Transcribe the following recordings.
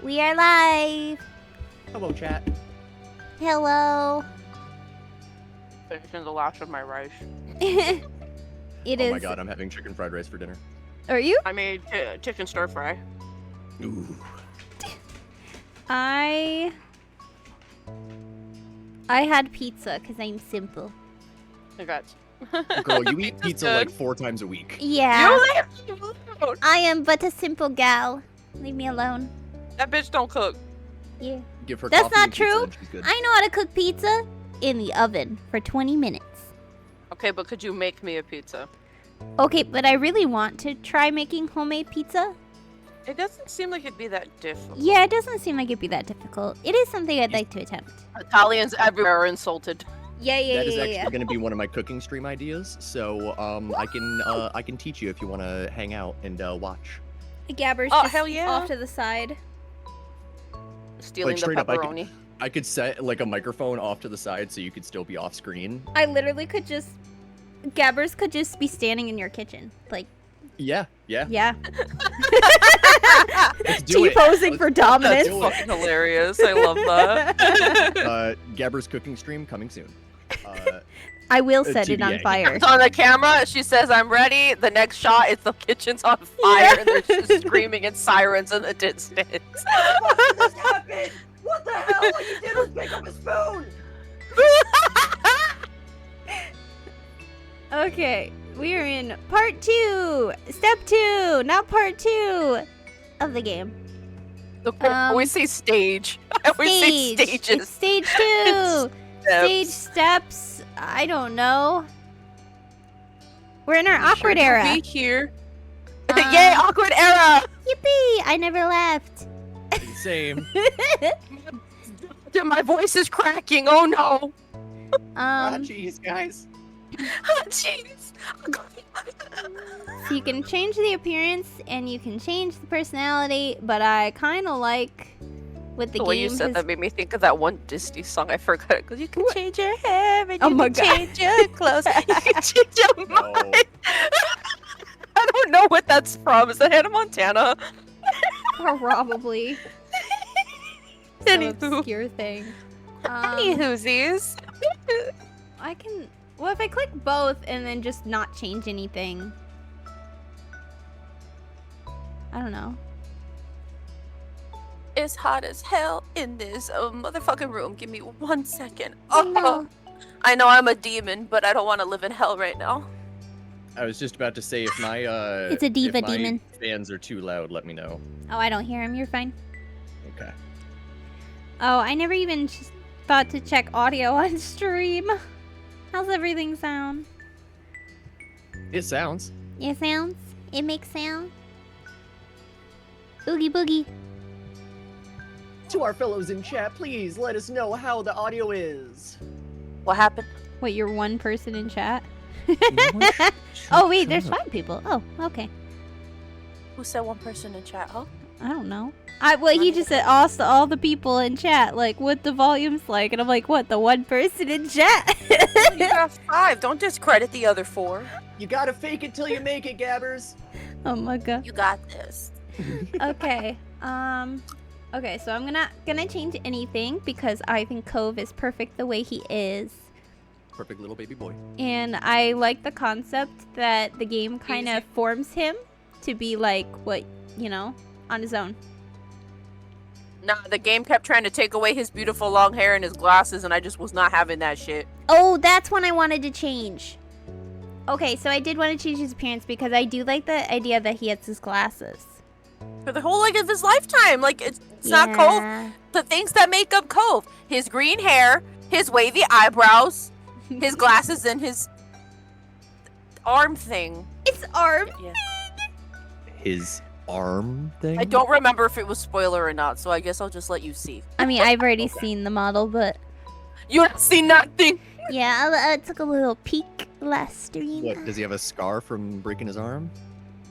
We are live. Hello, chat. Hello. Finishing the last of my rice. It is. Oh my god, I'm having chicken fried rice for dinner. Are you? I made chicken stir fry. Ooh. I had pizza because I'm simple. I got. Girl, you eat Pizza's pizza good. like 4 times a week. Yeah. You I am but a simple gal. Leave me alone. that bitch don't cook. Yeah. Give her That's coffee not and pizza true. and she's good. I know how to cook pizza in the oven for 20 minutes. Okay, but could you make me a pizza? Okay, but I really want to try making homemade pizza. It doesn't seem like it'd be that difficult. Yeah, it doesn't seem like it'd be that difficult. It is something I'd like to attempt. Italians everywhere are insulted. Yeah, That is actually going to be one of my cooking stream ideas. So I can teach you if you want to hang out and watch. Gabber's Oh, just hell yeah. off to the side. Stealing the straight up, pepperoni. I could set like a microphone off to the side so you could still be off screen. I literally could just... Gabbers could just be standing in your kitchen. Like, Yeah. yeah. Let's do it. T-posing for Let's dominance. do Fucking hilarious. I love that. Gabber's cooking stream coming soon. I will set it on TBA. fire. It's on the camera. She says, "I'm ready." The next shot is the kitchen's on fire, and there's just screaming and sirens in the distance. What happened? What the hell? All you did was pick up a spoon! Okay, we are in part 2, step 2, not part 2 of the game. I always say stage. I always say stages. It's stage 2. Stage steps. I don't know. We're in our awkward era. Be here. Yay, awkward era! Yippee! I never left. Same. My voice is cracking. Oh no. Jeez, guys. Jeez. So you can change the appearance and you can change the personality, but I kind of like with the The game. way you said that made me think of that one Disney song. I forgot it. Because you can change your hair and Oh you my can God. change your clothes. You can change your No. mind. I don't know what that's from. Is that Hannah Montana? Probably some Anywho. obscure thing. Anywhoosies. I can. Well, if I click both and then just not change anything, I don't know. It's hot as hell in this motherfucking room. Give me 1 second. Oh, no. I know I'm a demon, but I don't want to live in hell right now. I was just about to say if my It's a diva if my demon. fans are too loud, let me know. Oh, I don't hear him. You're fine. Okay. Oh, I never even thought to check audio on stream. How's everything sound? It sounds. It sounds. It makes sound. Boogie boogie. To our fellows in chat, please let us know how the audio is. What happened? What? You're one person in chat? No, Oh wait, there's 5 people. Oh, okay. Who said one person in chat, huh? I don't know. He just said all the people in chat, like what the volume's like, and I'm like, what, the one person in chat? You got 5. Don't discredit the other 4. You gotta fake it till you make it, Gabbers. Oh my god. You got this. Okay. Okay, so I'm not gonna change anything because I think Cove is perfect the way he is. Perfect little baby boy. And I like the concept that the game kind of forms him to be like what, on his own. Nah, the game kept trying to take away his beautiful long hair and his glasses, and I just was not having that shit. Oh, that's when I wanted to change. Okay, so I did want to change his appearance because I do like the idea that he has his glasses. For the whole of his lifetime, like it's not Cove. The things that make up Cove: his green hair, his wavy eyebrows, his glasses, and his arm thing. It's arm. Yeah. His arm thing? I don't remember if it was spoiler or not, so I guess I'll just let you see. I mean, I've already Okay. seen the model, but You haven't seen nothing. yeah, I took a little peek last stream. What, does he have a scar from breaking his arm?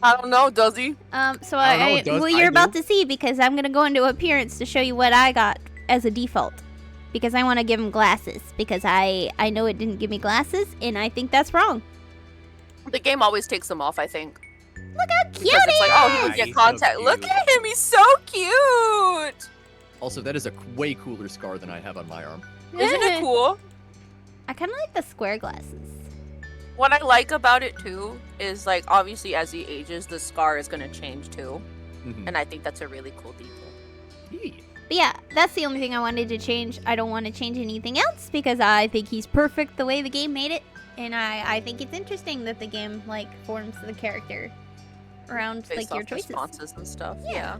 I don't know, does he? So I don't know, well, I you're about do. to see because I'm gonna go into appearance to show you what I got as a default. Because I want to give him glasses because I know it didn't give me glasses and I think that's wrong. The game always takes them off, I think. Look how cute Because it's like, oh, he Ah, would get he's so contact. Look cute. at him, he's so cute. Also, that is a way cooler scar than I have on my arm. Isn't it cool? I kind of like the square glasses. What I like about it too is like obviously as he ages, the scar is gonna change too, Mhm. and I think that's a really cool detail. Yeah. But yeah, that's the only thing I wanted to change. I don't want to change anything else because I think he's perfect the way the game made it. And I think it's interesting that the game, like, forms the character around, Based like, your off choices. responses and stuff. Yeah. Yeah.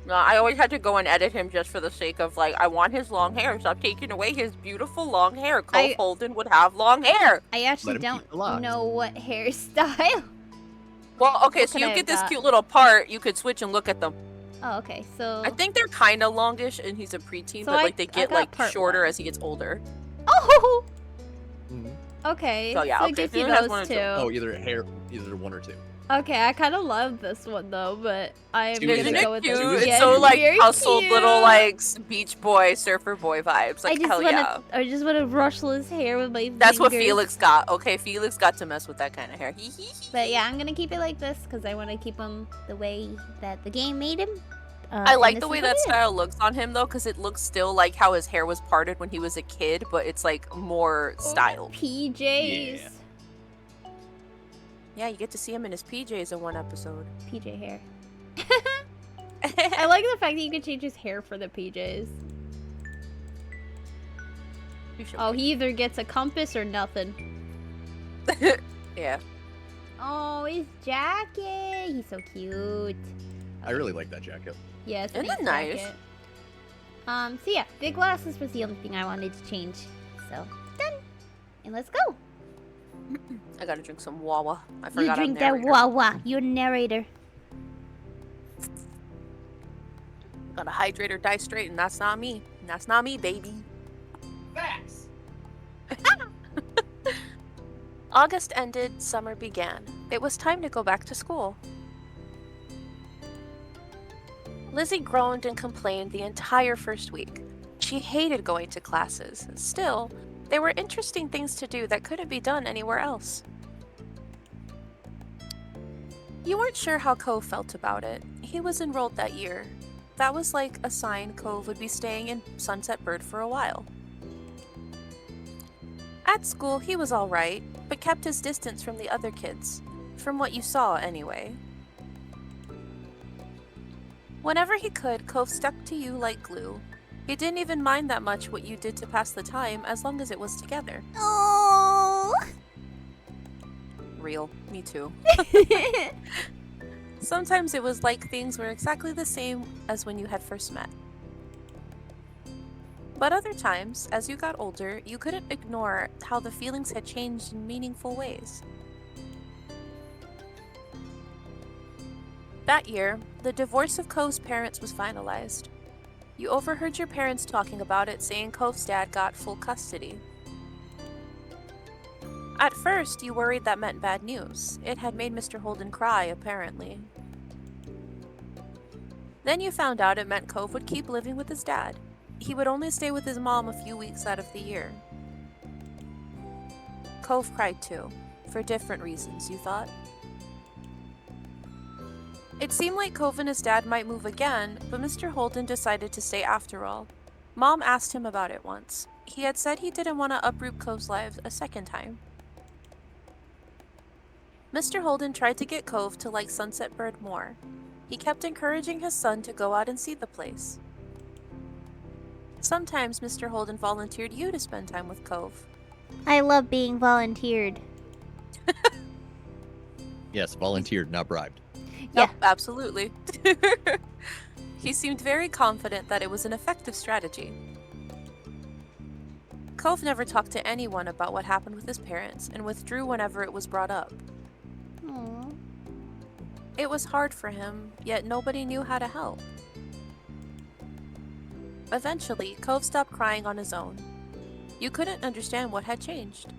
No, I always had to go and edit him just for the sake of like, I want his long hair. Stop taking away his beautiful long hair. Cole Holden would have long hair. I actually Let him don't keep the locks. know what hairstyle. Well, okay, What so could you I get have this got? cute little part. You could switch and look at them. Oh, okay, so... I think they're kind of longish, and he's a preteen, So but I- like they I get got like part shorter one. as he gets older. Oh! Mhm. Okay, So, yeah, so okay, it gives so you it has those one or two. two. Oh, either one or two. Okay, I kind of love this one, though, but I'm Two gonna is Isn't go it with cute? this. It's It's Yeah, so like very hustled cute. little like beach boy, surfer boy vibes. Like hell yeah. I just wanna rustle his hair with my That's what fingers. Felix got. Okay, Felix got to mess with that kind of hair. But yeah, I'm gonna keep it like this because I want to keep him the way that the game made him. I and like this the is way what that it is. style looks on him though, because it looks still like how his hair was parted when he was a kid, but it's like more styled. PJs. Yeah. Yeah, you get to see him in his PJs in one episode. PJ hair. I like the fact that you can change his hair for the PJs. You should- Oh, he either gets a compass or nothing. yeah. Oh, his jacket. He's so cute. I really like that jacket. Yeah, it's a Isn't nice it nice? jacket. So yeah, big glasses was the only thing I wanted to change. So, done. And let's go. I gotta drink some Wawa. I You forgot I'm drink that narrator. Wawa. You're narrator. Gotta hydrate or die straight, and that's not me. And that's not me, baby. Facts. August ended, summer began. It was time to go back to school. Lizzie groaned and complained the entire first week. She hated going to classes. Still, there were interesting things to do that couldn't be done anywhere else. You weren't sure how Cove felt about it. He was enrolled that year. That was like a sign Cove would be staying in Sunset Bird for a while. At school, he was all right, but kept his distance from the other kids. From what you saw, anyway. Whenever he could, Cove stuck to you like glue. He didn't even mind that much what you did to pass the time as long as it was together. Oh. Real. Me too. Sometimes it was like things were exactly the same as when you had first met. But other times, as you got older, you couldn't ignore how the feelings had changed in meaningful ways. That year, the divorce of Cove's parents was finalized. You overheard your parents talking about it, saying Cove's dad got full custody. At first, you worried that meant bad news. It had made Mr. Holden cry, apparently. Then you found out it meant Cove would keep living with his dad. He would only stay with his mom a few weeks out of the year. Cove cried too, for different reasons, you thought. It seemed like Cove and his dad might move again, but Mr. Holden decided to stay after all. Mom asked him about it once. He had said he didn't want to uproot Cove's life a second time. Mr. Holden tried to get Cove to like Sunset Bird more. He kept encouraging his son to go out and see the place. Sometimes Mr. Holden volunteered you to spend time with Cove. I love being volunteered. Yes, volunteered, not bribed. Yeah. Yep, absolutely. He seemed very confident that it was an effective strategy. Cove never talked to anyone about what happened with his parents and withdrew whenever it was brought up. Aw. It was hard for him, yet nobody knew how to help. Eventually, Cove stopped crying on his own. You couldn't understand what had changed.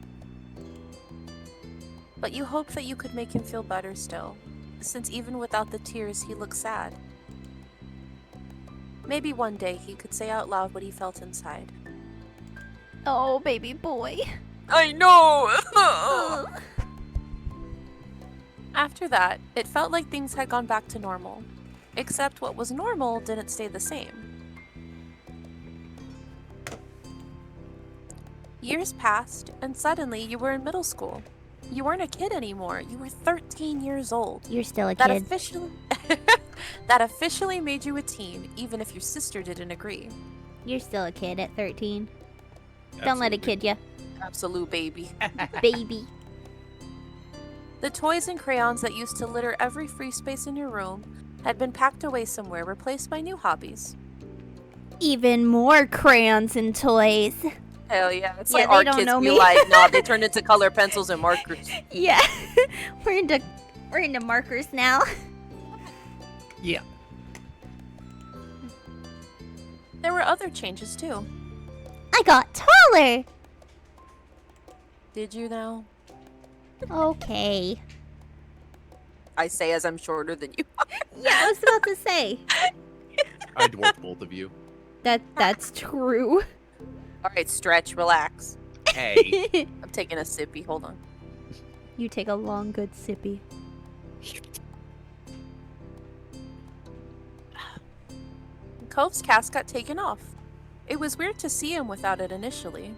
But you hoped that you could make him feel better still, since even without the tears he looked sad. Maybe one day he could say out loud what he felt inside. Oh, baby boy. I know! After After that, it felt like things had gone back to normal. Except what was normal didn't stay the same. Years passed, and suddenly you were in middle school. You weren't a kid anymore. You were 13 years old. You're still a That kid. officially made you a teen, even if your sister didn't agree. You're still a kid at 13. Don't let a kid ya. Absolute baby. Baby. The toys and crayons that used to litter every free space in your room had been packed away somewhere, replaced by new hobbies. Even more crayons and toys. Hell yeah. It's Yeah, like they art don't kids know be me. like, nah, they turned into color pencils and markers. Yeah. we're into markers now. Yeah. There were other changes too. I got taller. Did you now? Okay. I say as I'm shorter than you. Yeah, I was about to say. I dwarf both of you. That's true. All right, stretch, relax. Hey. I'm taking a sippy. Hold on. You take a long, good sippy. Cove's cast got taken off. It was weird to see him without it initially.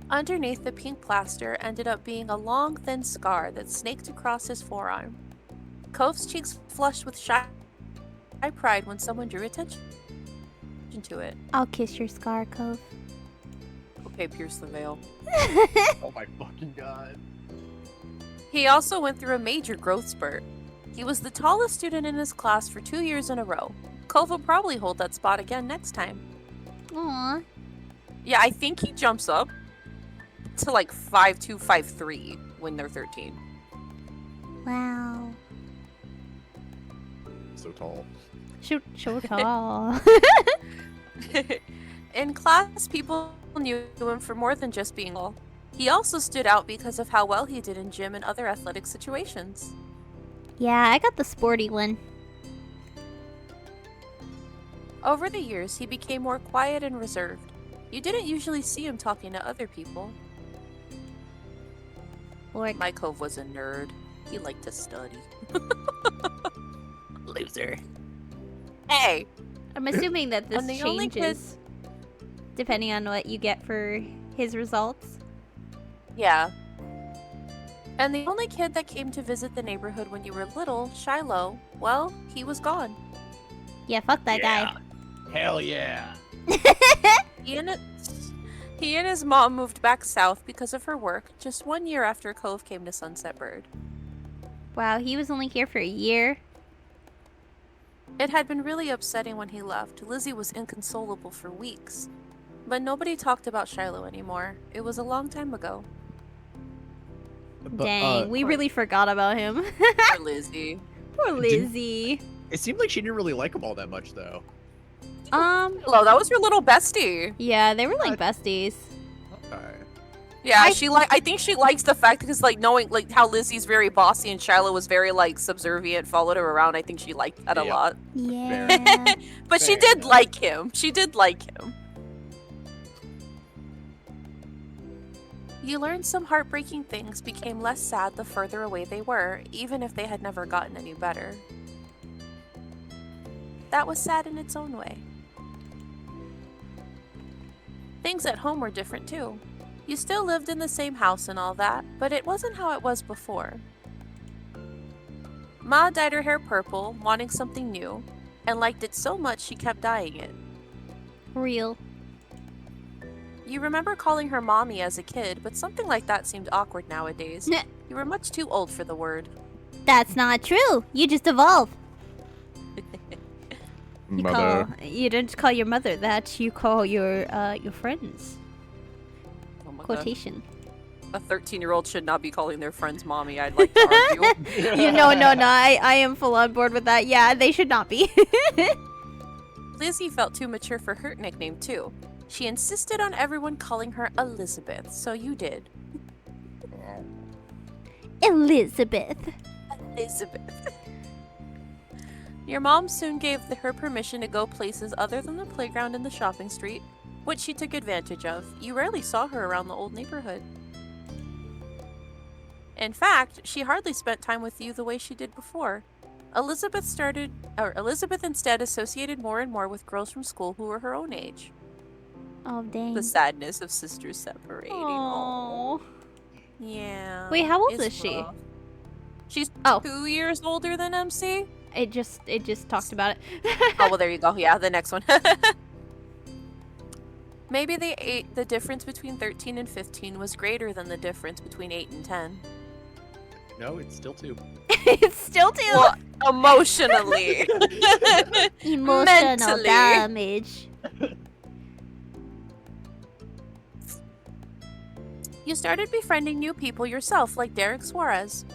Underneath the pink plaster ended up being a long, thin scar that snaked across his forearm. Cove's cheeks flushed with shy pride when someone drew attention to it. I'll kiss your scar, Cove. Okay, pierce the veil. Oh my fucking god. He also went through a major growth spurt. He was the tallest student in his class for 2 years in a row. Cove will probably hold that spot again next time. Aw. Yeah, I think he jumps up to like 5'2", 5'3" when they're 13. Wow. So tall. So tall. In class, people knew him for more than just being tall. He also stood out because of how well he did in gym and other athletic situations. Yeah, I got the sporty one. Over the years, he became more quiet and reserved. You didn't usually see him talking to other people. Lord. My Cove was a nerd. He liked to study. Loser. Hey! I'm assuming that this And the only changes depending on what you get for his results. Yeah. And the only kid that came to visit the neighborhood when you were little, Shiloh, well, he was gone. Yeah, fuck that guy. Hell yeah. He and his mom moved back south because of her work just 1 year after Cove came to Sunset Bird. Wow, he was only here for a year. It had been really upsetting when he left. Lizzie was inconsolable for weeks. But nobody talked about Shiloh anymore. It was a long time ago. Dang, we really forgot about him. Poor Lizzie. Poor Lizzie. It seemed like she didn't really like him all that much, though. Hello, that was your little bestie. Yeah, they were like besties. Okay. Yeah, I think she likes the fact because like knowing like how Lizzie's very bossy and Shiloh was very like subservient, followed her around. I think she liked that a Yeah. lot. Yeah. But she Fair did enough. like him. She did like him. You learned some heartbreaking things became less sad the further away they were, even if they had never gotten any better. That was sad in its own way. Things at home were different too. You still lived in the same house and all that, but it wasn't how it was before. Ma dyed her hair purple, wanting something new, and liked it so much she kept dyeing it. Real. You remember calling her mommy as a kid, but something like that seemed awkward nowadays. Nah. You were much too old for the word. That's not true. You just evolve. Mother. You don't call your mother that. You call your friends. Oh my God. Quotation. A 13-year-old should not be calling their friends mommy. I'd like to argue. You know, no. I am full on board with that. Yeah, they should not be. Lizzie felt too mature for her nickname too. She insisted on everyone calling her Elizabeth, so you did. Elizabeth. Elizabeth. Your mom soon gave her permission to go places other than the playground and the shopping street, which she took advantage of. You rarely saw her around the old neighborhood. In fact, she hardly spent time with you the way she did before. Elizabeth instead associated more and more with girls from school who were her own age. Oh, dang. The sadness of sisters separating. Oh. Yeah. Wait, how old it's is she? rough. She's Oh. 2 years older than MC. It just talked about it. Oh, well, there you go. Yeah, the next one. Maybe the difference between 13 and 15 was greater than the difference between 8 and 10. No, it's still 2. It's still 2. Well, emotionally. Emotional mentally. damage. You started befriending new people yourself, like Derek Suarez.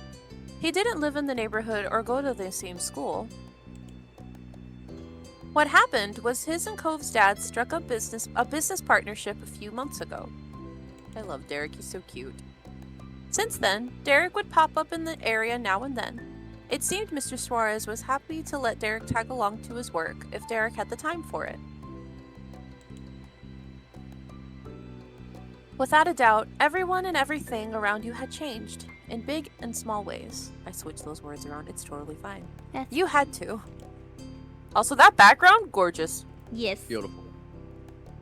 He didn't live in the neighborhood or go to the same school. What happened was his and Cove's dad struck up a business partnership a few months ago. I love Derek, he's so cute. Since then, Derek would pop up in the area now and then. It seemed Mr. Suarez was happy to let Derek tag along to his work if Derek had the time for it. Without a doubt, everyone and everything around you had changed, in big and small ways. I switched those words around, it's totally fine. That's You had to. Also, that background, gorgeous. yes. Beautiful.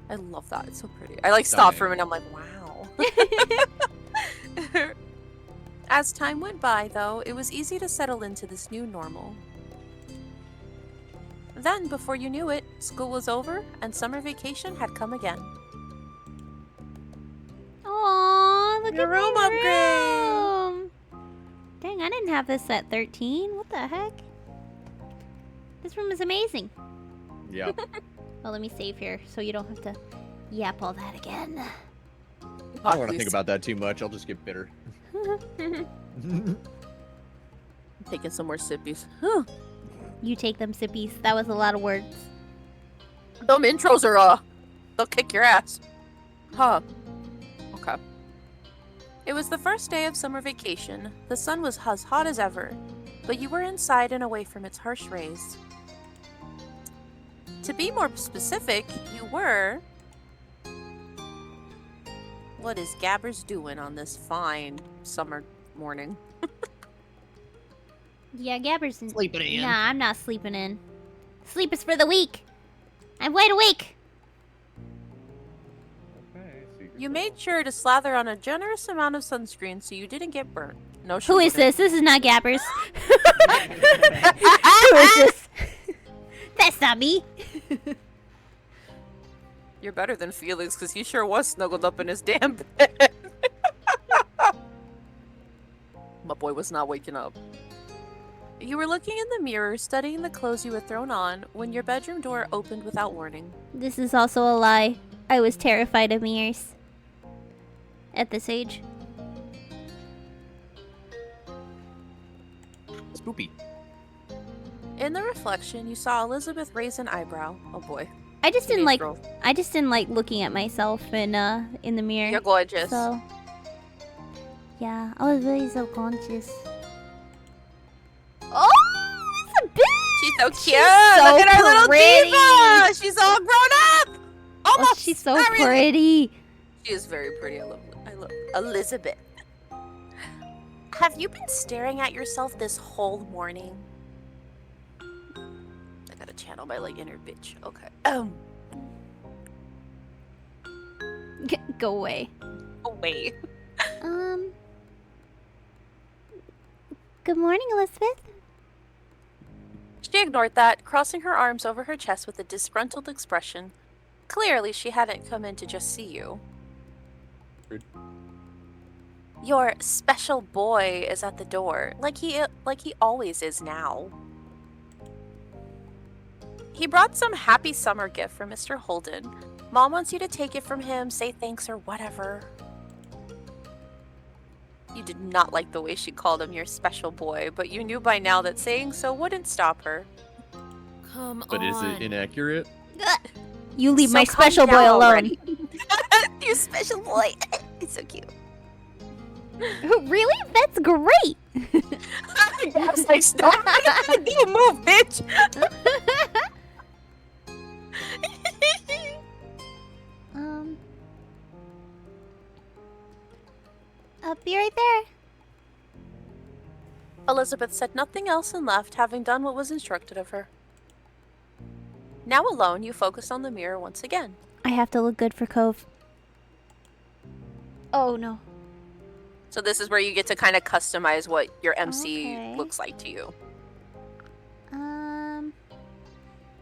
I love that, it's so pretty. I stopped for a minute, I'm like, wow. As time went by, though, it was easy to settle into this new normal. Then, before you knew it, school was over and summer vacation had come again. Aw, look Your at my room upgrade. room. Dang, I didn't have this at 13. What the heck? This room is amazing. Yeah. Well, let me save here so you don't have to yap all that again. I don't want to think about that too much. I'll just get bitter. Taking some more sippies. You take them sippies. That was a lot of words. Them intros are, they'll kick your ass. Huh. Okay. It was the first day of summer vacation. The sun was as hot as ever, but you were inside and away from its harsh rays. To be more specific, you were... What is Gabbers doing on this fine summer morning? Yeah, Gabber's Sleeping in. Nah, I'm not sleeping in. Sleep is for the weak. I'm wide awake. You made sure to slather on a generous amount of sunscreen so you didn't get burnt. No, she Who is wouldn't. this? This is not Gabbers. Who is this? That's not me. You're better than Felix, because he sure was snuggled up in his damn bed. My boy was not waking up. You were looking in the mirror, studying the clothes you had thrown on, when your bedroom door opened without warning. This is also a lie. I was terrified of mirrors. At this age. Spoopy. In the reflection, you saw Elizabeth raise an eyebrow. Oh boy. I just didn't Teenage like. girl. I just didn't like looking at myself in the mirror. You're gorgeous. So. Yeah, I was really self-conscious. Oh, it's a bitch. She's so cute. She's so Look at our little pretty. diva. She's all grown up. Oh, Almost. she's so Not really. pretty. She is very pretty. I love Elizabeth. Have you been staring at yourself this whole morning? I gotta channel my like inner bitch. Okay. Go away. Oh wait. Good morning, Elizabeth. She ignored that, crossing her arms over her chest with a disgruntled expression. Clearly, she hadn't come in to just see you. Rude. Your special boy is at the door, like he always is now. He brought some happy summer gift for Mr. Holden. Mom wants you to take it from him, say thanks or whatever. You did not like the way she called him your special boy, but you knew by now that saying so wouldn't stop her. Come But is it inaccurate? You leave So my calm special boy down alone. already. You special boy. It's so cute. Really? That's great. I was like, stop. You move, bitch. I'll be right there. Elizabeth said nothing else and left, having done what was instructed of her. Now alone, you focused on the mirror once again. I have to look good for Cove. Oh, no. So this is where you get to kind of customize what your MC Okay. looks like to you.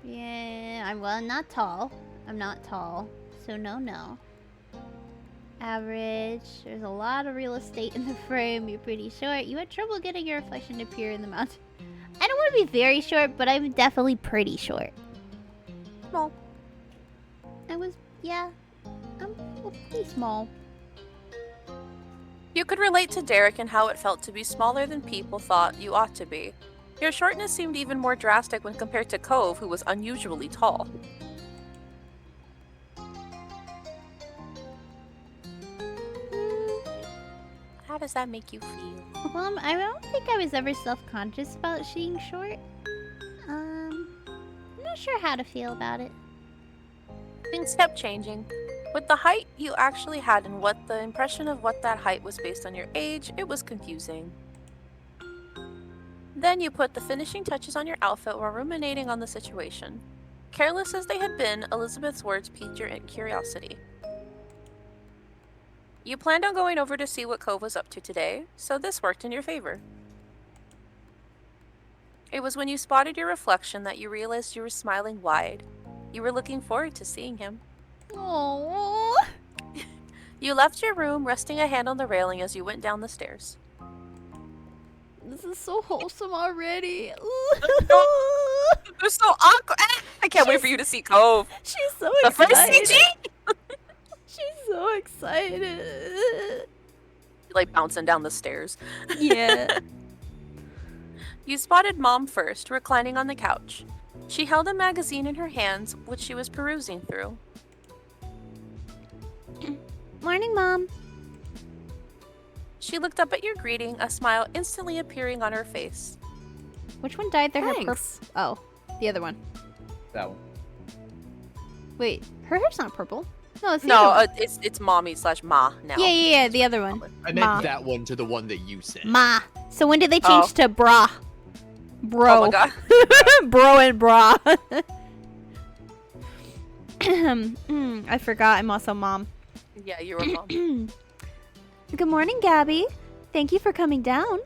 Yeah, I'm not tall. I'm not tall. So no. Average. There's a lot of real estate in the frame. You're pretty short. You had trouble getting your reflection to appear in the mountain. I don't want to be very short, but I'm definitely pretty short. Small. I'm pretty small. You could relate to Derek and how it felt to be smaller than people thought you ought to be. Your shortness seemed even more drastic when compared to Cove, who was unusually tall. How does that make you feel? Well, I don't think I was ever self-conscious about being short. I'm not sure how to feel about it. Things kept changing. With the height you actually had and what the impression of what that height was based on your age, it was confusing. Then you put the finishing touches on your outfit while ruminating on the situation. Careless as they had been, Elizabeth's words piqued your curiosity. You planned on going over to see what Cove was up to today, so this worked in your favor. It was when you spotted your reflection that you realized you were smiling wide. You were looking forward to seeing him. Oh. You left your room, resting a hand on the railing as you went down the stairs. This is so wholesome already. They're so awkward. I can't wait for you to see Cove. She's so The excited. first CG? She's so excited. Like bouncing down the stairs. Yeah. You spotted Mom first, reclining on the couch. She held a magazine in her hands, which she was perusing through. Morning, Mom. She looked up at your greeting, a smile instantly appearing on her face. Which one dyed their hair purple? Thanks. Oh, the other one. That one. Wait, her hair's not purple. No, it's the No, other one. it's Mommy / Ma now. Yeah, the other one. I Ma. meant that one to the one that you said. Ma. So when did they change to bra? Bro. Oh my god. Bro and bra. I forgot I'm also Mom. Yeah, you were Mom. Good morning, Gabby. Thank you for coming down.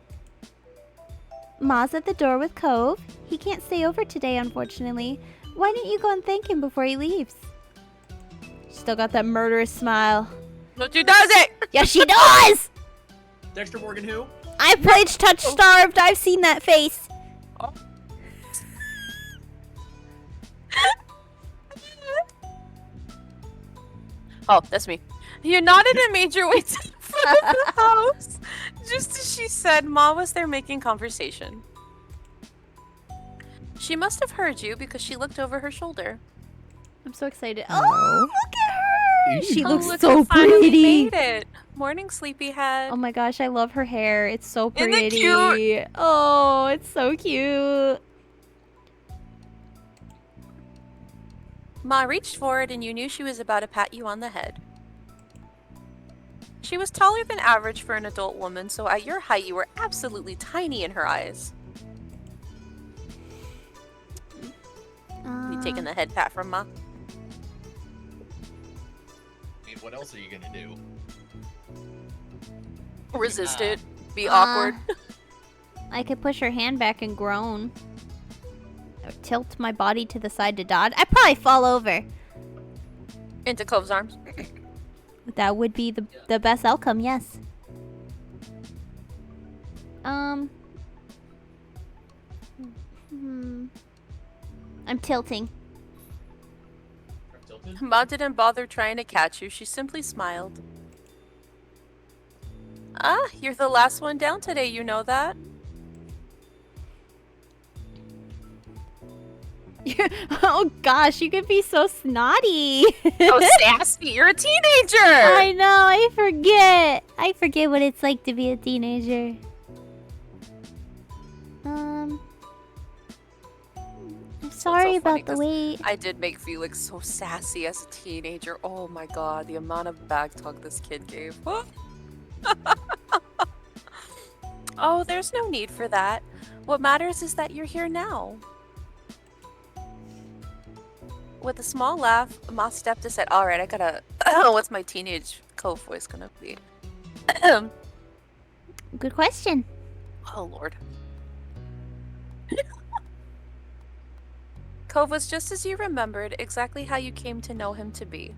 Ma's at the door with Cove. He can't stay over today, unfortunately. Why don't you go and thank him before he leaves? Still got that murderous smile. No, she does it! Yeah, she does! Dexter Morgan who? I played Touch Starved. I've seen that face. Oh. Oh, that's me. You nodded and made your way to the front of the house. Just as she said, Ma was there making conversation. She must have heard you because she looked over her shoulder. I'm so excited. Oh, look at her! Ew. She Oh, looks look, so you finally pretty. made it. Morning, sleepyhead. Oh my gosh, I love her hair. It's so Isn't it pretty. cute? Oh, it's so cute. Ma reached forward and you knew she was about to pat you on the head. She was taller than average for an adult woman, so at your height you were absolutely tiny in her eyes. You taking the head pat from Ma? I mean, what else are you gonna do? Resist it. Be awkward. I could push her hand back and groan. Or tilt my body to the side to dodge. I'd probably fall over. Into Cove's arms. That would be the best outcome, yes. I'm tilting. Ma didn't bother trying to catch you, she simply smiled. Ah, you're the last one down today, you know that? Oh gosh, you could be so snotty. Oh, sassy, you're a teenager! I know, I forget. I forget what it's like to be a teenager. I'm sorry so funny about the wait. I did make Felix so sassy as a teenager. Oh my god, the amount of back talk this kid gave. Oh, there's no need for that. What matters is that you're here now. With a small laugh, Moth stepped aside. Alright, I gotta... What's my teenage Cove voice gonna be? Good question. Oh, Lord. Cove was just as you remembered, exactly how you came to know him to be.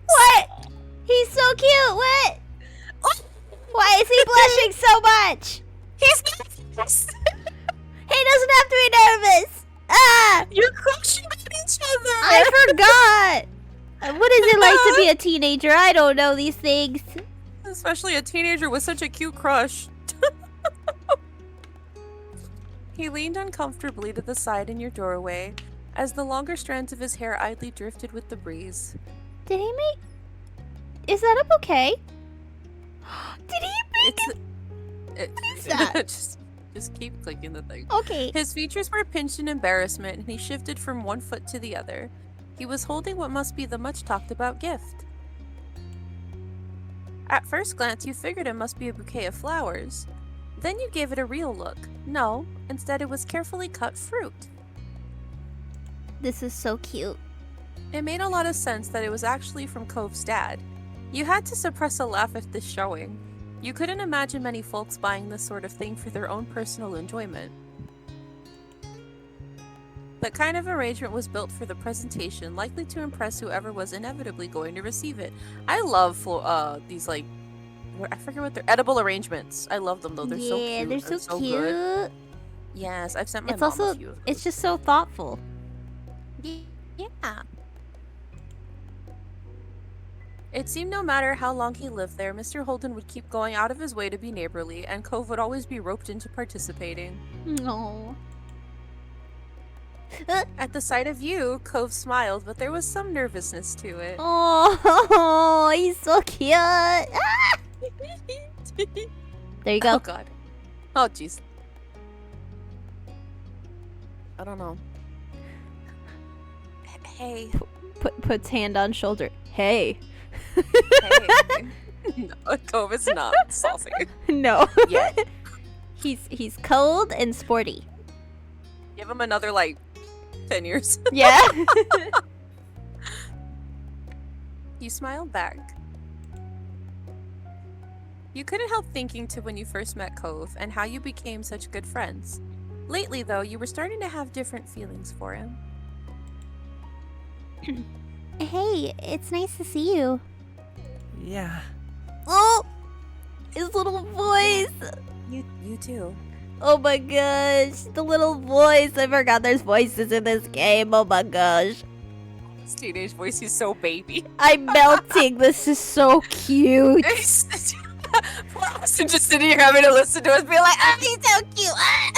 What? He's so cute. What? Why is he blushing so much? He's nervous! He doesn't have to be nervous. Ah! You're crushing on each other! I forgot. What is it like to be a teenager? I don't know these things. Especially a teenager with such a cute crush. He leaned uncomfortably to the side in your doorway, as the longer strands of his hair idly drifted with the breeze. Did he make... Is that up okay? Did he make It's that? just keep clicking the thing. Okay. His features were pinched in embarrassment, and he shifted from one foot to the other. He was holding what must be the much talked about gift. At first glance, you figured it must be a bouquet of flowers. Then you gave it a real look. No, instead it was carefully cut fruit. This is so cute. It made a lot of sense that it was actually from Cove's dad. You had to suppress a laugh at this showing. You couldn't imagine many folks buying this sort of thing for their own personal enjoyment. That kind of arrangement was built for the presentation, likely to impress whoever was inevitably going to receive it. I love these, like, I forget what they're edible arrangements. I love them though. They're so cute. They're so cute. Good. Yes, I've sent my It's mom also a few of those. it's just so thoughtful. Yeah. It seemed no matter how long he lived there, Mr. Holden would keep going out of his way to be neighborly, and Cove would always be roped into participating. No. At the sight of you, Cove smiled, but there was some nervousness to it. Oh, he's so cute. Ah! There you go. Oh god. Oh jeez. I don't know. Hey. Puts hand on shoulder. Hey. Hey. No, Cove is not saucy. No. Yeah. He's cold and sporty. Give him another, like, 10 years. Yeah. You smiled back. You couldn't help thinking to when you first met Cove and how you became such good friends. Lately, though, you were starting to have different feelings for him. Hey, it's nice to see you. Yeah. Oh, his little voice. You too. Oh my gosh, the little voice. I forgot there's voices in this game. Oh my gosh. His teenage voice is so baby. I'm melting. This is so cute. Poor Austin just sitting here having to listen to us be like, ah, he's so cute. Ah.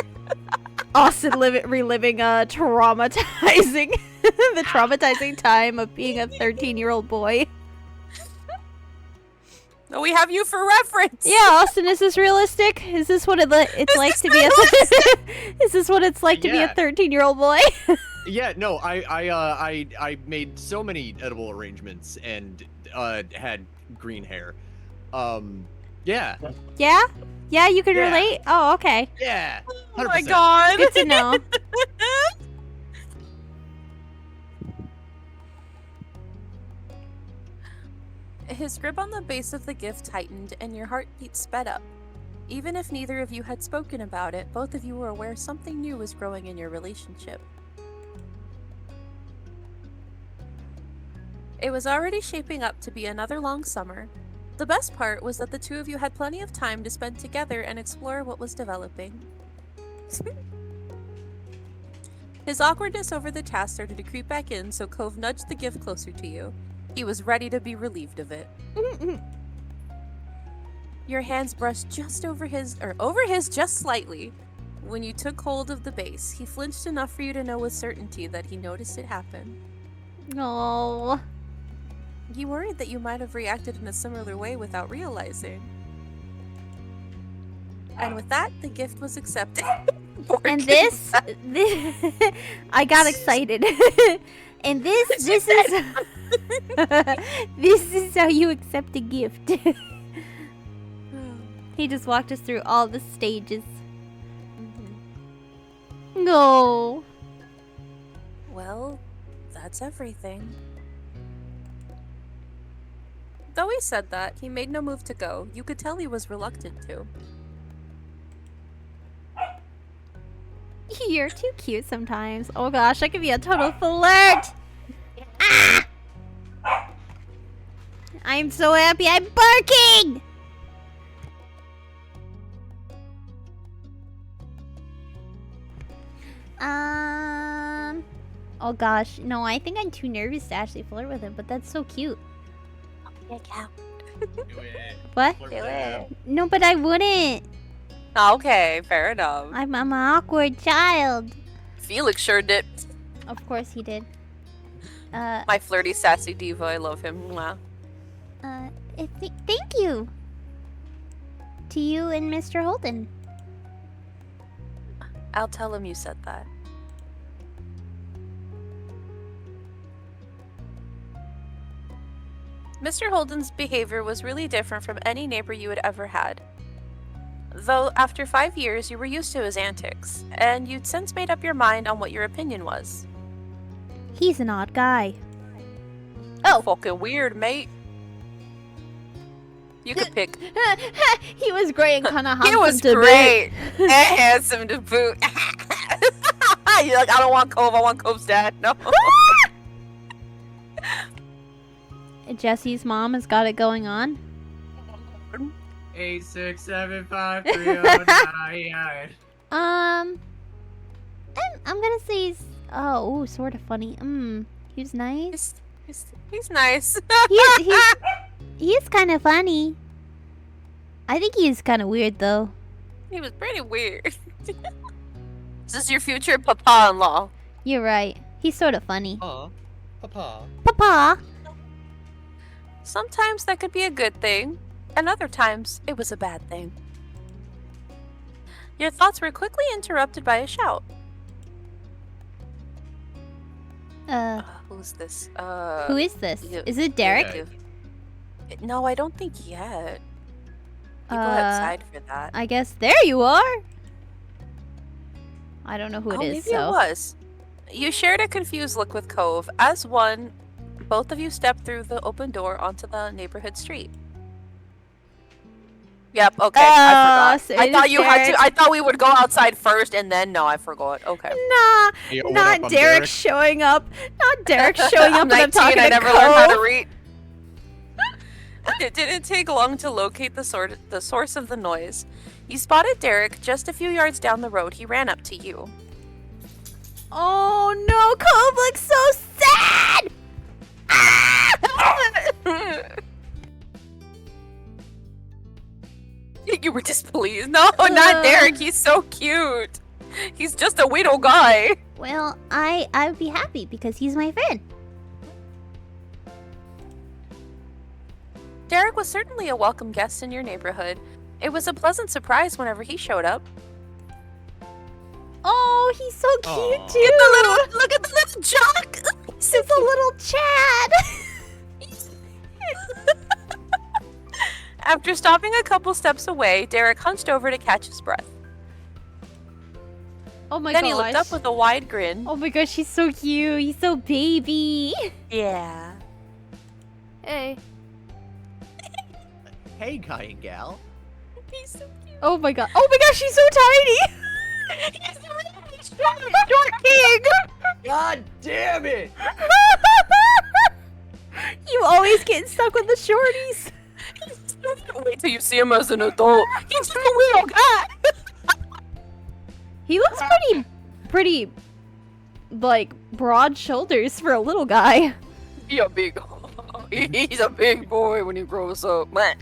Austin reliving traumatizing the traumatizing time of being a 13-year-old boy. No, we have you for reference. Yeah, Austin, is this realistic? Is this what it's like to be a Is this what it's like to be a 13-year-old boy? Yeah, no, I made so many edible arrangements and had green hair. Yeah. Yeah? Yeah, you can Yeah. relate? Oh, okay. Yeah. 100%. Oh my god. Good to know. His grip on the base of the gift tightened, and your heartbeat sped up. Even if neither of you had spoken about it, both of you were aware something new was growing in your relationship. It was already shaping up to be another long summer. The best part was that the two of you had plenty of time to spend together and explore what was developing. His awkwardness over the task started to creep back in, so Cove nudged the gift closer to you. He was ready to be relieved of it. Your hands brushed just over his just slightly. When you took hold of the base, he flinched enough for you to know with certainty that he noticed it happen. Oh. He worried that you might have reacted in a similar way without realizing. And with that, the gift was accepted. And this I got excited. And this is this is how you accept a gift. He just walked us through all the stages. No. Well, that's everything. Though he said that, he made no move to go. You could tell he was reluctant to. You're too cute sometimes. Oh gosh, I could be a total flirt. Ah! I'm so happy I'm barking! Oh gosh, no, I think I'm too nervous to actually flirt with him, but that's so cute. What? Do it. No, but I wouldn't. Okay, fair enough. I'm an awkward child. Felix sure did. Of course he did. My flirty, sassy diva. I love him. Mwah. Thank you. To you and Mr. Holden. I'll tell him you said that. Mr. Holden's behavior was really different from any neighbor you had ever had. Though after 5 years, you were used to his antics, and you'd since made up your mind on what your opinion was. He's an odd guy. Oh, fucking weird, mate. You could pick. He was great and kind of handsome. He was to great and handsome to boot. You're like, I don't want Cove. I want Cove's dad. No. Jesse's mom has got it going on. 8675309. I'm gonna say he's sort of funny. He's nice. He's nice. He's kind of funny. I think he's kind of weird though. He was pretty weird. This is your future papa-in-law. You're right. He's sort of funny. Papa. Papa. Sometimes that could be a good thing, and other times it was a bad thing. Your thoughts were quickly interrupted by a shout. Who's this? Who is this? you- Is it Derek? you- No, I don't think yet. People outside for that. I guess there you are. I don't know who it is. Maybe So it was. You shared a confused look with Cove. As one, both of you stepped through the open door onto the neighborhood street. Yep, okay, I so forgot. I it thought is you had Derek. to. I thought we would go outside first and then. No, I forgot. Okay. Nah, Hey, what not up, I'm Derek Derek. showing up. Not Derek showing up I'm when I'm 19, talking I to never learned how to Cove. read. It didn't take long to locate the source of the noise. You spotted Derek just a few yards down the road. He ran up to you. Oh no, Cove looks so sad! You were displeased. No, not Derek. He's so cute. He's just a widow guy. Well, I would be happy because he's my friend. Derek was certainly a welcome guest in your neighborhood. It was a pleasant surprise whenever he showed up. Oh, he's so cute Aw. too. Look at the little jock. He's a little Chad. After stopping a couple steps away, Derek hunched over to catch his breath. Oh my Then gosh. he looked up with a wide grin. Oh my gosh, he's so cute. He's so baby. Yeah. Hey. Hey, guy and gal. He's so cute. Oh my god. Oh my gosh, he's so tiny. He's a really short king. God damn it! You always get stuck with the shorties. Wait till you see him as an adult. He's just a little guy. He looks pretty, like, broad shoulders for a little guy. He's a big boy when he grows up. Man.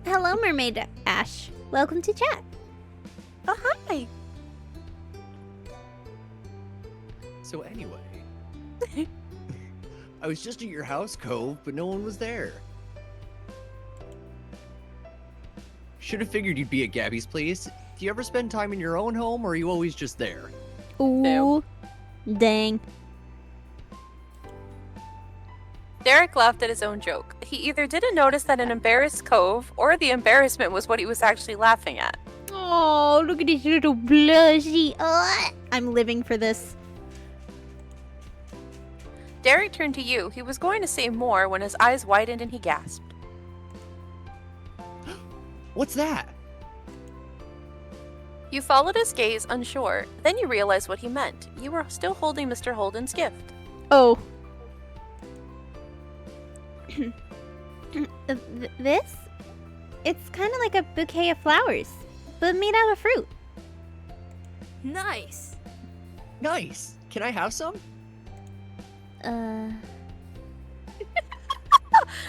Hello, Mermaid Ash. Welcome to chat. Oh, hi. So anyway, I was just at your house, Cove, but no one was there. Should have figured you'd be at Gabby's place. Do you ever spend time in your own home, or are you always just there? Ooh. Dang. Derek laughed at his own joke. He either didn't notice that an embarrassed Cove, or the embarrassment was what he was actually laughing at. Oh, look at this little blushy. I'm living for this. Derek turned to you. He was going to say more when his eyes widened and he gasped. What's that? You followed his gaze, unsure. Then you realized what he meant. You were still holding Mr. Holden's gift. Oh. This? It's kind of like a bouquet of flowers, but made out of fruit. Nice. Nice. Can I have some?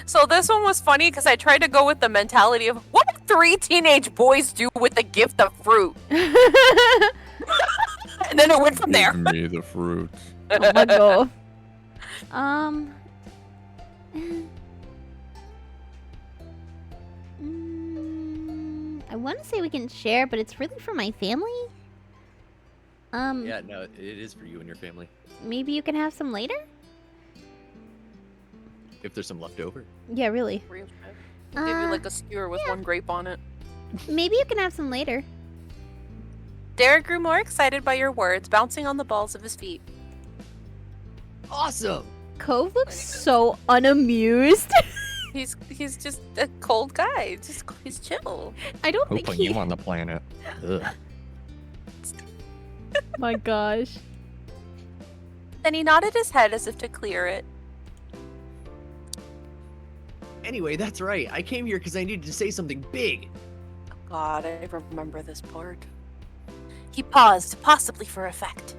So this one was funny because I tried to go with the mentality of what do 3 teenage boys do with a gift of fruit? And then it went from there. Give me the fruit. Oh my god. I want to say we can share, but it's really for my family. Yeah, no, it is for you and your family. Maybe you can have some later? If there's some left over. Yeah, really. We'll give you like a skewer with one grape on it. Maybe you can have some later. Derek grew more excited by your words, bouncing on the balls of his feet. Awesome. Cove looks so unamused. He's just a cold guy. He's chill. I don't Who think put he... you on the planet? Ugh. My gosh. Then he nodded his head as if to clear it. Anyway, that's right. I came here because I needed to say something big. God, I remember this part. He paused, possibly for effect.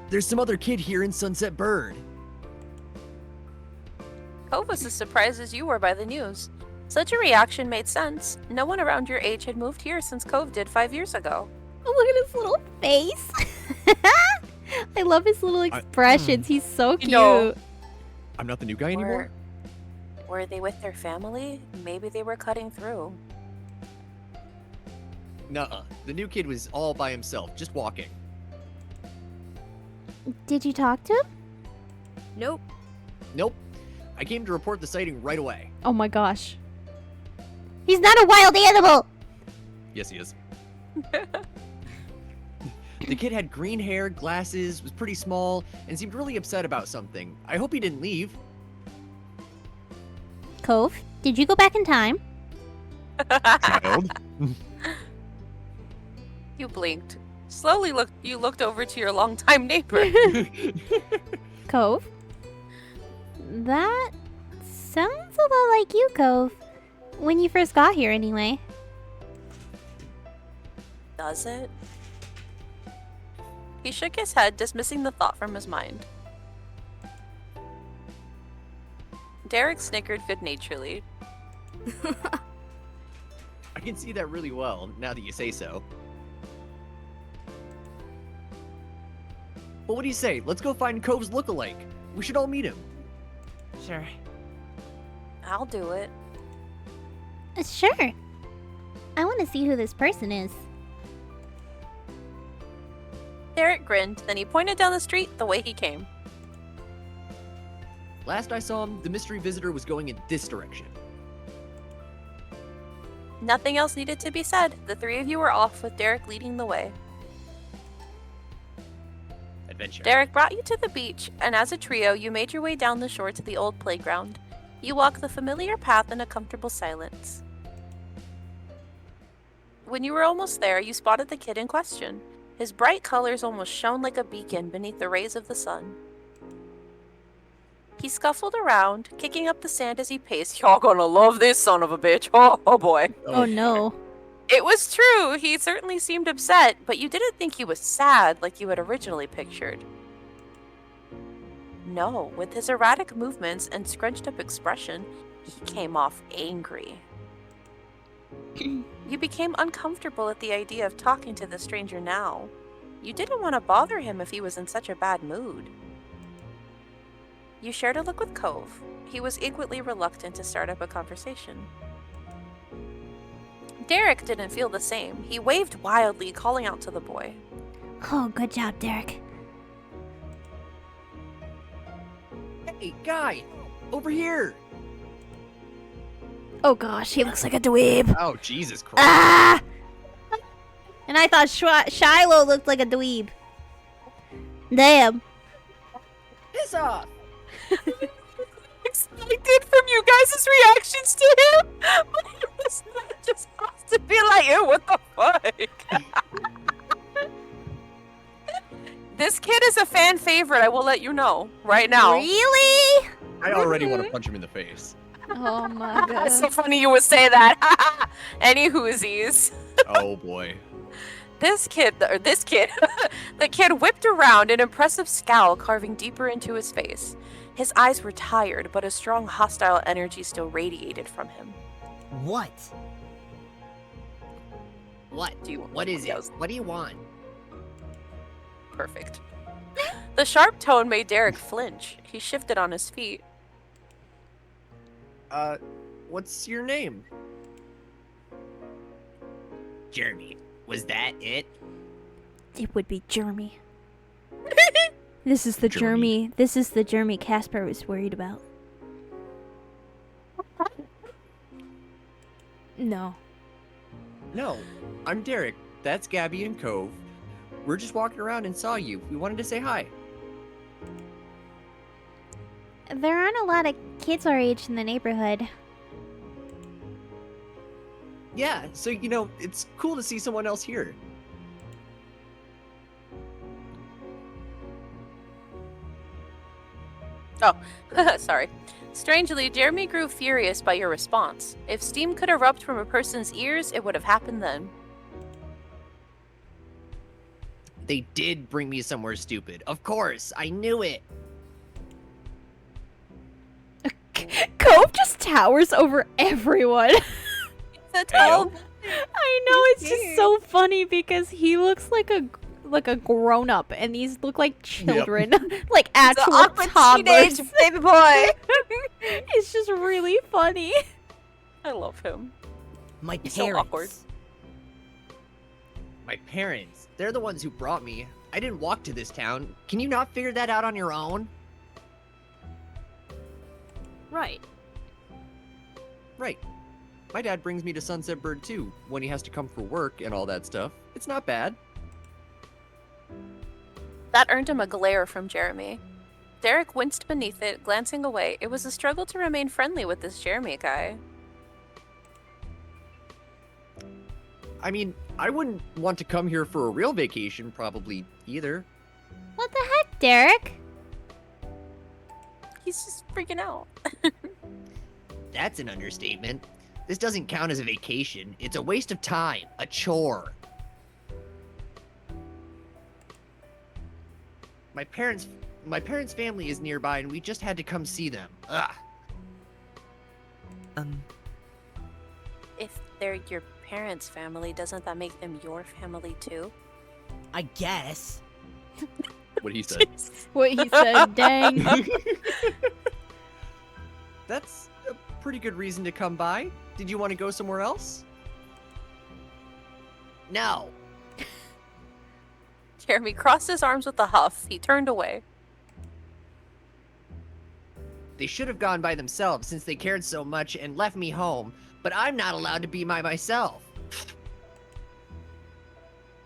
There's some other kid here in Sunset Bird. Cove was as surprised as you were by the news. Such a reaction made sense. No one around your age had moved here since Cove did 5 years ago. Oh, look at his little face. I love his little expressions. He's so cute. know- I'm not the new guy anymore? Were they with their family? Maybe they were cutting through. Nuh-uh. The new kid was all by himself, just walking. Did you talk to him? Nope. Nope. I came to report the sighting right away. Oh my gosh. He's not a wild animal! Yes, he is. The kid had green hair, glasses, was pretty small, and seemed really upset about something. I hope he didn't leave. Cove, did you go back in time? Child. You blinked. Slowly you looked over to your longtime neighbor. Cove? That sounds a lot like you, Cove. When you first got here, anyway. Does it? He shook his head, dismissing the thought from his mind. Derek snickered good-naturedly. I can see that really well, now that you say so. Well, what do you say? Let's go find Cove's look-alike. We should all meet him. Sure. I'll do it. Sure. I want to see who this person is. Derek grinned, then he pointed down the street the way he came. Last I saw him, the mystery visitor was going in this direction. Nothing else needed to be said. The 3 of you were off, with Derek leading the way. Adventure. Derek brought you to the beach, and as a trio, you made your way down the shore to the old playground. You walked the familiar path in a comfortable silence. When you were almost there, you spotted the kid in question. His bright colors almost shone like a beacon beneath the rays of the sun. He scuffled around, kicking up the sand as he paced. Y'all gonna love this son of a bitch. Oh boy. Oh no. It was true. He certainly seemed upset, but you didn't think he was sad like you had originally pictured. No, with his erratic movements and scrunched up expression, he came off angry. You became uncomfortable at the idea of talking to the stranger now. You didn't want to bother him if he was in such a bad mood. You shared a look with Cove. He was equally reluctant to start up a conversation. Derek didn't feel the same. He waved wildly, calling out to the boy. Oh, good job, Derek. Hey, guy! Over here! Oh gosh, he looks like a dweeb. Oh, Jesus Christ. Ah! And I thought Shiloh looked like a dweeb. Damn. Piss off! Expected from you guys' reactions to him, but it was not just supposed to be like, ew, what the fuck? This kid is a fan favorite, I will let you know, right now. Really? I already want to punch him in the face. Oh my god. It's so funny you would say that. Any whoosies. Oh, boy. The kid whipped around, an impressive scowl carving deeper into his face. His eyes were tired, but a strong hostile energy still radiated from him. What? What? What is it? Yes. What do you want? Perfect. The sharp tone made Derek flinch. He shifted on his feet. What's your name? Jeremy. Was that it? It would be Jeremy. This is the Jeremy. This is the Jeremy Casper was worried about. No. No, I'm Derek. That's Gabby and Cove. We're just walking around and saw you. We wanted to say hi. There aren't a lot of kids our age in the neighborhood. Yeah, so, it's cool to see someone else here. Oh, sorry. Strangely, Jeremy grew furious by your response. If steam could erupt from a person's ears, it would have happened then. They did bring me somewhere stupid. Of course, I knew it. Cove just towers over everyone. The tall I know, it's just so funny because he looks like a grown up and these look like children. Like actual awkward toddlers. teenage baby boy. It's just really funny. I love him. My He's parents. so awkward. My parents. They're the ones who brought me. I didn't walk to this town. Can you not figure that out on your own? Right. Right. My dad brings me to Sunset Bird too, when he has to come for work and all that stuff. It's not bad. That earned him a glare from Jeremy. Derek winced beneath it, glancing away. It was a struggle to remain friendly with this Jeremy guy. I mean, I wouldn't want to come here for a real vacation, probably, either. What the heck, Derek? He's just freaking out. That's an understatement. This doesn't count as a vacation. It's a waste of time. A chore. My parents' family is nearby and we just had to come see them. Ugh. If they're your parents' family, doesn't that make them your family too? I guess. What he said. What he said, dang. That's a pretty good reason to come by. Did you want to go somewhere else? No. Jeremy crossed his arms with a huff. He turned away. They should have gone by themselves since they cared so much and left me home, but I'm not allowed to be by myself. It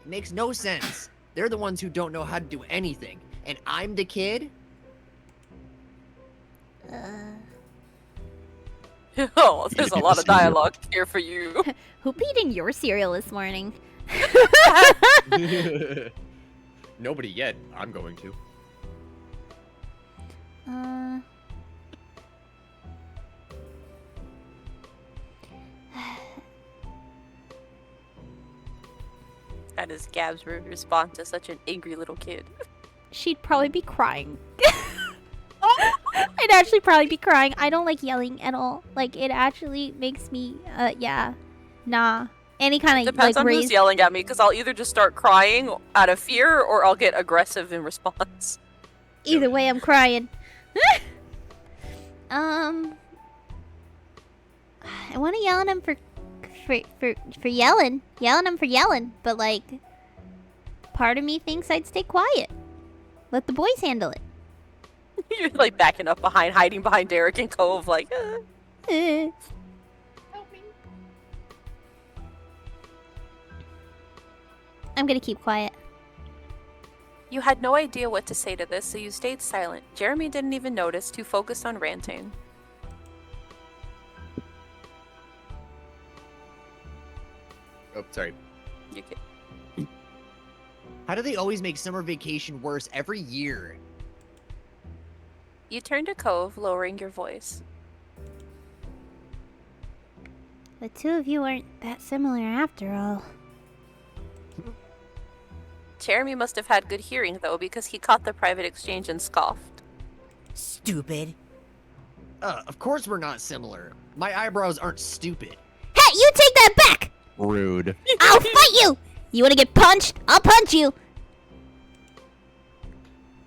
makes no sense. They're the ones who don't know how to do anything, and I'm the kid? Oh, there's a lot of dialogue here for you. Who peed in your cereal this morning? Nobody yet. I'm going to. That is Gab's response to such an angry little kid. She'd probably be crying. I'd actually probably be crying. I don't like yelling at all. Like, it actually makes me, yeah. Nah. Any kind of, Depends like, on who's yelling at me, because I'll either just start crying out of fear, or I'll get aggressive in response. Either way, I'm crying. I want to yell at him for yelling. Yelling him for yelling. But, like, part of me thinks I'd stay quiet. Let the boys handle it. You're like backing up behind, hiding behind Derek and Cove, like. Eh. I'm gonna keep quiet. You had no idea what to say to this, so you stayed silent. Jeremy didn't even notice, too focused on ranting. Oh, sorry. You can- How do they always make summer vacation worse every year? You turned to Cove, lowering your voice. The two of you aren't that similar after all. Jeremy must have had good hearing, though, because he caught the private exchange and scoffed. Stupid. Of course we're not similar. My eyebrows aren't stupid. Hey, you take that back! Rude. I'll fight you! You wanna get punched? I'll punch you!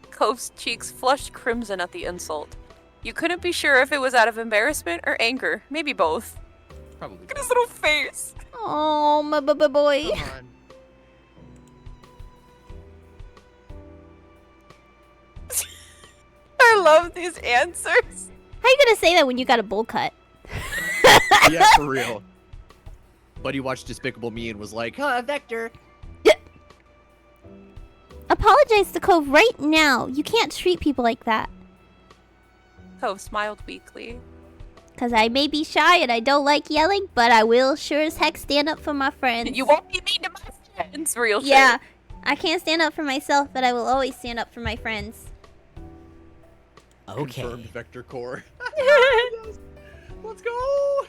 Cove's cheeks flushed crimson at the insult. You couldn't be sure if it was out of embarrassment or anger. Maybe both. Probably. Look at his little face. Oh, my boy. Come on. I love these answers. How you gonna say that when you got a bowl cut? Yeah, for real. Buddy watched Despicable Me and was like, huh, Vector. Apologize to Cove right now. You can't treat people like that. Cove smiled weakly. Cause I may be shy and I don't like yelling, but I will sure as heck stand up for my friends. You won't be mean to my friends, real shit. Yeah, I can't stand up for myself, but I will always stand up for my friends. confirmed Okay. Vector Core. Yes. Let's go.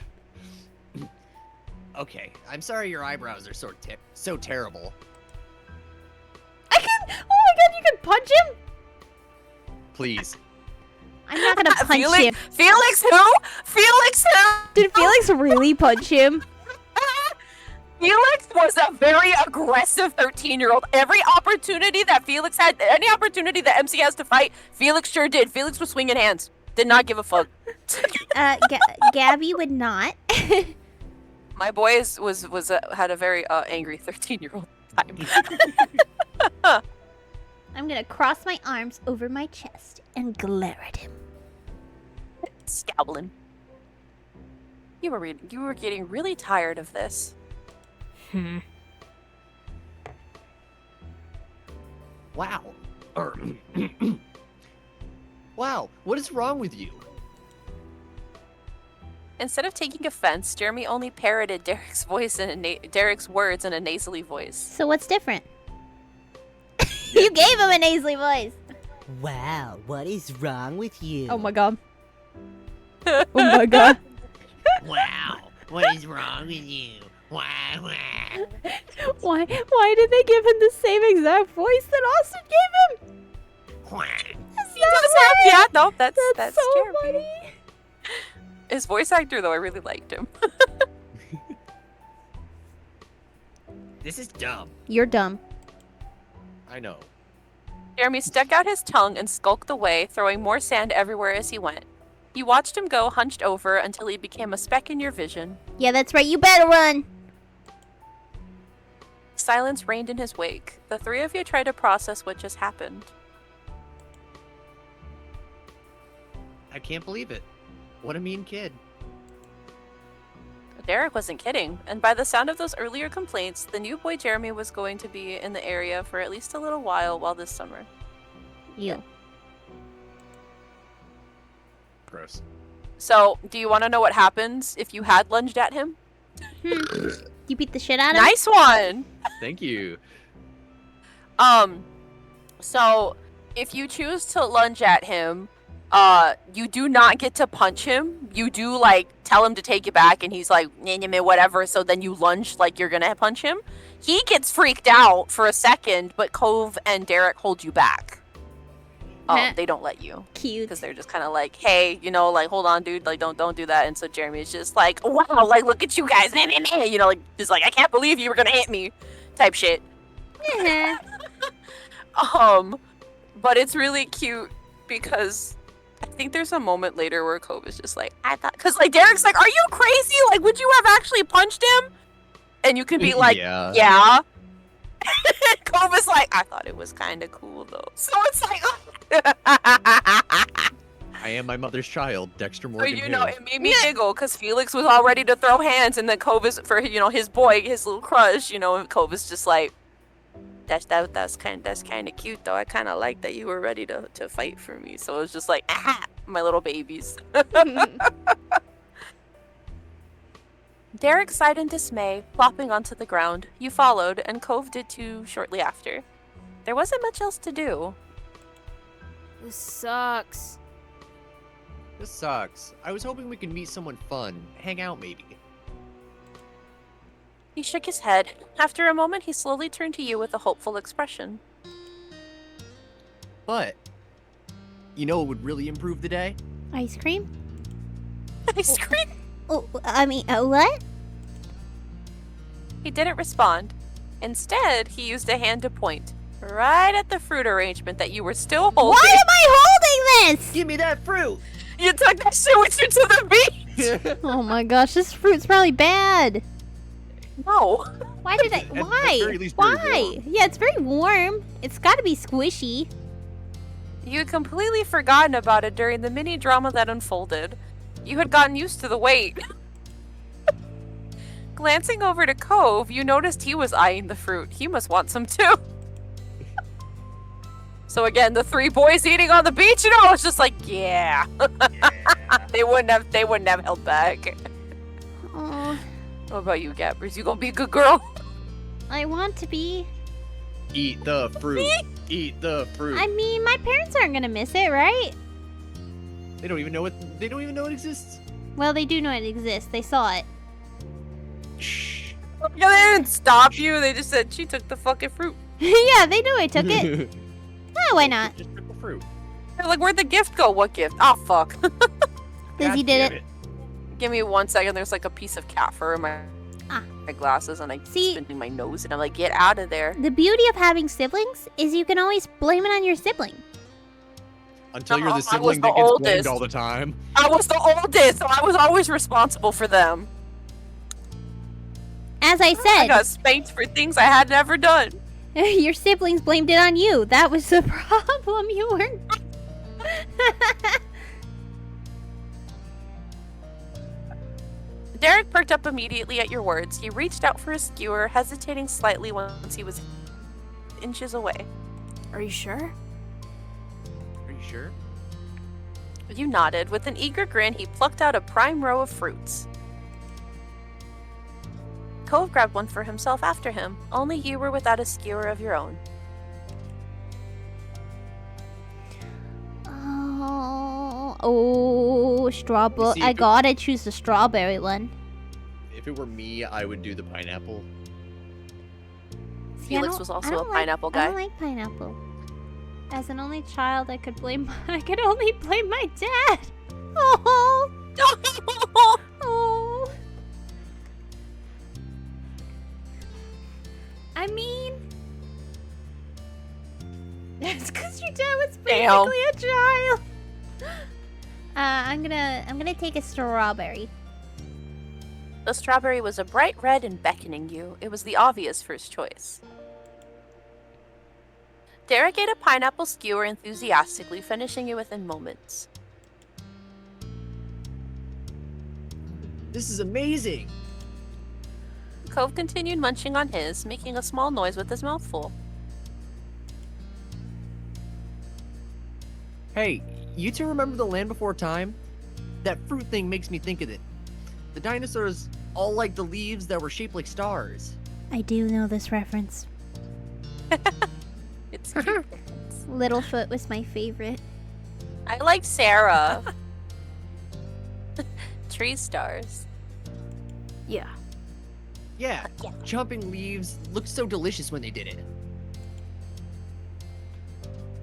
Okay, I'm sorry your eyebrows are so terrible. I can. Oh my god, you can punch him? Please. I'm not gonna punch Felix, him. Felix who? Felix who? Did Felix really punch him? Felix was a very aggressive 13-year-old. Every opportunity that Felix had, any opportunity that MC has to fight, Felix sure did. Felix was swinging hands. Did not give a fuck. Gabby would not. My boy had a very angry 13-year-old time. I'm gonna cross my arms over my chest and glare at him. Scowling. You were getting really tired of this. Wow. Wow, what is wrong with you? Instead of taking offense, Jeremy only parroted Derek's voice in Derek's words in a nasally voice. So what's different? You gave him a nasally voice. Wow, what is wrong with you? Oh my god. Oh my god. Wow, what is wrong with you? Wow. Why did they give him the same exact voice that Austin gave him? He does have, yeah, no, that's so Jeremy. funny. His voice actor, though, I really liked him. This is dumb. You're dumb. I know. Jeremy stuck out his tongue and skulked away, throwing more sand everywhere as he went. You watched him go hunched over until he became a speck in your vision. Yeah, that's right. You better run. Silence reigned in his wake. The three of you tried to process what just happened. I can't believe it. What a mean kid. Derek wasn't kidding, and by the sound of those earlier complaints, the new boy Jeremy was going to be in the area for at least a little while this summer. You. Gross. So, do you want to know what happens if you had lunged at him? You beat the shit out of him? Nice one! Thank you. So, if you choose to lunge at him, you do not get to punch him. You do, like, tell him to take it back, and he's like, whatever, so then you lunge like you're gonna punch him. He gets freaked out for a second, but Cove and Derek hold you back. They don't let you. Cute. Because they're just kind of like, hey, like, hold on, dude, like, don't do that. And so Jeremy is just like, wow, like, look at you guys, like, just like, I can't believe you were gonna hit me, type shit. But it's really cute because I think there's a moment later where Cove is just like, because like Derek's like, are you crazy? Like, would you have actually punched him? And you can be like, Yeah. yeah. Cove is like, I thought it was kind of cool though. So it's like, I am my mother's child, Dexter so, Morgan. you know, Hill. it made me giggle because Felix was all ready to throw hands, and then Cove is for his boy, his little crush. And Cove is just like, that's kind of cute though. I kind of like that you were ready to fight for me. So it was just like, ah, my little babies. Derek sighed in dismay, plopping onto the ground. You followed, and Cove did too shortly after. There wasn't much else to do. This sucks. This sucks. I was hoping we could meet someone fun, hang out maybe. He shook his head. After a moment, he slowly turned to you with a hopeful expression. But, you know what would really improve the day? Ice cream? Ice cream? Oh, I mean, what? He didn't respond. Instead, he used a hand to point, right at the fruit arrangement that you were still holding. Why am I holding this? Give me that fruit! You took that shit with you to the beach! Oh my gosh, this fruit's probably bad. No. Why did I? At Why? very least very Why? warm. Yeah, it's very warm. It's got to be squishy. You had completely forgotten about it during the mini drama that unfolded. You had gotten used to the weight. Glancing over to Cove, you noticed he was eyeing the fruit. He must want some too. So again, the three boys eating on the beach, it's just like, yeah. They wouldn't have held back. Oh, What about you, Gabbers? You gonna be a good girl? I want to be. Eat the fruit. Eat the fruit. I mean, my parents aren't gonna miss it, right? They don't even know it exists. Well, they do know it exists. They saw it. Shh. Yeah, they didn't stop you. They just said she took the fucking fruit. Yeah, they knew I took it. Yeah, why not? Just took the fruit. They're like, where'd the gift go? What gift? Oh, fuck. Lizzie God did damn it. Give me 1 second. There's like a piece of cat fur in my glasses, and I See- spinning my nose, and I'm like, get out of there. The beauty of having siblings is you can always blame it on your sibling. Until you're I the was sibling the that gets oldest. blamed all the time. I was the oldest, so I was always responsible for them. As I I said, got spanked for things I had never done. your siblings blamed it on you. That was the problem. You weren't. Derek perked up immediately at your words. He reached out for his skewer, hesitating slightly once he was inches away. Are you sure? Are you sure? You nodded. With an eager grin, he plucked out a prime row of fruits. Cove grabbed one for himself after him. Only you were without a skewer of your own. Strawberry. see, I if it- gotta choose the strawberry one. If it were me, I would do the pineapple. See, I Felix don't- was I also a don't pineapple I guy. don't like pineapple. As an only child, I could only blame my dad. Oh, oh. I mean, it's because your dad was Damn. basically a child. I'm gonna take a strawberry. The strawberry was a bright red and beckoning you. It was the obvious first choice. Derek ate a pineapple skewer enthusiastically, finishing it within moments. This is amazing. Cove continued munching on his, making a small noise with his mouth full. Hey, you two remember The Land Before Time? That fruit thing makes me think of it. The dinosaurs all like the leaves that were shaped like stars. I do know this reference. It's cute. Littlefoot was my favorite. I liked Sarah. Tree stars. Yeah. Yeah, jumping leaves looked so delicious when they did it.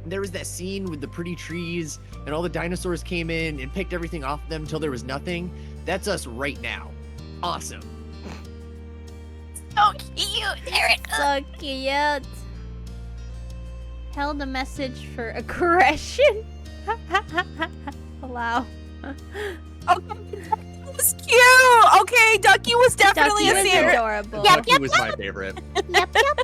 And there was that scene with the pretty trees, and all the dinosaurs came in and picked everything off them until there was nothing. That's us right now. Awesome. So cute, Derek. So cute. Held a message for aggression. Wow. It was cute. Okay, Ducky was definitely Ducky a was serial. adorable. Ducky was my favorite. Yep, yep, yep.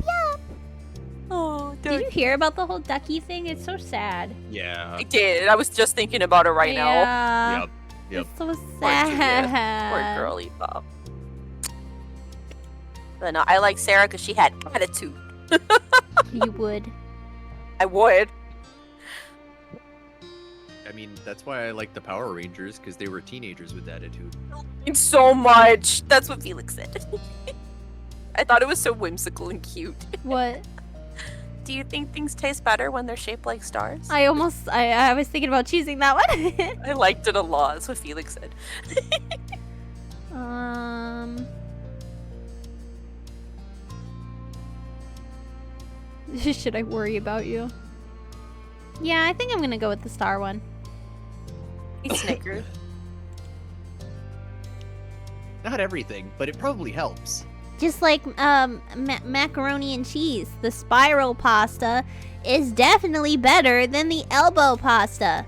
Oh, Did you hear about the whole ducky thing? It's so sad. Yeah. I did. I was just thinking about it right now. Yeah. Yep. Yep. It's so Poor Judith. sad. Poor girlie Bob. But no, I like Sarah because she had attitude. You would. I would. I mean, that's why I like the Power Rangers, because they were teenagers with attitude. It's so much. That's what Felix said. I thought it was so whimsical and cute. What? Do you think things taste better when they're shaped like stars? I was thinking about choosing that one. I liked it a lot. That's what Felix said. Should I worry about you? Yeah, I think I'm gonna go with the star one. He snickered. Not everything, but it probably helps. Just like macaroni and cheese, the spiral pasta is definitely better than the elbow pasta.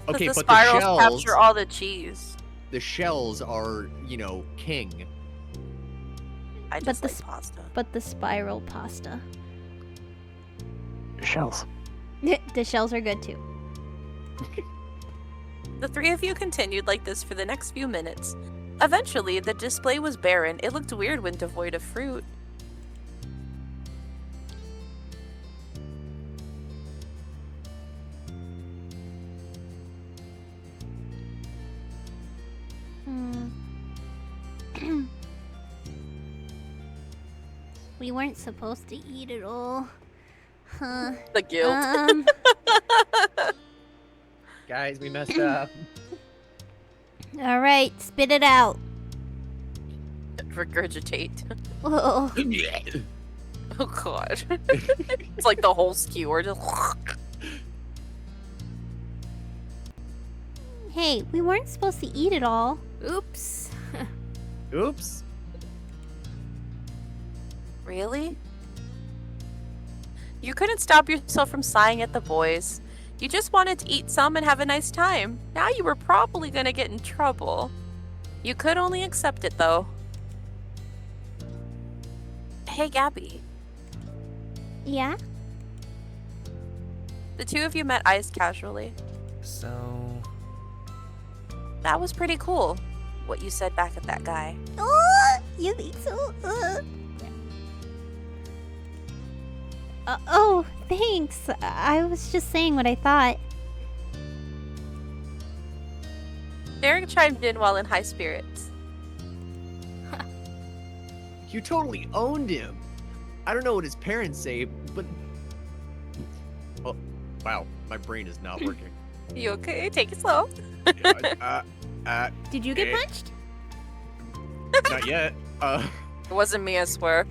Okay, the but spirals the shells, capture all the cheese. the shells are, king. I But just the like pasta. But the spiral pasta. Shells. The shells are good too. The three of you continued like this for the next few minutes. Eventually, the display was barren. It looked weird when devoid of fruit. We weren't supposed to eat it all. Huh. The guilt. Guys, we messed up. All right, spit it out. Regurgitate. Oh. Oh god. It's like the whole skewer just. Hey, we weren't supposed to eat it all. Oops. Oops. Really? You couldn't stop yourself from sighing at the boys. You just wanted to eat some and have a nice time. Now you were probably gonna get in trouble. You could only accept it though. Hey, Gabby. Yeah? The two of you met eyes casually. So. That was pretty cool, what you said back at that guy. Oh, you think so? Oh, thanks. I was just saying what I thought. Derek chimed in while in high spirits. You totally owned him. I don't know what his parents say, but... Oh, wow. My brain is not working. You okay? Take it slow. Did you get punched? Not yet. It wasn't me, I swear.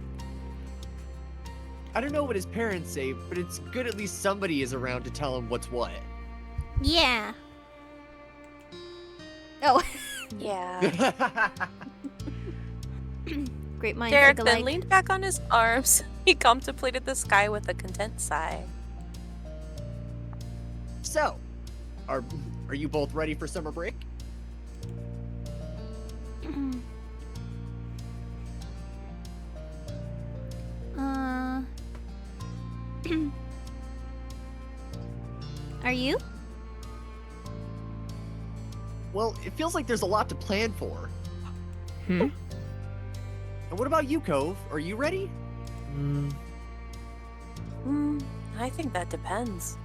I don't know what his parents say, but it's good at least somebody is around to tell him what's what. Yeah. Oh. Yeah. Great minds Derek think then alike. leaned back on his arms. He contemplated the sky with a content sigh. So, are you both ready for summer break? Are you? Well, it feels like there's a lot to plan for. Hmm? And what about you, Cove? Are you ready? I think that depends.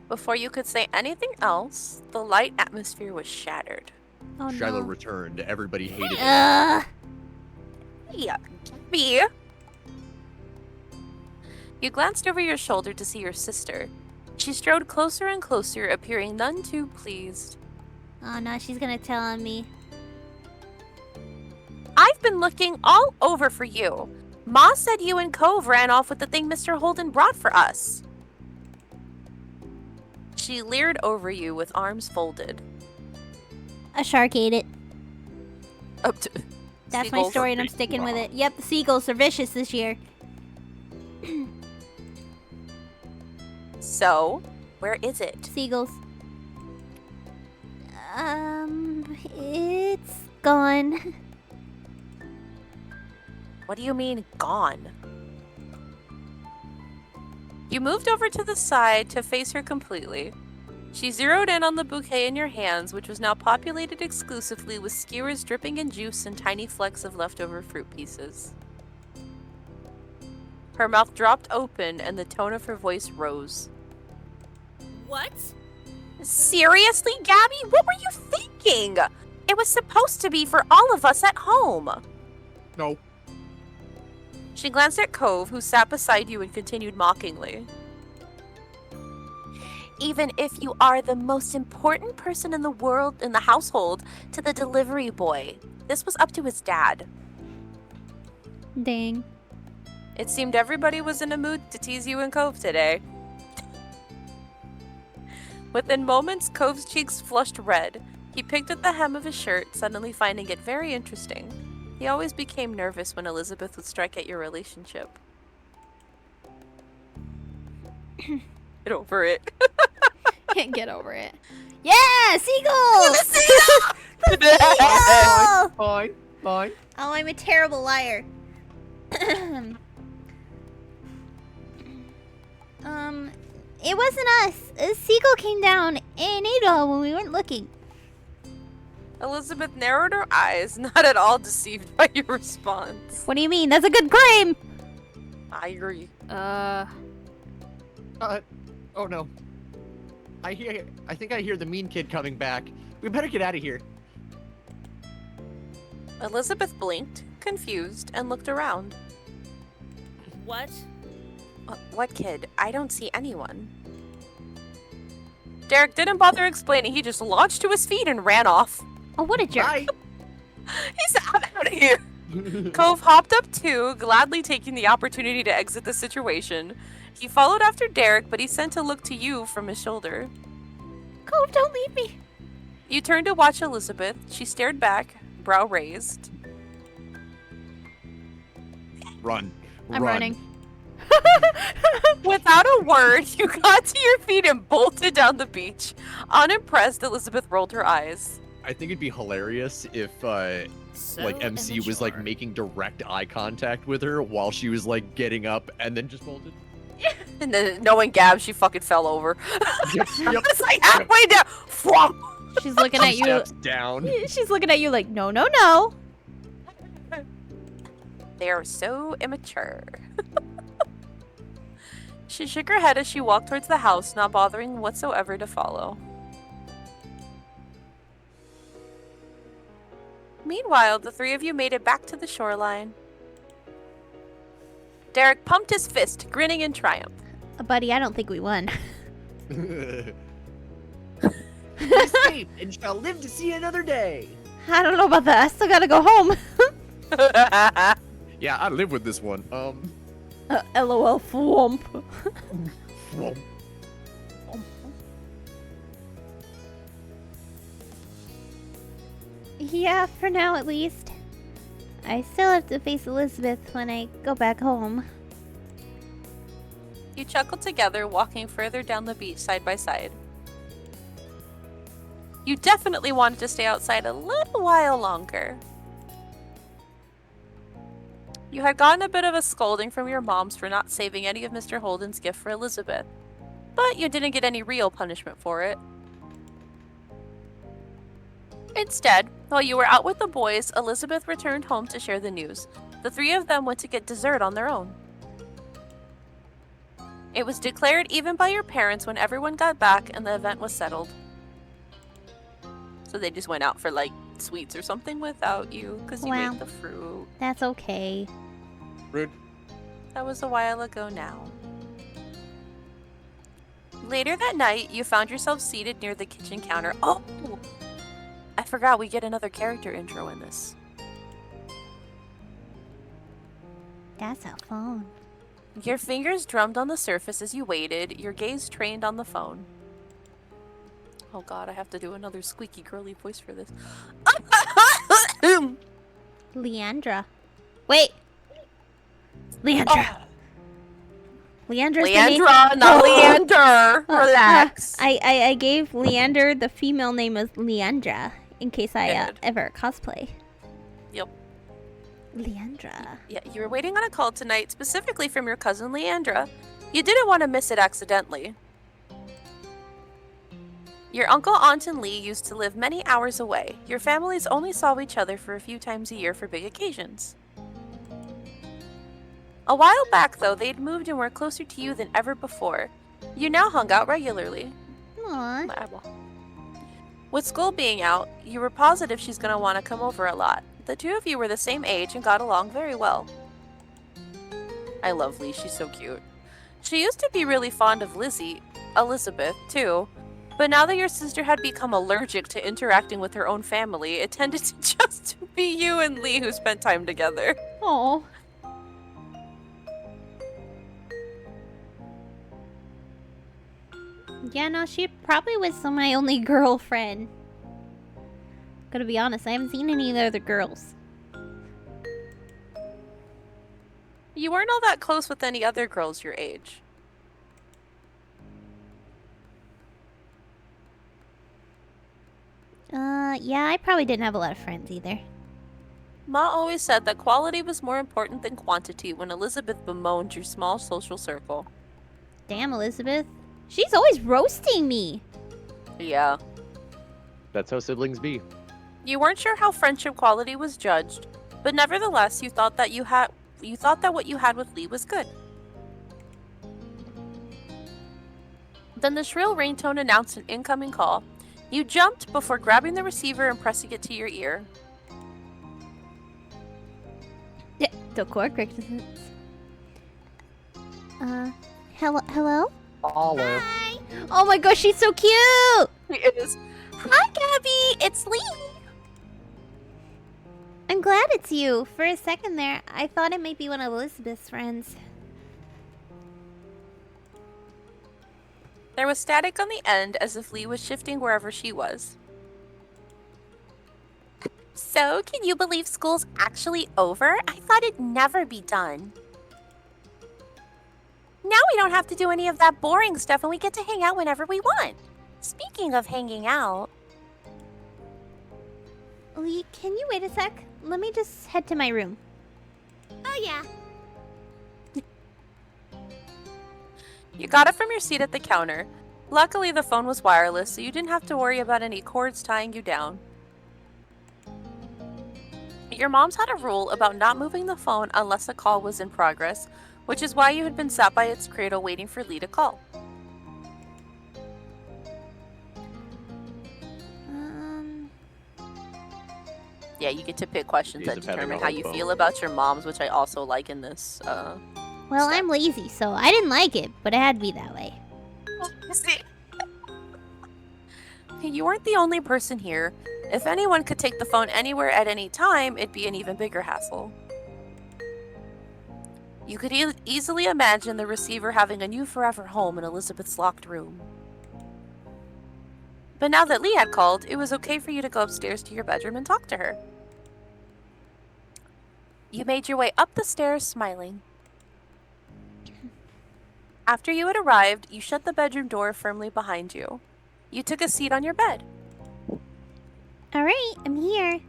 Before you could say anything else, the light atmosphere was shattered. Oh Shiloh no. returned. Everybody hated him. Yeah, me. You glanced over your shoulder to see your sister. She strode closer and closer, appearing none too pleased. Oh no, she's gonna tell on me. I've been looking all over for you. Ma said you and Cove ran off with the thing Mr. Holden brought for us. She leered over you with arms folded. A shark ate it. Up to That's my Seagulls story are and I'm big. sticking with it. Yep, the seagulls are vicious this year. So, where is it? Seagulls. It's gone. What do you mean, gone? You moved over to the side to face her completely. She zeroed in on the bouquet in your hands, which was now populated exclusively with skewers dripping in juice and tiny flecks of leftover fruit pieces. Her mouth dropped open and the tone of her voice rose. What? Seriously, Gabby? What were you thinking? It was supposed to be for all of us at home. No. She glanced at Cove, who sat beside you, and continued mockingly. Even if you are the most important person in the world, in the household, to the delivery boy, this was up to his dad. Dang. It seemed everybody was in a mood to tease you and Cove today. Within moments, Cove's cheeks flushed red. He picked at the hem of his shirt, suddenly finding it very interesting. He always became nervous when Elizabeth would strike at your relationship. Get over it. Can't get over it. Yeah, seagull! Seagull! Seagull! Fine, fine. Oh, I'm a terrible liar. It wasn't us. A seagull came down and ate all when we weren't looking. Elizabeth narrowed her eyes, not at all deceived by your response. What do you mean? That's a good claim. I agree. Oh no. I think I hear the mean kid coming back. We better get out of here. Elizabeth blinked, confused, and looked around. What? What kid? I don't see anyone. Derek didn't bother explaining. He just launched to his feet and ran off. Oh, what a jerk. Bye. He's out of here. Cove hopped up too, gladly taking the opportunity to exit the situation. He followed after Derek, but he sent a look to you from his shoulder. Cove, don't leave me. You turned to watch Elizabeth. She stared back, brow raised. Run. I'm running. Without a word, you got to your feet and bolted down the beach. Unimpressed, Elizabeth rolled her eyes. I think it'd be hilarious if So like MC was like immature. making direct eye contact with her while she was like getting up and then just bolted. And then, knowing Gab, she fucking fell over. Yep. It's like halfway down. Fwomp. She's looking at you. Steps down. She's looking at you like, no, no, no. They are so immature. She shook her head as she walked towards the house, not bothering whatsoever to follow. Meanwhile, the three of you made it back to the shoreline. Derek pumped his fist, grinning in triumph. Buddy, I don't think we won. We escaped and shall live to see another day. I don't know about that. I still gotta go home. Yeah, I live with this one. LOL, thwomp. Well, Yeah, for now at least. I still have to face Elizabeth when I go back home. You chuckled together, walking further down the beach side by side. You definitely wanted to stay outside a little while longer. You had gotten a bit of a scolding from your moms for not saving any of Mr. Holden's gift for Elizabeth, but you didn't get any real punishment for it. Instead, while you were out with the boys, Elizabeth returned home to share the news. The three of them went to get dessert on their own. It was declared even by your parents when everyone got back and the event was settled. So they just went out for like sweets or something without you because you Wow. ate the fruit. That's okay. rude. That was a while ago now. Later that night, you found yourself seated near the kitchen counter. Oh! I forgot we get another character intro in this. That's a phone. Your fingers drummed on the surface as you waited, your gaze trained on the phone. Oh god, I have to do another squeaky girly voice for this. Leandra. Wait. Leandra. Leandra's the name. Leandra, not Leander. Relax. I gave Leander the female name as Leandra in case I Good. ever cosplay. Yep. Leandra. Yeah, you were waiting on a call tonight, specifically from your cousin Leandra. You didn't want to miss it accidentally. Your uncle, aunt, and Lee used to live many hours away. Your families only saw each other for a few times a year for big occasions. A while back, though, they'd moved and were closer to you than ever before. You now hung out regularly. Aw. My eyeball. With school being out, you were positive she's going to want to come over a lot. The two of you were the same age and got along very well. I love Lee, she's so cute. She used to be really fond of Elizabeth, too. But now that your sister had become allergic to interacting with her own family, it tended to just be you and Lee who spent time together. Oh. Yeah, no, she probably was my only girlfriend. Gotta be honest, I haven't seen any of the other girls. You weren't all that close with any other girls your age. Yeah, I probably didn't have a lot of friends either. Ma always said that quality was more important than quantity when Elizabeth bemoaned your small social circle. Damn, Elizabeth. She's always roasting me. Yeah. That's how siblings be. You weren't sure how friendship quality was judged, but nevertheless, you thought that what you had with Lee was good. Then the shrill ringtone announced an incoming call. You jumped before grabbing the receiver and pressing it to your ear. Yeah, the core corrections. Hello? Olive. Hi. Oh my gosh, she's so cute! It is. Hi, Gabby! It's Lee! I'm glad it's you. For a second there, I thought it might be one of Elizabeth's friends. There was static on the end as if Lee was shifting wherever she was. So, can you believe school's actually over? I thought it'd never be done. Now we don't have to do any of that boring stuff and we get to hang out whenever we want. Speaking of hanging out... Lee, can you wait a sec? Let me just head to my room. Oh yeah. You got it from your seat at the counter. Luckily, the phone was wireless, so you didn't have to worry about any cords tying you down. Your mom's had a rule about not moving the phone unless a call was in progress, which is why you had been sat by its cradle waiting for Lee to call. Yeah, you get to pick questions that determine how you feel about your moms, which I also like in this. Well, I'm lazy, so I didn't like it, but it had to be that way. See? You weren't the only person here. If anyone could take the phone anywhere at any time, it'd be an even bigger hassle. You could easily imagine the receiver having a new forever home in Elizabeth's locked room. But now that Lee had called, it was okay for you to go upstairs to your bedroom and talk to her. You made your way up the stairs, smiling. After you had arrived, you shut the bedroom door firmly behind you. You took a seat on your bed. Alright, I'm here.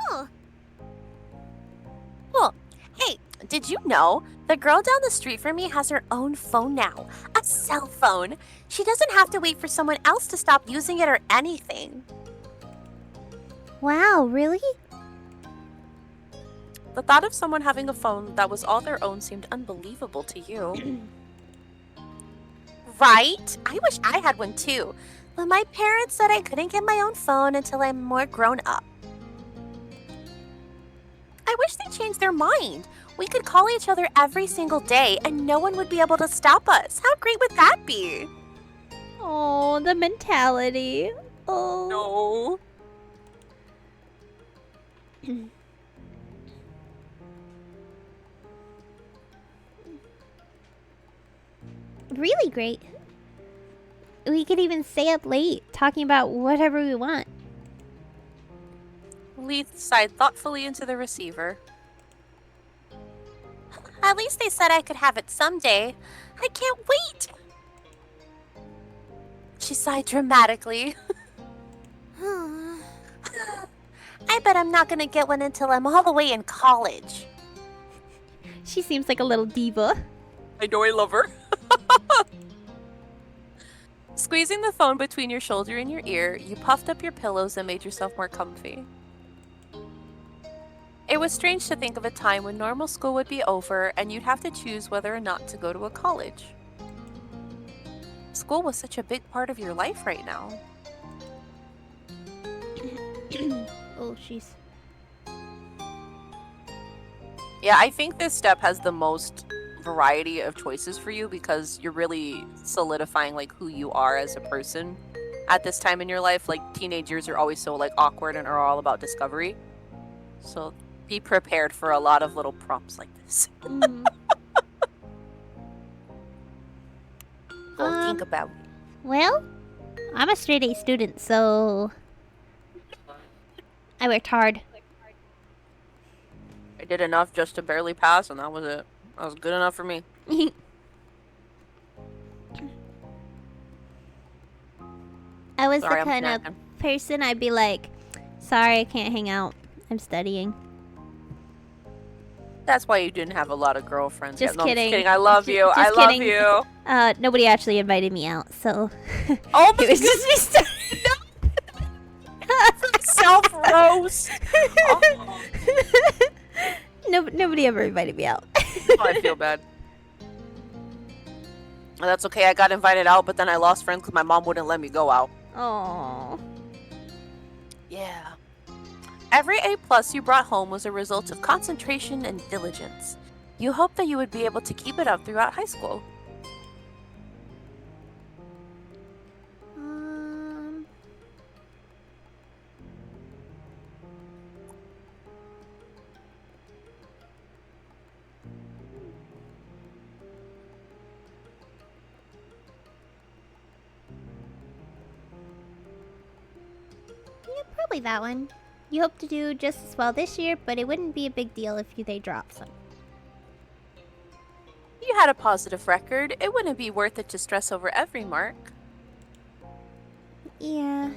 Cool. Well, hey, did you know the girl down the street from me has her own phone now? A cell phone. She doesn't have to wait for someone else to stop using it or anything. Wow, really? The thought of someone having a phone that was all their own seemed unbelievable to you. Right? I wish I had one too. But my parents said I couldn't get my own phone until I'm more grown up. I wish they changed their mind. We could call each other every single day and no one would be able to stop us. How great would that be? Oh, the mentality. Oh. No. Really great. We could even stay up late talking about whatever we want. Lee sighed thoughtfully into the receiver. At least they said I could have it someday. I can't wait. She sighed dramatically. I I bet I'm not gonna get one until I'm all the way in college. She seems like a little diva. I know I love her. Squeezing the phone between your shoulder and your ear, you puffed up your pillows and made yourself more comfy. It was strange to think of a time when normal school would be over and you'd have to choose whether or not to go to a college. School was such a big part of your life right now. Oh, jeez. Yeah, I think this step has the most variety of choices for you because you're really solidifying like who you are as a person at this time in your life. Like teenagers are always so like awkward and are all about discovery. So be prepared for a lot of little prompts like this. Mm. Well, think about it. Well, I'm a straight A student, so I worked hard. I did enough just to barely pass, and that was it. That was good enough for me. I was Sorry, the I'm kind of snacking. person I'd be like, sorry, I can't hang out. I'm studying. That's why you didn't have a lot of girlfriends. Just yet. No, kidding. I'm just kidding. I love you. I Just love kidding. you. Nobody actually invited me out, so Oh it was just me studying. Self roast. Oh, Nobody ever invited me out. I feel bad. That's okay. I got invited out, but then I lost friends because my mom wouldn't let me go out. Oh. Yeah. Every A+ you brought home was a result of concentration and diligence. You hoped that you would be able to keep it up throughout high school. Yeah, probably that one. You hope to do just as well this year, but it wouldn't be a big deal if they drop some. You had a positive record. It wouldn't be worth it to stress over every mark. Yeah.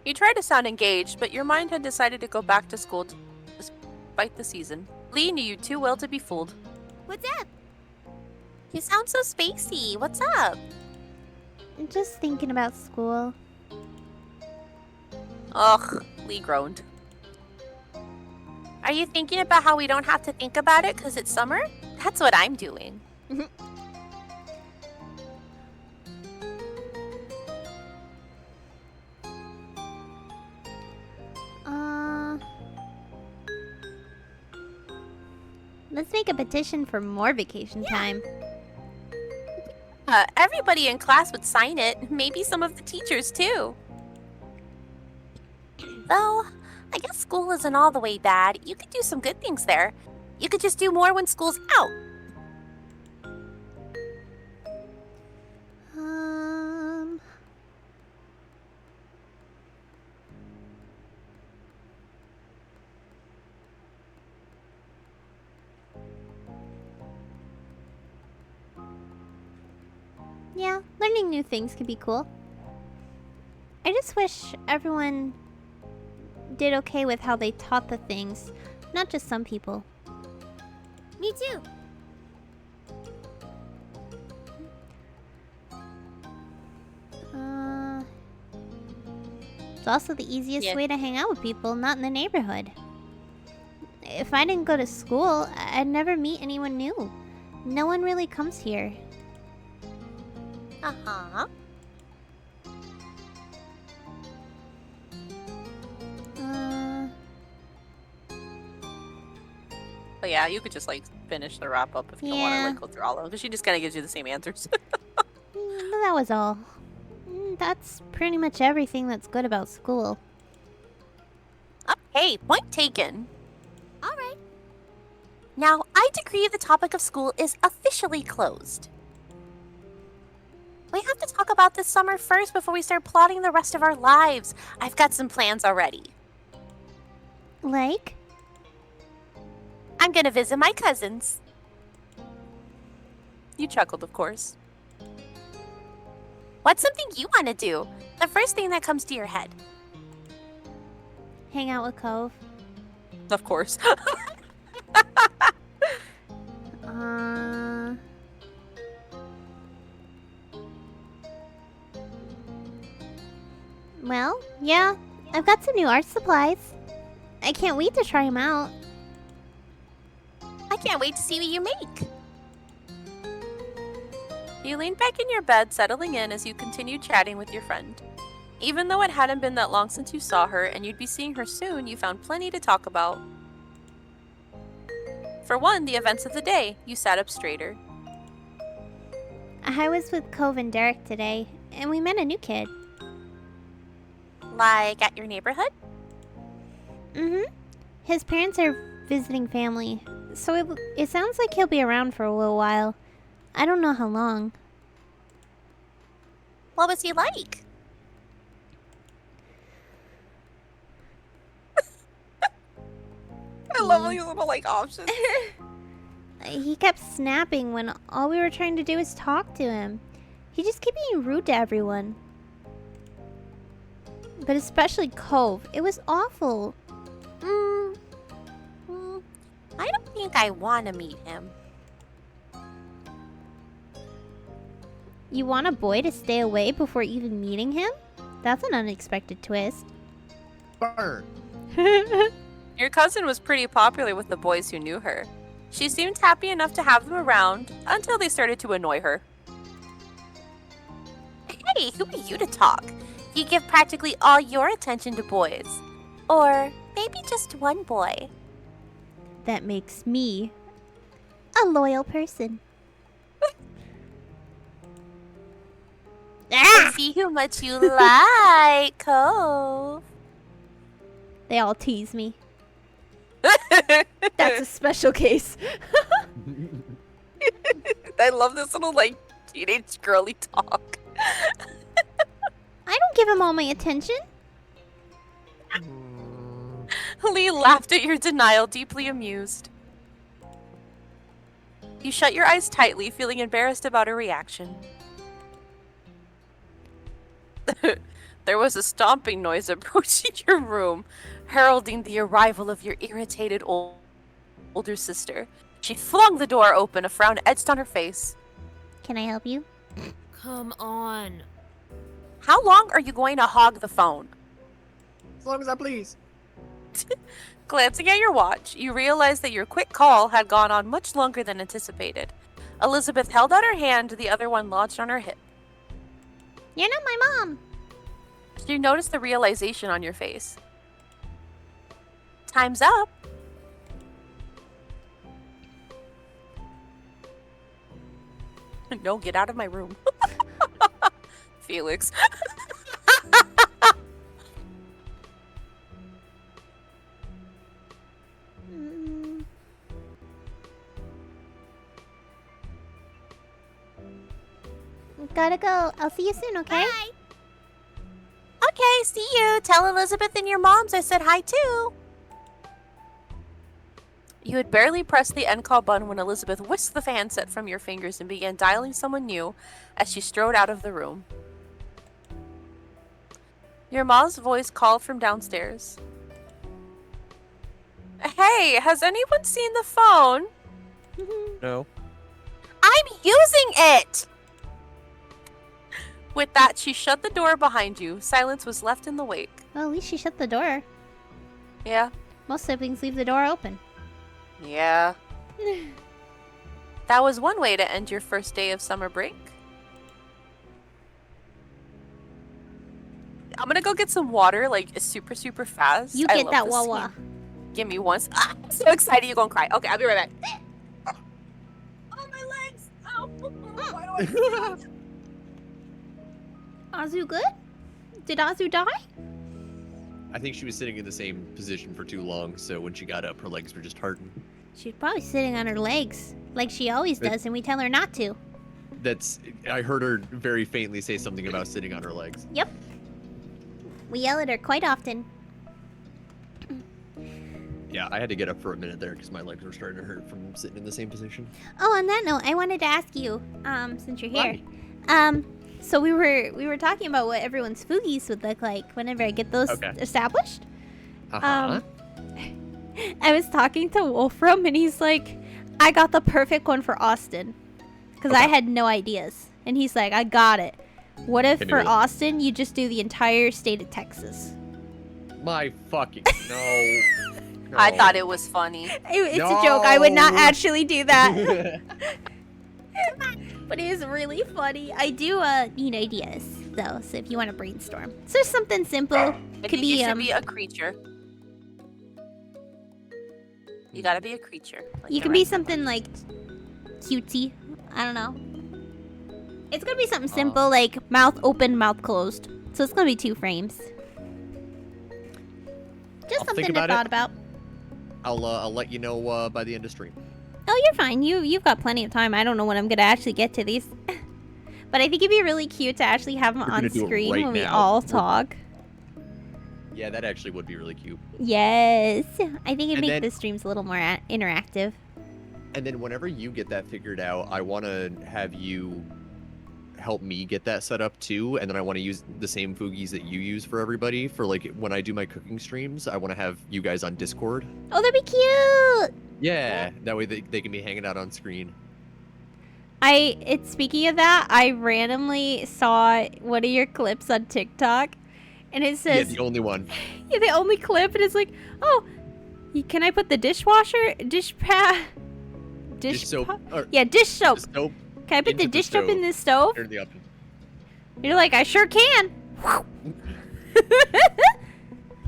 You tried to sound engaged, but your mind had decided to go back to school despite the season. Lee knew you too well to be fooled. What's up? You sound so spacey. What's up? I'm just thinking about school. Ugh, Lee groaned. Are you thinking about how we don't have to think about it because it's summer? That's what I'm doing. Let's make a petition for more vacation time. Everybody in class would sign it. Maybe some of the teachers too. Though, I guess school isn't all the way bad. You could do some good things there. You could just do more when school's out. Yeah, learning new things can be cool. I just wish everyone did okay with how they taught the things, not just some people. Me too. It's also the easiest Yeah. way to hang out with people not in the neighborhood. If I didn't go to school, I'd never meet anyone new. No one really comes here. Uh-huh. But yeah, you could just like finish the wrap up if you don't want to Yeah. like go through all of them, because she just kind of gives you the same answers. That was all. That's pretty much everything that's good about school. Okay, point taken. All right. Now, I decree the topic of school is officially closed. We have to talk about this summer first before we start plotting the rest of our lives. I've got some plans already. Like? I'm gonna visit my cousins. You chuckled, of course. What's something you want to do? The first thing that comes to your head. Hang out with Cove. Of course. Well, yeah, I've got some new art supplies. I can't wait to try them out. I can't wait to see what you make. You leaned back in your bed, settling in as you continued chatting with your friend. Even though it hadn't been that long since you saw her and you'd be seeing her soon, you found plenty to talk about. For one, the events of the day, you sat up straighter. I was with Cove and Derek today, and we met a new kid. Like at your neighborhood? Mm-hmm. His parents are visiting family, so it sounds like he'll be around for a little while. I don't know how long. What was he like? I love these little, like, options. He kept snapping when all we were trying to do was talk to him. He just kept being rude to everyone. But especially Cove. It was awful. I don't think I want to meet him. You want a boy to stay away before even meeting him? That's an unexpected twist. Burn. Your cousin was pretty popular with the boys who knew her. She seemed happy enough to have them around until they started to annoy her. Hey, who are you to talk? You give practically all your attention to boys. Or maybe just one boy. That makes me a loyal person. Let's see how much you like, Cove. They all tease me. That's a special case. I love this little, like, teenage girly talk. I don't give him all my attention. Lee laughed at your denial, deeply amused. You shut your eyes tightly, feeling embarrassed about her reaction. There was a stomping noise approaching your room, heralding the arrival of your irritated older sister. She flung the door open, a frown etched on her face. Can I help you? Come on. How long are you going to hog the phone? As long as I please. Glancing at your watch, you realized that your quick call had gone on much longer than anticipated. Elizabeth held out her hand, the other one lodged on her hip. You're not my mom. You noticed the realization on your face. Time's up. No, get out of my room. Felix. Gotta go. I'll see you soon, okay? Bye. Okay, see you. Tell Elizabeth and your moms I said hi too. You had barely pressed the end call button when Elizabeth whisked the handset from your fingers and began dialing someone new as she strode out of the room. Your mom's voice called from downstairs. Hey, has anyone seen the phone? No. I'm using it! With that, she shut the door behind you. Silence was left in the wake. Well, at least she shut the door. Yeah? Most siblings leave the door open. Yeah. That was one way to end your first day of summer break. I'm gonna go get some water, like, super, super fast. You I get love that this Wawa. scene. Give me one. Ah, I'm so excited you're gonna cry. Okay, I'll be right back. Oh, my legs! Ow! Why do I Azu good? Did Azu die? I think she was sitting in the same position for too long, so when she got up, her legs were just hardened. She's probably sitting on her legs, like she always does, and we tell her not to. I heard her very faintly say something about sitting on her legs. Yep. We yell at her quite often. Yeah, I had to get up for a minute there because my legs were starting to hurt from sitting in the same position. Oh, on that note, I wanted to ask you, since you're here. So we were talking about what everyone's foogies would look like whenever I get those Okay. established. Uh-huh. I was talking to Wolfram, and he's like, I got the perfect one for Austin. Because I Okay. had no ideas. And he's like, I got it. What if Can for you- Austin, you just do the entire state of Texas? My fucking no. I thought it was funny. It's a joke. I would not No. actually do that. But it is really funny. I do need ideas, though. So if you want to brainstorm. So something simple. I Could think be, you should be a creature. You gotta be a creature. like you the can be rest of something us. like cutesy. I don't know. It's gonna be something simple, like mouth open, mouth closed. So it's gonna be 2 frames. Just I'll something think I about it. thought about. I'll let you know by the end of stream. Oh, you're fine. You've got plenty of time. I don't know when I'm gonna actually get to these. But I think it'd be really cute to actually have them We're on gonna do it screen right when we now. all talk. Yeah, that actually would be really cute. Yes. I think it'd And make then- the streams a little more interactive. And then whenever you get that figured out, I want to have you help me get that set up too, and then I want to use the same foogies that you use for everybody for like when I do my cooking streams. I want to have you guys on Discord. Oh, that'd be cute. Yeah, that way they can be hanging out on screen. Speaking of that, I randomly saw one of your clips on TikTok, and it Yeah, says the only one. yeah, the only clip, and it's like, oh, can I put the dish soap. pot? Or Yeah, dish soap. the soap Can I put the into the dish soap in stove. the stove? or the oven. You're like, I sure can.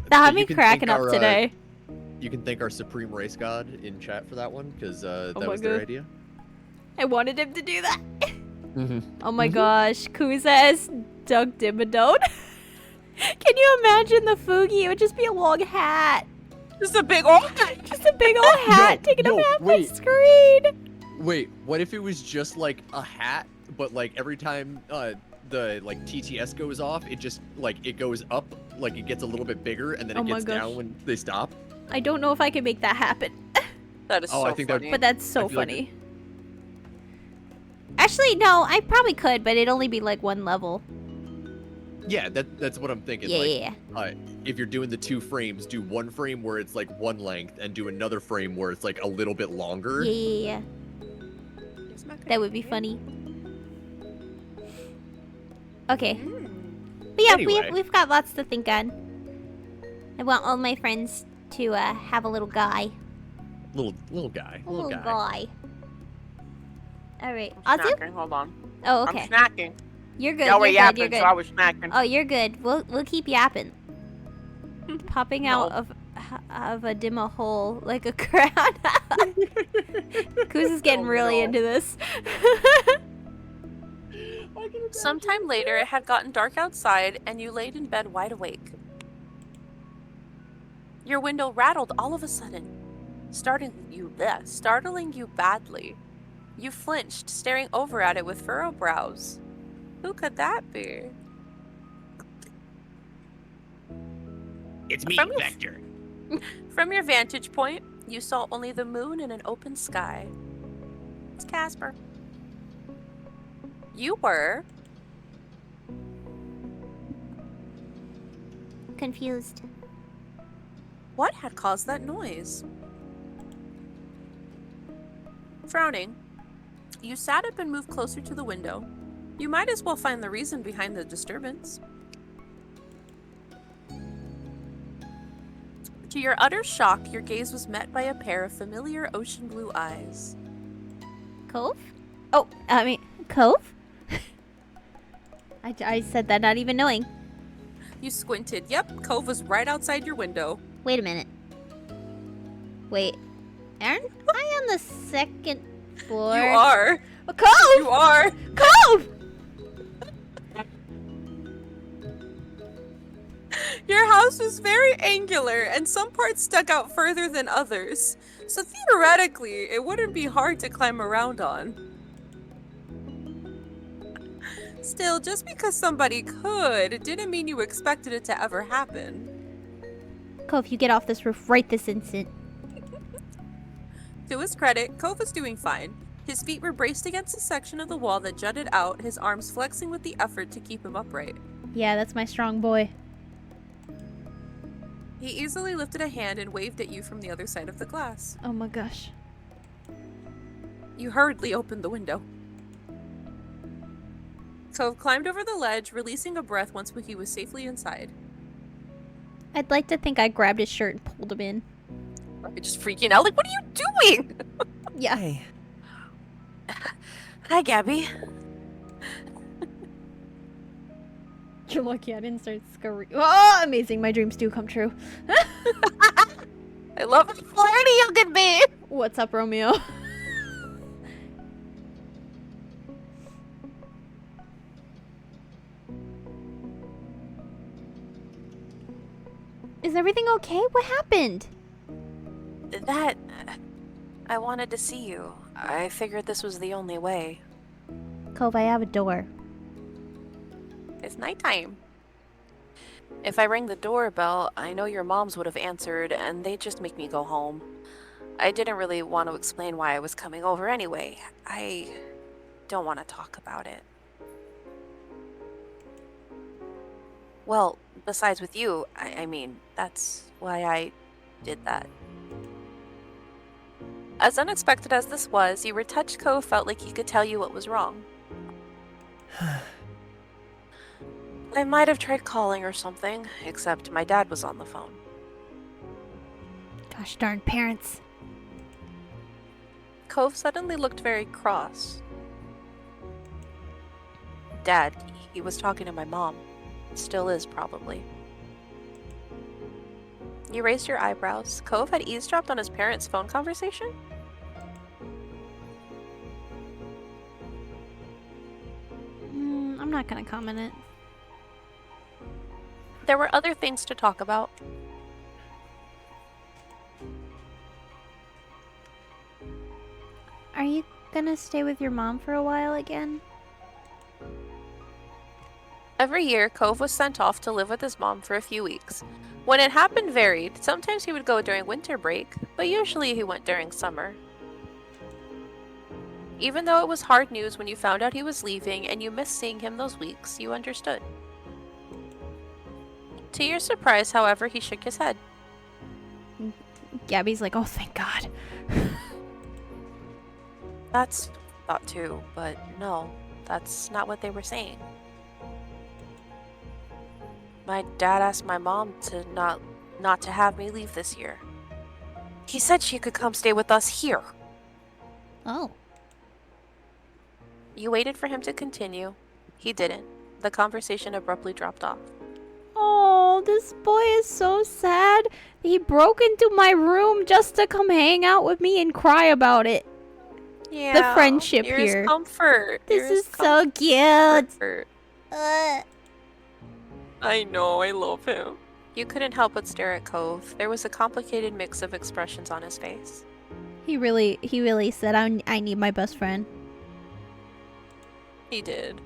That So had me you can cracking thank up our, today. You can thank our supreme race god in chat for that one because that my was their God. idea. I wanted him to do that. Mm-hmm. Oh my gosh, Kuza's Doug Dimmadome. Can you imagine the Fugi? It would just be a long hat. Just a big old. Just a big old hat taking up half wait. the screen. Wait, what if it was just like a hat, but like every time the like TTS goes off, it just like it goes up, like it gets a little bit bigger, and then Oh it my gets gosh. down when they stop. I don't know if I can make that happen, That is Oh, so I think that- funny. but that's so I feel like funny. Actually, no, I probably could, but it'd only be like 1 level. Yeah, that's what I'm thinking. Yeah, like, yeah, yeah. if you're doing the 2 frames, do 1 frame where it's like 1 length, and do another frame where it's like a little bit longer. Yeah, yeah, yeah. That would be funny. Okay. But yeah, Anyway. we've got lots to think on. I want all my friends to have a little guy. Little guy. A little guy. guy. All right. I'm Azu? snacking. Hold on. Oh, okay. I'm snacking. You're good. Y'all were You're good. yapping, You're good. so I was snacking. Oh, you're good. We'll keep yapping. Popping out No. of a dim a hole like a crown. Kuz is getting Oh, really no. into this. Sometime later, it had gotten dark outside, and you laid in bed wide awake. Your window rattled all of a sudden, startling you badly. You flinched, staring over at it with furrowed brows. Who could that be? It's me, From your- Vector. From your vantage point, you saw only the moon and an open sky. It's Casper. You were Confused. What had caused that noise? Frowning, you sat up and moved closer to the window. You might as well find the reason behind the disturbance. To your utter shock, your gaze was met by a pair of familiar ocean blue eyes. Cove? Oh, I mean, Cove? I said that not even knowing. You squinted. Yep, Cove was right outside your window. Wait a minute. Wait. Aren't I on the 2nd floor? You are. Oh, Cove! You are. Cove! Your house was very angular, and some parts stuck out further than others. So theoretically, it wouldn't be hard to climb around on. Still, just because somebody could, it didn't mean you expected it to ever happen. Cove, you get off this roof right this instant. To his credit, Cove was doing fine. His feet were braced against a section of the wall that jutted out, his arms flexing with the effort to keep him upright. Yeah, that's my strong boy. He easily lifted a hand and waved at you from the other side of the glass. Oh my gosh. You hurriedly opened the window. Cove climbed over the ledge, releasing a breath once he was safely inside. I'd like to think I grabbed his shirt and pulled him in. Probably just freaking out, like, what are you doing? Yeah. Hey, Hi, Gabby. You're lucky I didn't start scurrying. Oh, amazing. My dreams do come true. I love how flirty you can be. What's up, Romeo? Is everything okay? What happened? I wanted to see you. I figured this was the only way. Cove, I have a door. It's nighttime. If I rang the doorbell, I know your moms would have answered, and they'd just make me go home. I didn't really want to explain why I was coming over anyway. I don't want to talk about it. Well, besides with you, I mean, that's why I did that. As unexpected as this was, you were touched. Cove felt like he could tell you what was wrong. I might have tried calling or something, except my dad was on the phone. Gosh darn parents. Cove suddenly looked very cross. Dad, he was talking to my mom. Still is, probably. You raised your eyebrows. Cove had eavesdropped on his parents' phone conversation? I'm not gonna comment it. There were other things to talk about. Are you gonna stay with your mom for a while again? Every year, Cove was sent off to live with his mom for a few weeks. When it happened varied. Sometimes he would go during winter break, but usually he went during summer. Even though it was hard news when you found out he was leaving and you missed seeing him those weeks, you understood. To your surprise, however, he shook his head. Gabby's like, oh, thank God. That's thought too, but no, that's not what they were saying. My dad asked my mom to not to have me leave this year. He said she could come stay with us here. Oh. You waited for him to continue. He didn't. The conversation abruptly dropped off. Oh, this boy is so sad. He broke into my room just to come hang out with me and cry about it. Yeah. The friendship here's here. Comfort. This Here's is so cute. comfort. I know, I love him. You couldn't help but stare at Cove. There was a complicated mix of expressions on his face. He really said, I need my best friend. He did.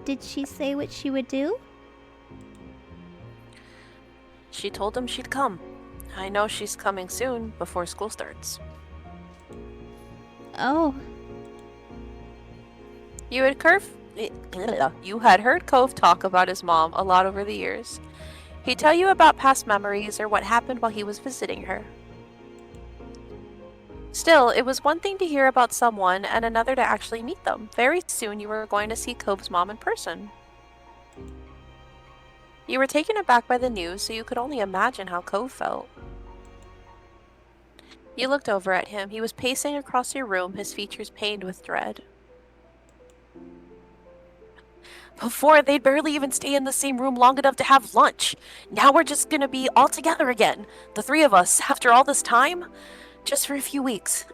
Did she say what she would do? She told him she'd come. I know she's coming soon, before school starts. Oh. You had heard Cove talk about his mom a lot over the years. He'd tell you about past memories or what happened while he was visiting her. Still, it was one thing to hear about someone and another to actually meet them. Very soon you were going to see Cove's mom in person. You were taken aback by the news, so you could only imagine how Cove felt. You looked over at him. He was pacing across your room, his features pained with dread. Before, they'd barely even stay in the same room long enough to have lunch. Now we're just gonna be all together again. The three of us, after all this time? Just for a few weeks.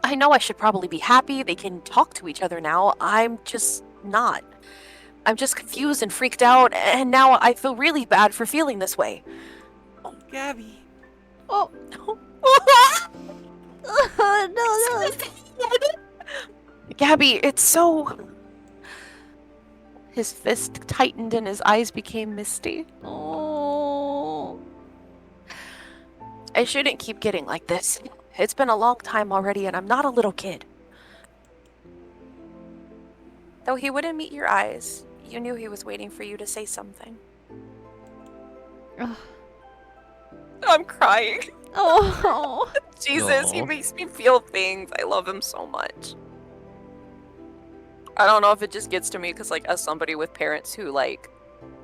I know I should probably be happy. They can talk to each other now. I'm just not. I'm just confused and freaked out, and now I feel really bad for feeling this way. Gabby. Oh. No. Gabby, it's so... His fist tightened and his eyes became misty. Oh. I shouldn't keep getting like this. It's been a long time already, and I'm not a little kid. Though he wouldn't meet your eyes, you knew he was waiting for you to say something. Ugh. I'm crying. Oh. Jesus, he Aw. makes me feel things. I love him so much. I don't know if it just gets to me because, like, as somebody with parents who, like,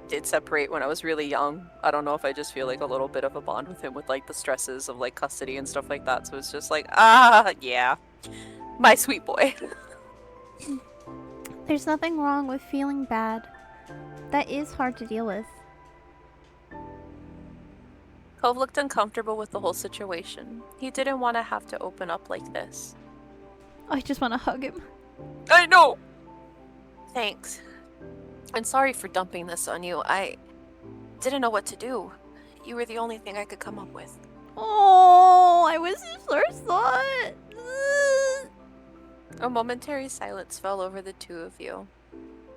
did separate when I was really young, I don't know if I just feel like a little bit of a bond with him with, like, the stresses of, like, custody and stuff like that. So it's just like, yeah. My sweet boy. There's nothing wrong with feeling bad. That is hard to deal with. Cove looked uncomfortable with the whole situation. He didn't want to have to open up like this. I just want to hug him. I know! Thanks. And sorry for dumping this on you. I didn't know what to do. You were the only thing I could come up with. Oh, I was his first thought. A momentary silence fell over the two of you.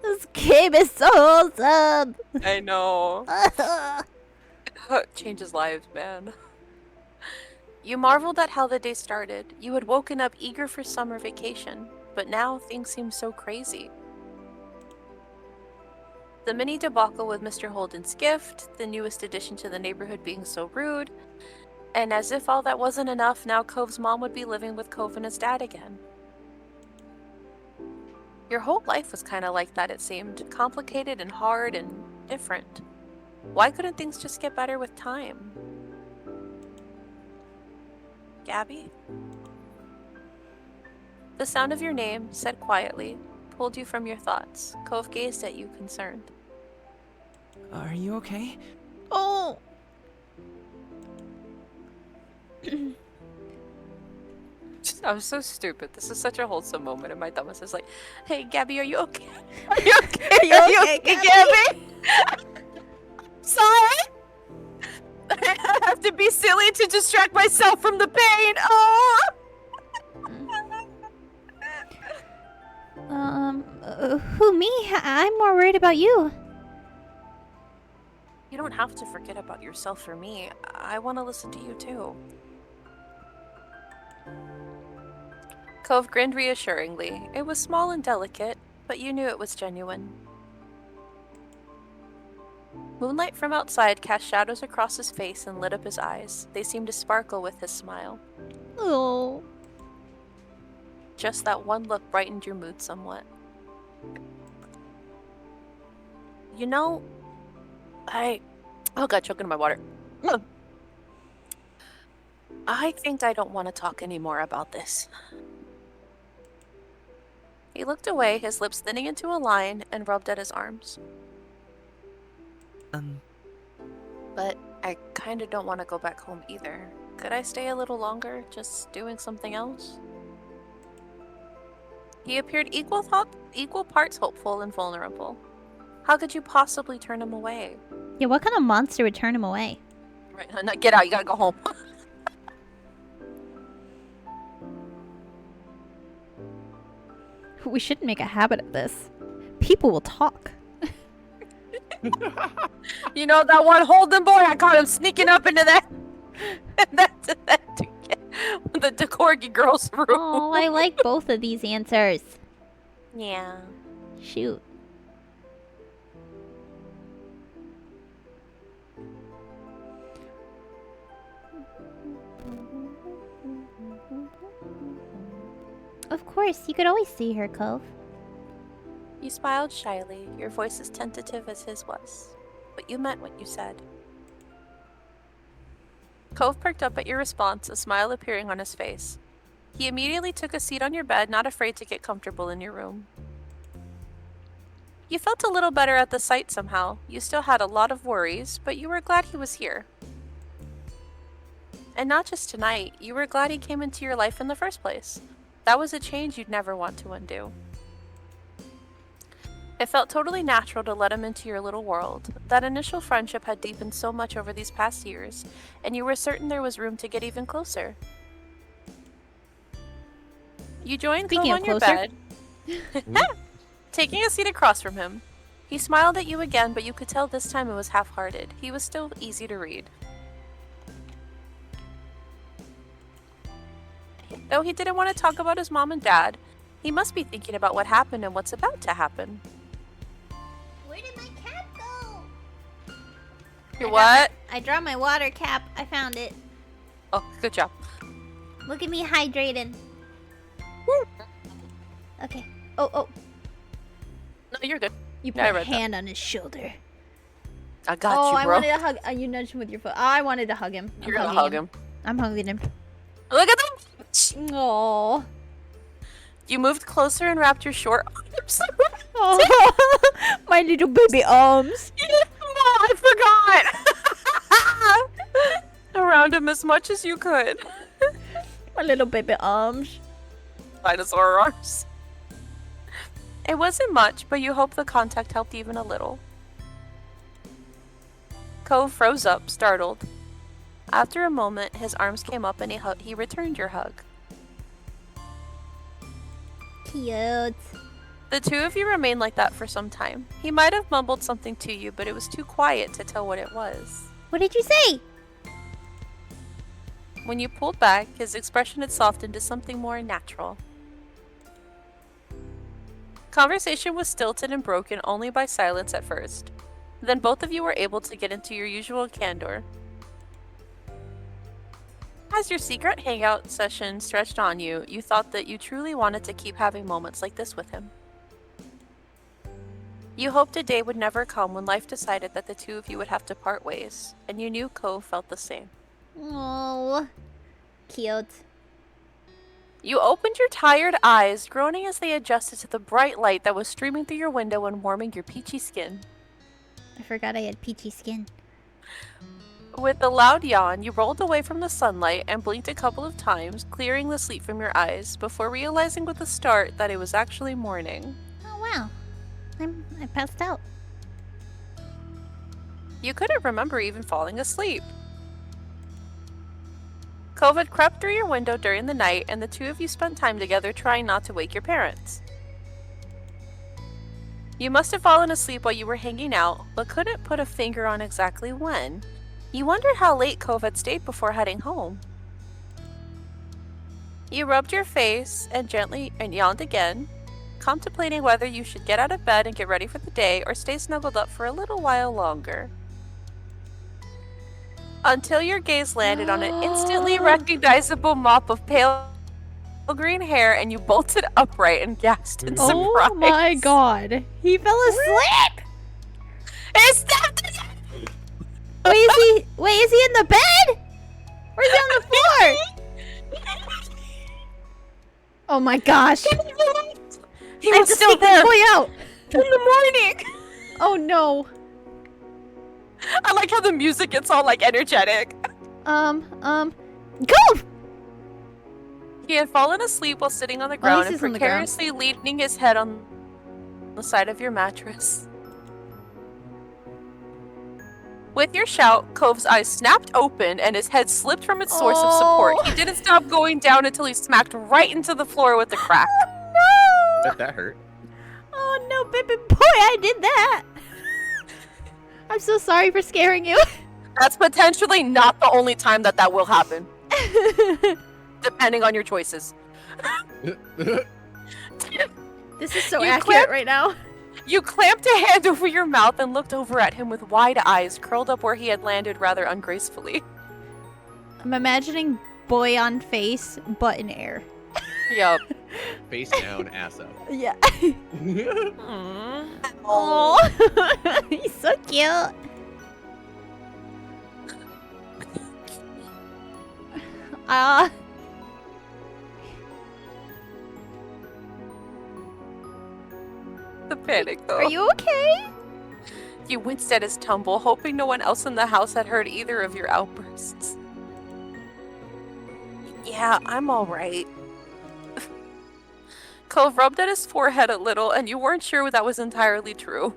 This game is so awesome. I know. Changes lives, man. You marveled at how the day started. You had woken up eager for summer vacation, but now things seem so crazy. The mini debacle with Mr. Holden's gift, the newest addition to the neighborhood being so rude, and as if all that wasn't enough, now Cove's mom would be living with Cove and his dad again. Your whole life was kind of like that, it seemed. Complicated and hard and different. Why couldn't things just get better with time? Gabby? The sound of your name, said quietly, pulled you from your thoughts. Cove gazed at you, concerned. Are you okay? Oh. I was so stupid. This is such a wholesome moment, and my dumbness is like, hey, Gabby, are you okay? Are you okay? Are you okay, Gabby? Sorry? I have to be silly to distract myself from the pain. Oh! Who, me? I'm more worried about you. You don't have to forget about yourself for me. I want to listen to you too. Cove grinned reassuringly. It was small and delicate, but you knew it was genuine. Moonlight from outside cast shadows across his face and lit up his eyes. They seemed to sparkle with his smile. Oh. Just that one look brightened your mood somewhat. You know, oh god, choking on my water. I think I don't want to talk anymore about this. He looked away, his lips thinning into a line, and rubbed at his arms. But I kinda don't want to go back home either. Could I stay a little longer, just doing something else? He appeared equal parts hopeful and vulnerable. How could you possibly turn him away? Yeah, what kind of monster would turn him away? Right, no, get out, you gotta go home. We shouldn't make a habit of this. People will talk. You know that one Holden boy? I caught him sneaking up into that the Corgi girl's room. Oh, I like both of these answers. Yeah. Shoot. Of course, you could always see her, Cove. You smiled shyly, your voice as tentative as his was. But you meant what you said. Cove perked up at your response, a smile appearing on his face. He immediately took a seat on your bed, not afraid to get comfortable in your room. You felt a little better at the sight somehow. You still had a lot of worries, but you were glad he was here. And not just tonight, you were glad he came into your life in the first place. That was a change you'd never want to undo. It felt totally natural to let him into your little world. That initial friendship had deepened so much over these past years, and you were certain there was room to get even closer. You joined Cove Speaking of on your closer. bed, taking a seat across from him. He smiled at you again, but you could tell this time it was half-hearted. He was still easy to read. Though he didn't want to talk about his mom and dad, he must be thinking about what happened and what's about to happen. Where did my cat go? Your what? I dropped my water cap. I found it. Oh, good job. Look at me hydrated. Okay. Oh. No, you're good. You Yeah, I put a read that. hand on his shoulder. I got Oh, you, I bro. wanted to hug. You nudged him with your foot. I wanted to hug him. You're gonna hug him. I'm hugging him. Look at them! Oh. You moved closer and wrapped your short arms My little baby arms. I forgot! Around him as much as you could. My little baby arms. Dinosaur arms. It wasn't much, but you hoped the contact helped even a little. Cove froze up, startled. After a moment, his arms came up and he returned your hug. Cute. The two of you remained like that for some time. He might have mumbled something to you, but it was too quiet to tell what it was. What did you say? When you pulled back, his expression had softened to something more natural. Conversation was stilted and broken only by silence at first. Then both of you were able to get into your usual candor. As your secret hangout session stretched on you, you thought that you truly wanted to keep having moments like this with him. You hoped a day would never come when life decided that the two of you would have to part ways, and you knew Cove felt the same. Oh. Cute. You opened your tired eyes, groaning as they adjusted to the bright light that was streaming through your window and warming your peachy skin. I forgot I had peachy skin. With a loud yawn, you rolled away from the sunlight and blinked a couple of times, clearing the sleep from your eyes, before realizing with a start that it was actually morning. Oh wow. I passed out. You couldn't remember even falling asleep. Cove had crept through your window during the night, and the two of you spent time together trying not to wake your parents. You must have fallen asleep while you were hanging out, but couldn't put a finger on exactly when. You wondered how late Cove had stayed before heading home. You rubbed your face and yawned again, contemplating whether you should get out of bed and get ready for the day or stay snuggled up for a little while longer. Until your gaze landed on an instantly recognizable mop of pale green hair and you bolted upright and gasped in surprise. Oh my god. He fell asleep! It's not Wait, is he in the bed? Or is he on the floor? Oh my gosh. He I have was to still sneak this there boy out. in the morning. Oh no. I like how the music gets all like energetic. Go! He had fallen asleep while sitting on the At ground least and he's on the ground. precariously leaning his head on the side of your mattress. With your shout, Cove's eyes snapped open and his head slipped from its source of support. He didn't stop going down until he smacked right into the floor with a crack. No! That hurt. Oh no, baby boy, I did that! I'm so sorry for scaring you. That's potentially not the only time that will happen. Depending on your choices. This is so You accurate clamped- right now. You clamped a hand over your mouth and looked over at him with wide eyes, curled up where he had landed rather ungracefully. I'm imagining boy on face, butt in air. Yup. Face down, ass up. Yeah. Mm. Oh, he's so cute. The panic, though. Are you okay? You winced at his tumble, hoping no one else in the house had heard either of your outbursts. Yeah, I'm alright. Cove rubbed at his forehead a little, and you weren't sure that was entirely true.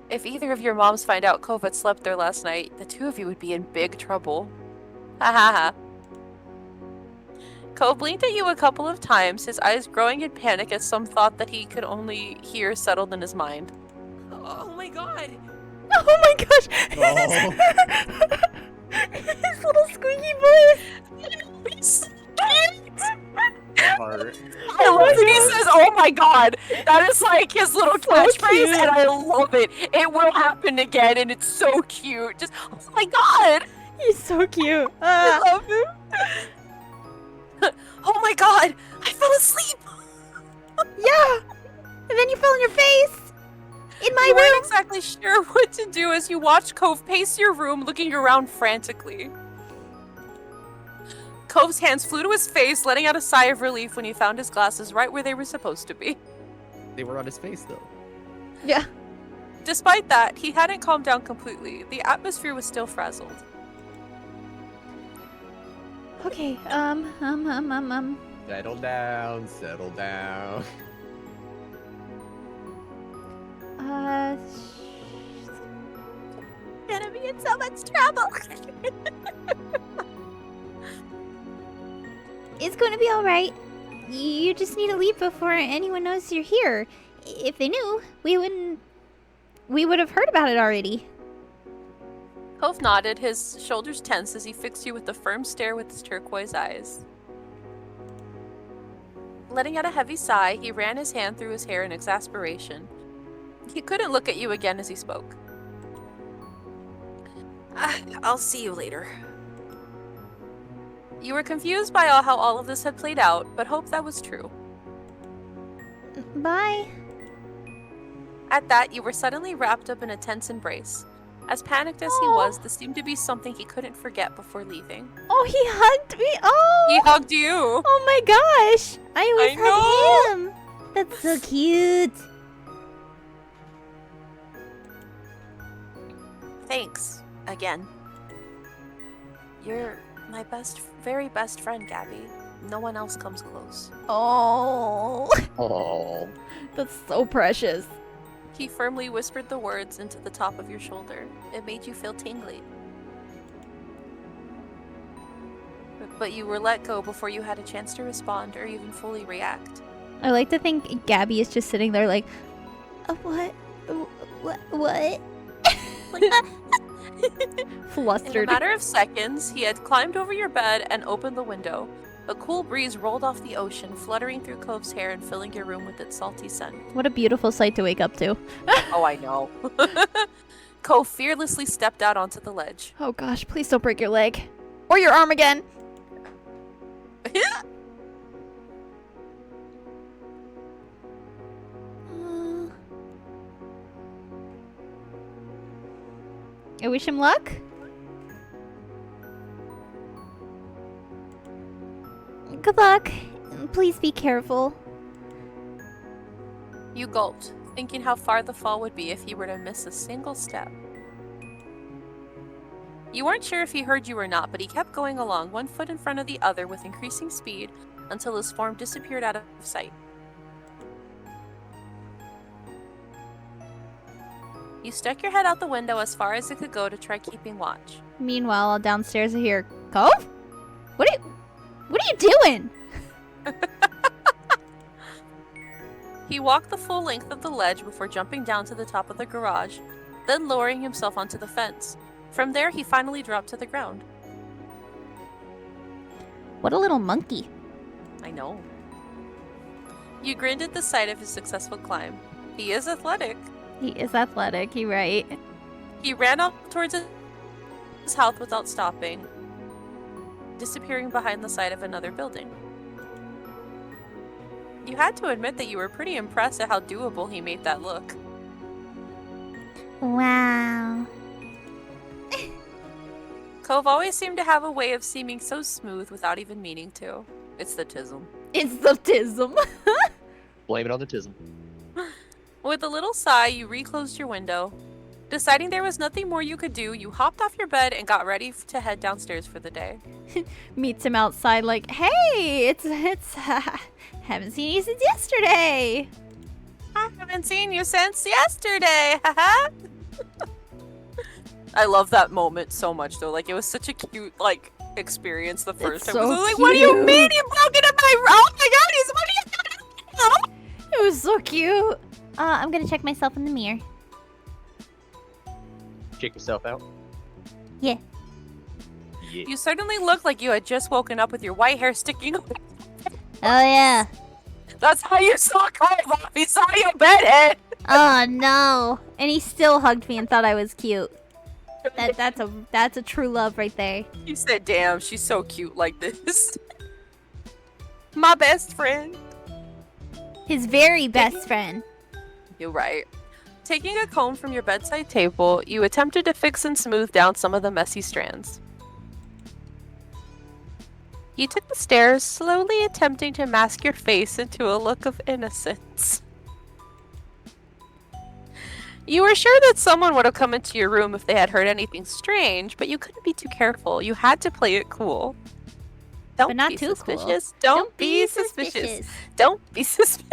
If either of your moms find out Cove had slept there last night, the two of you would be in big trouble. Ha ha ha. Cove blinked at you a couple of times, his eyes growing in panic as some thought that he could only hear settled in his mind. Oh my god! Oh my gosh! Oh. His little squeaky voice! heart. I love that he says, "Oh my god." That is like his little catchphrase, cute. and I love it. It will happen again, and it's so cute. Just, oh my god. He's so cute. I love him. Oh my god, I fell asleep. Yeah. And then you fell on your face. In my You weren't room. exactly sure what to do as you watched Cove pace your room, looking around frantically. Cove's hands flew to his face, letting out a sigh of relief when he found his glasses right where they were supposed to be. They were on his face though. Yeah. Despite that, he hadn't calmed down completely. The atmosphere was still frazzled. Okay. Settle down, settle down. Gonna be in so much trouble. It's gonna be all right. You just need to leave before anyone knows you're here. If they knew, we would have heard about it already. Cove nodded, his shoulders tense as he fixed you with a firm stare with his turquoise eyes. Letting out a heavy sigh, he ran his hand through his hair in exasperation. He couldn't look at you again as he spoke. I'll see you later. You were confused by how all of this had played out, but hoped that was true. Bye. At that, you were suddenly wrapped up in a tense embrace. As panicked as he was, this seemed to be something he couldn't forget before leaving. Oh, he hugged me. Oh. He hugged you! Oh my gosh. I always hug him. That's so cute. Thanks. Again. You're my very best friend, Gabby. No one else comes close. Oh. Oh. That's so precious. He firmly whispered the words into the top of your shoulder. It made you feel tingly. But you were let go before you had a chance to respond or even fully react. I like to think Gabby is just sitting there like, what? What? Flustered. In a matter of seconds, he had climbed over your bed and opened the window. A cool breeze rolled off the ocean, fluttering through Cove's hair and filling your room with its salty scent. What a beautiful sight to wake up to. Oh, I know. Cove fearlessly stepped out onto the ledge. Oh gosh, please don't break your leg. Or your arm again. I wish him luck. Good luck. Please be careful. You gulped, thinking how far the fall would be if he were to miss a single step. You weren't sure if he heard you or not, but he kept going along, one foot in front of the other with increasing speed, until his form disappeared out of sight. You stuck your head out the window as far as it could go to try keeping watch. Meanwhile, downstairs I hear, Cove? What are you doing? He walked the full length of the ledge before jumping down to the top of the garage, then lowering himself onto the fence. From there, he finally dropped to the ground. What a little monkey. I know. You grinned at the sight of his successful climb. He is athletic. He is athletic, you're right. He ran up towards his house without stopping, disappearing behind the side of another building. You had to admit that you were pretty impressed at how doable he made that look. Wow. Cove always seemed to have a way of seeming so smooth without even meaning to. It's the tism. It's the tism. Blame it on the tism. With a little sigh, you reclosed your window. Deciding there was nothing more you could do, you hopped off your bed and got ready to head downstairs for the day. Meets him outside like, hey, it's haven't seen you since yesterday. I haven't seen you since yesterday, haha. I love that moment so much though. Like, it was such a cute, like, experience the first time. So I was like, what do you cute. mean you broke into my room? Oh my god, what are you doing? It was so cute. I'm gonna check myself in the mirror. Check yourself out. Yeah. Yeah. You certainly looked like you had just woken up with your white hair sticking up. Oh yeah. That's how you saw Cove off. He saw you bedhead. Oh no. And he still hugged me and thought I was cute. That's a true love right there. You said, damn, she's so cute like this. My best friend. His very best friend. You're right. Taking a comb from your bedside table, you attempted to fix and smooth down some of the messy strands. You took the stairs, slowly attempting to mask your face into a look of innocence. You were sure that someone would have come into your room if they had heard anything strange, but you couldn't be too careful. You had to play it cool. Don't But not be too cool. suspicious. Don't be suspicious. Don't be suspicious.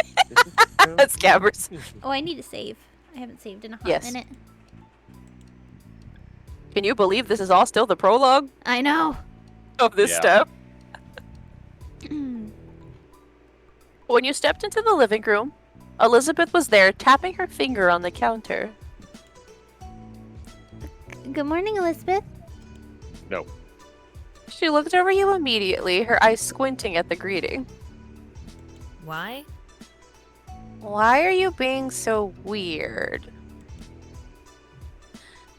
That's Gabbers. Oh, I need to save. I haven't saved in a hot Yes. minute. Can you believe this is all still the prologue I know. of this Yeah. step? When you stepped into the living room, Elizabeth was there tapping her finger on the counter. Good morning, Elizabeth. No. She looked over you immediately, her eyes squinting at the greeting. Why? Why are you being so weird?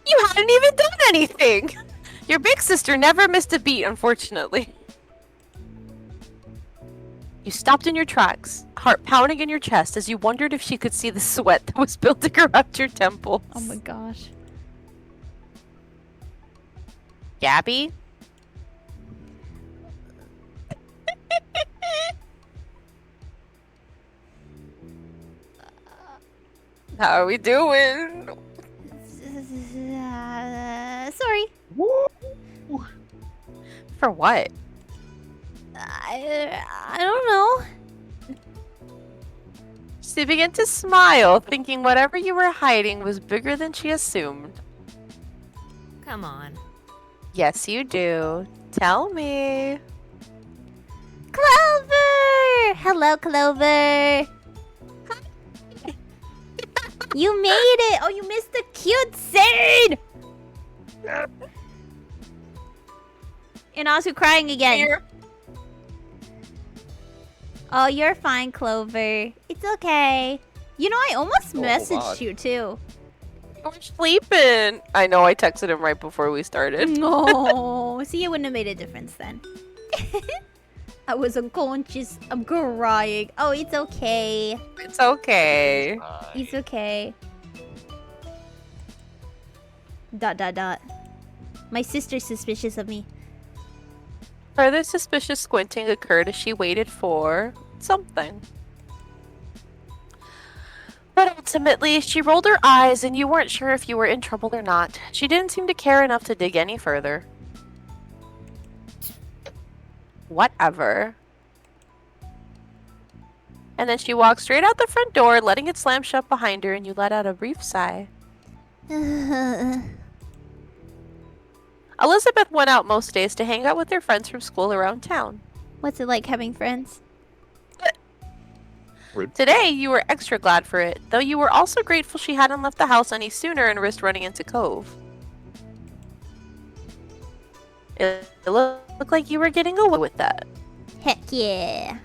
You hadn't even done anything! Your big sister never missed a beat, unfortunately. You stopped in your tracks, heart pounding in your chest as you wondered if she could see the sweat that was building around your temples. Oh my gosh. Gabby? How are we doing? Sorry. For what? I don't know. She began to smile, thinking whatever you were hiding was bigger than she assumed. Come on. Yes, you do. Tell me. Clover! Hello, Clover. You made it! Oh, you missed the cute scene! And also crying again. Here. Oh, you're fine, Clover. It's okay. You know, I almost Oh, messaged God. you too. You were sleeping. I know, I texted him right before we started. No, see, it wouldn't have made a difference then. I was unconscious. I'm crying. Oh, it's okay. It's okay. It's okay. Dot dot dot. My sister's suspicious of me. Further suspicious squinting occurred as she waited for something. But ultimately, she rolled her eyes and you weren't sure if you were in trouble or not. She didn't seem to care enough to dig any further. Whatever. And then she walked straight out the front door, letting it slam shut behind her, and you let out a brief sigh. Elizabeth went out most days to hang out with her friends from school around town. What's it like having friends? Rude. Today, you were extra glad for it, though you were also grateful she hadn't left the house any sooner and risked running into Cove. It looked like you were getting away with that. Heck yeah.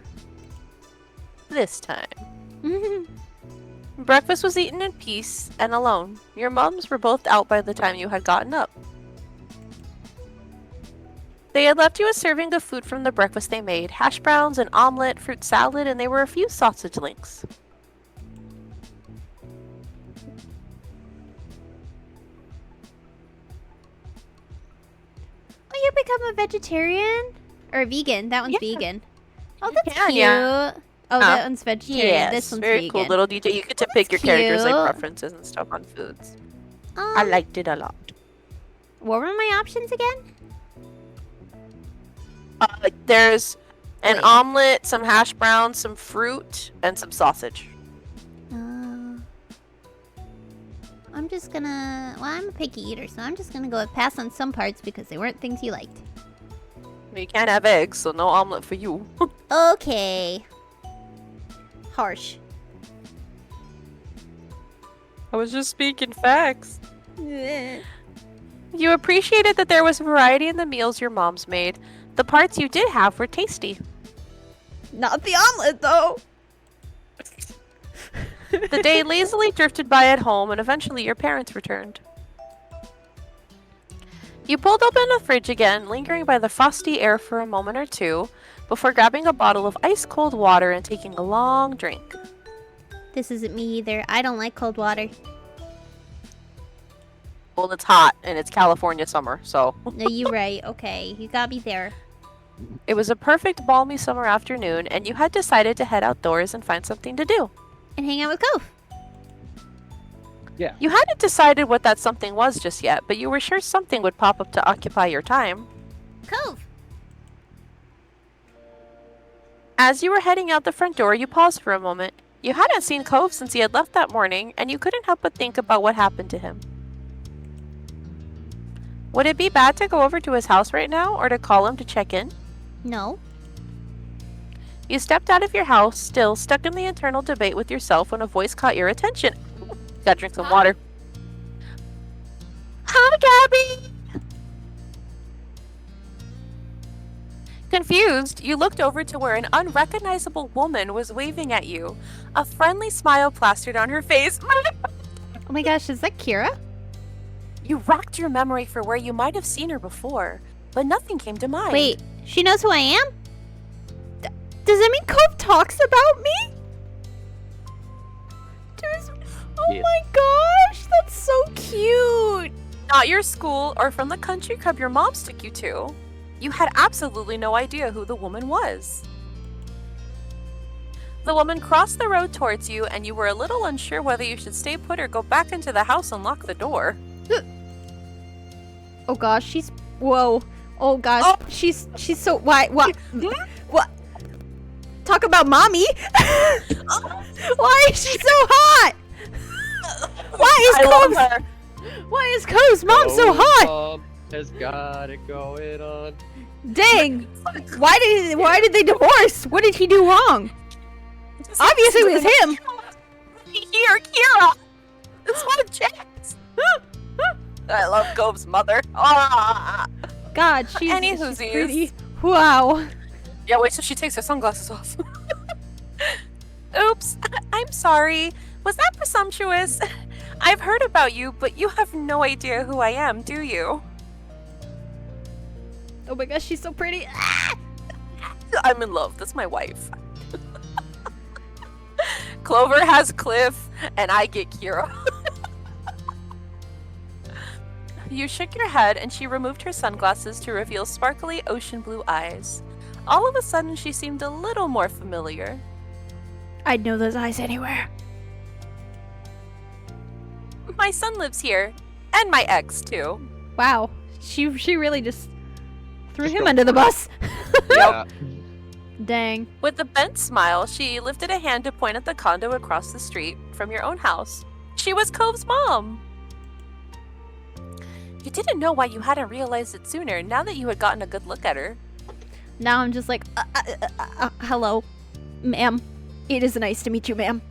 This time. Breakfast was eaten in peace and alone. Your mums were both out by the time you had gotten up. They had left you a serving of food from the breakfast they made. Hash browns, an omelet, fruit salad, and there were a few sausage links. Oh, you become a vegetarian? Or a vegan. That one's Yeah. vegan. Oh, that's can, cute. yeah. Oh, Huh? that one's vegetarian. This one's very vegan. cool little detail. You get to Oh, pick your that's characters' like cute. preferences and stuff on foods. I Um, liked it a lot. What were my options again? There's an Wait. omelet, some hash browns, some fruit, and some sausage. I'm just gonna... Well, I'm a picky eater, so I'm just gonna go with pass on some parts because they weren't things you liked. You can't have eggs, so no omelet for you. Okay. Harsh. I was just speaking facts. You appreciated that there was variety in the meals your moms made. The parts you did have were tasty. Not the omelet, though. The day lazily drifted by at home, and eventually your parents returned. You pulled open the fridge again, lingering by the frosty air for a moment or two, before grabbing a bottle of ice-cold water and taking a long drink. This isn't me either. I don't like cold water. Well, it's hot, and it's California summer, so... No, you're right. Okay, you got me there. It was a perfect balmy summer afternoon, and you had decided to head outdoors and find something to do. And hang out with Cove. Yeah. You hadn't decided what that something was just yet, but you were sure something would pop up to occupy your time. Cove! As you were heading out the front door, you paused for a moment. You hadn't seen Cove since he had left that morning, and you couldn't help but think about what happened to him. Would it be bad to go over to his house right now, or to call him to check in? No. You stepped out of your house, still stuck in the internal debate with yourself when a voice caught your attention. Gotta drink some water. Hi, Gabby! Confused, you looked over to where an unrecognizable woman was waving at you, a friendly smile plastered on her face. Oh my gosh, is that Kira? You racked your memory for where you might have seen her before, but nothing came to mind. Wait, she knows who I am? Does that mean Cove talks about me? Oh Yes. my gosh, that's so cute. Not your school or from the country club your mom took you to. You had absolutely no idea who the woman was. The woman crossed the road towards you, and you were a little unsure whether you should stay put or go back into the house and lock the door. Oh gosh, she's... Whoa. Oh gosh, Oh. she's so... Why? What? What? Talk about mommy. Why is she so hot? Why is Cove's... her. Why is Cove's mom so hot? Mom has got it going on. Dang. Why did they divorce? What did he do wrong? Obviously it was him. Here, Kira! It's one of Jack's! I love Gove's mother. Ah. God, she's Anywhoosies. pretty. Wow. Yeah, wait till she takes her sunglasses off. Oops, I'm sorry. Was that presumptuous? I've heard about you, but you have no idea who I am, do you? Oh my gosh, she's so pretty. I'm in love. That's my wife. Clover has Cliff, and I get Kira. You shook your head, and she removed her sunglasses to reveal sparkly ocean blue eyes. All of a sudden, she seemed a little more familiar. I'd know those eyes anywhere. My son lives here, and my ex, too. Wow. She really just threw him under the bus. Yeah. Dang. With a bent smile, she lifted a hand to point at the condo across the street from your own house. She was Cove's mom! You didn't know why you hadn't realized it sooner, now that you had gotten a good look at her. Now I'm just like, hello, ma'am. It is nice to meet you, ma'am.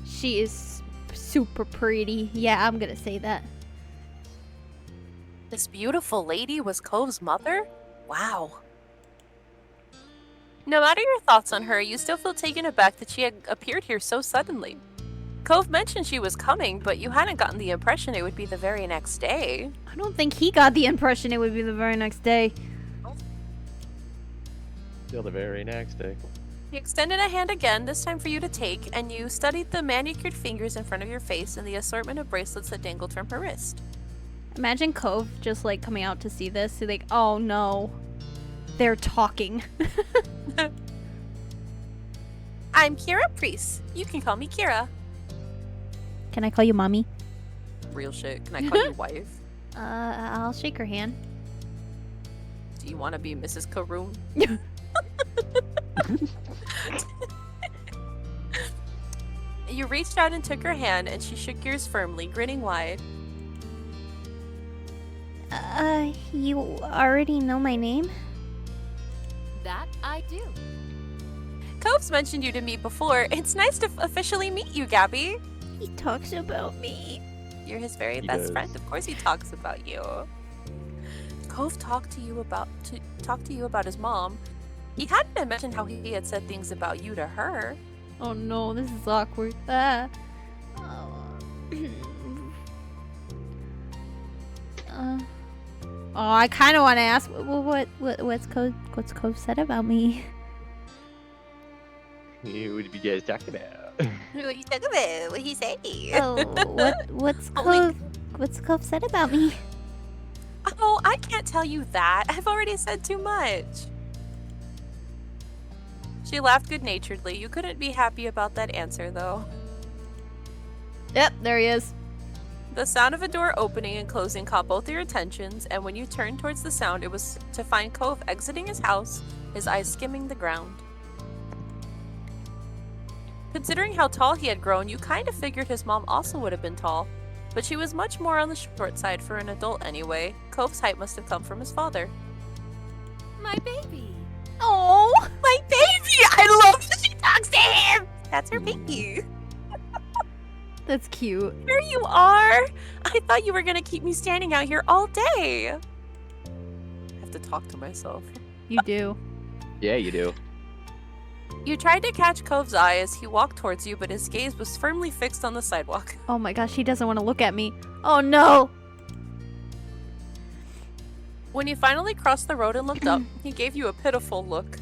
She is super pretty. Yeah, I'm gonna say that. This beautiful lady was Cove's mother? Wow. No matter your thoughts on her, you still feel taken aback that she had appeared here so suddenly. Cove mentioned she was coming, but you hadn't gotten the impression it would be the very next day. I don't think he got the impression it would be the very next day. Till the very next day. He extended a hand again, this time for you to take, and you studied the manicured fingers in front of your face and the assortment of bracelets that dangled from her wrist. Imagine Cove just like coming out to see this. He's like, oh no. They're talking. I'm Kira Priest. You can call me Kira. Can I call you mommy? Real shit. Can I call you wife? I'll shake her hand. Do you want to be Mrs. Karoon? You reached out and took her hand, and she shook yours firmly, grinning wide. You already know my name? That I do. Cove's mentioned you to me before. It's nice to officially meet you, Gabby. He talks about me. You're his very He best does. friend. Of course he talks about you. Cove talked to you about his mom, he hadn't mentioned how he had said things about you to her. Oh no, this is awkward. Oh. Oh, I kind of want to ask, what's Cove said about me? What did you guys talk about? What you talking about? What he say? Oh, what's Cove said about me? Oh, I can't tell you that. I've already said too much. She laughed good-naturedly. You couldn't be happy about that answer, though. Yep, there he is. The sound of a door opening and closing caught both your attentions, and when you turned towards the sound, it was to find Cove exiting his house, his eyes skimming the ground. Considering how tall he had grown, you kind of figured his mom also would have been tall, but she was much more on the short side for an adult anyway. Cove's height must have come from his father. My baby. Oh, My baby! I love that she talks to him! That's her baby. that's cute. Here you are! I thought you were gonna keep me standing out here all day. I have to talk to myself. You do. Yeah, you do. You tried to catch Cove's eye as he walked towards you, but his gaze was firmly fixed on the sidewalk. Oh my gosh, he doesn't want to look at me. Oh no. When you finally crossed the road and looked up, he gave you a pitiful look.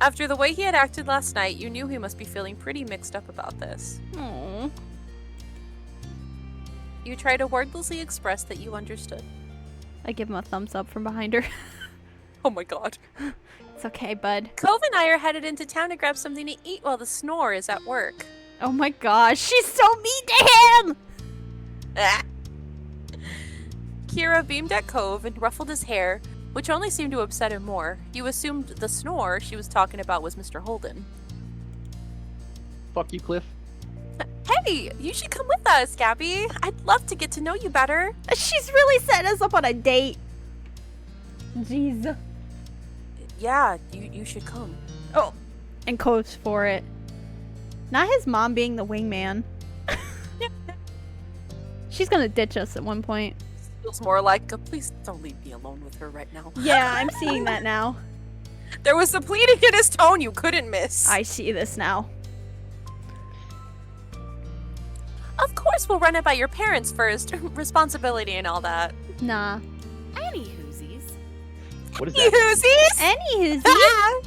After the way he had acted last night, you knew he must be feeling pretty mixed up about this. Oh. You tried to wordlessly express that you understood. I give him a thumbs up from behind her. Oh my god. It's okay, bud. Cove and I are headed into town to grab something to eat while the snore is at work. Oh my gosh, she's so mean to him! Ah. Kira beamed at Cove and ruffled his hair, which only seemed to upset him more. You assumed the snore she was talking about was Mr. Holden. Fuck you, Cliff. Hey, you should come with us, Gabby. I'd love to get to know you better. She's really setting us up on a date. Jeez. Yeah, you should come. Oh, and Cove's for it. Not his mom being the wingman. She's gonna ditch us at one point. Feels more like a please don't leave me alone with her right now. Yeah, I'm seeing that now. There was the pleading in his tone you couldn't miss. I see this now. Of course we'll run it by your parents first. Responsibility and all that. Nah. Any whoosies. What is that? Anywho,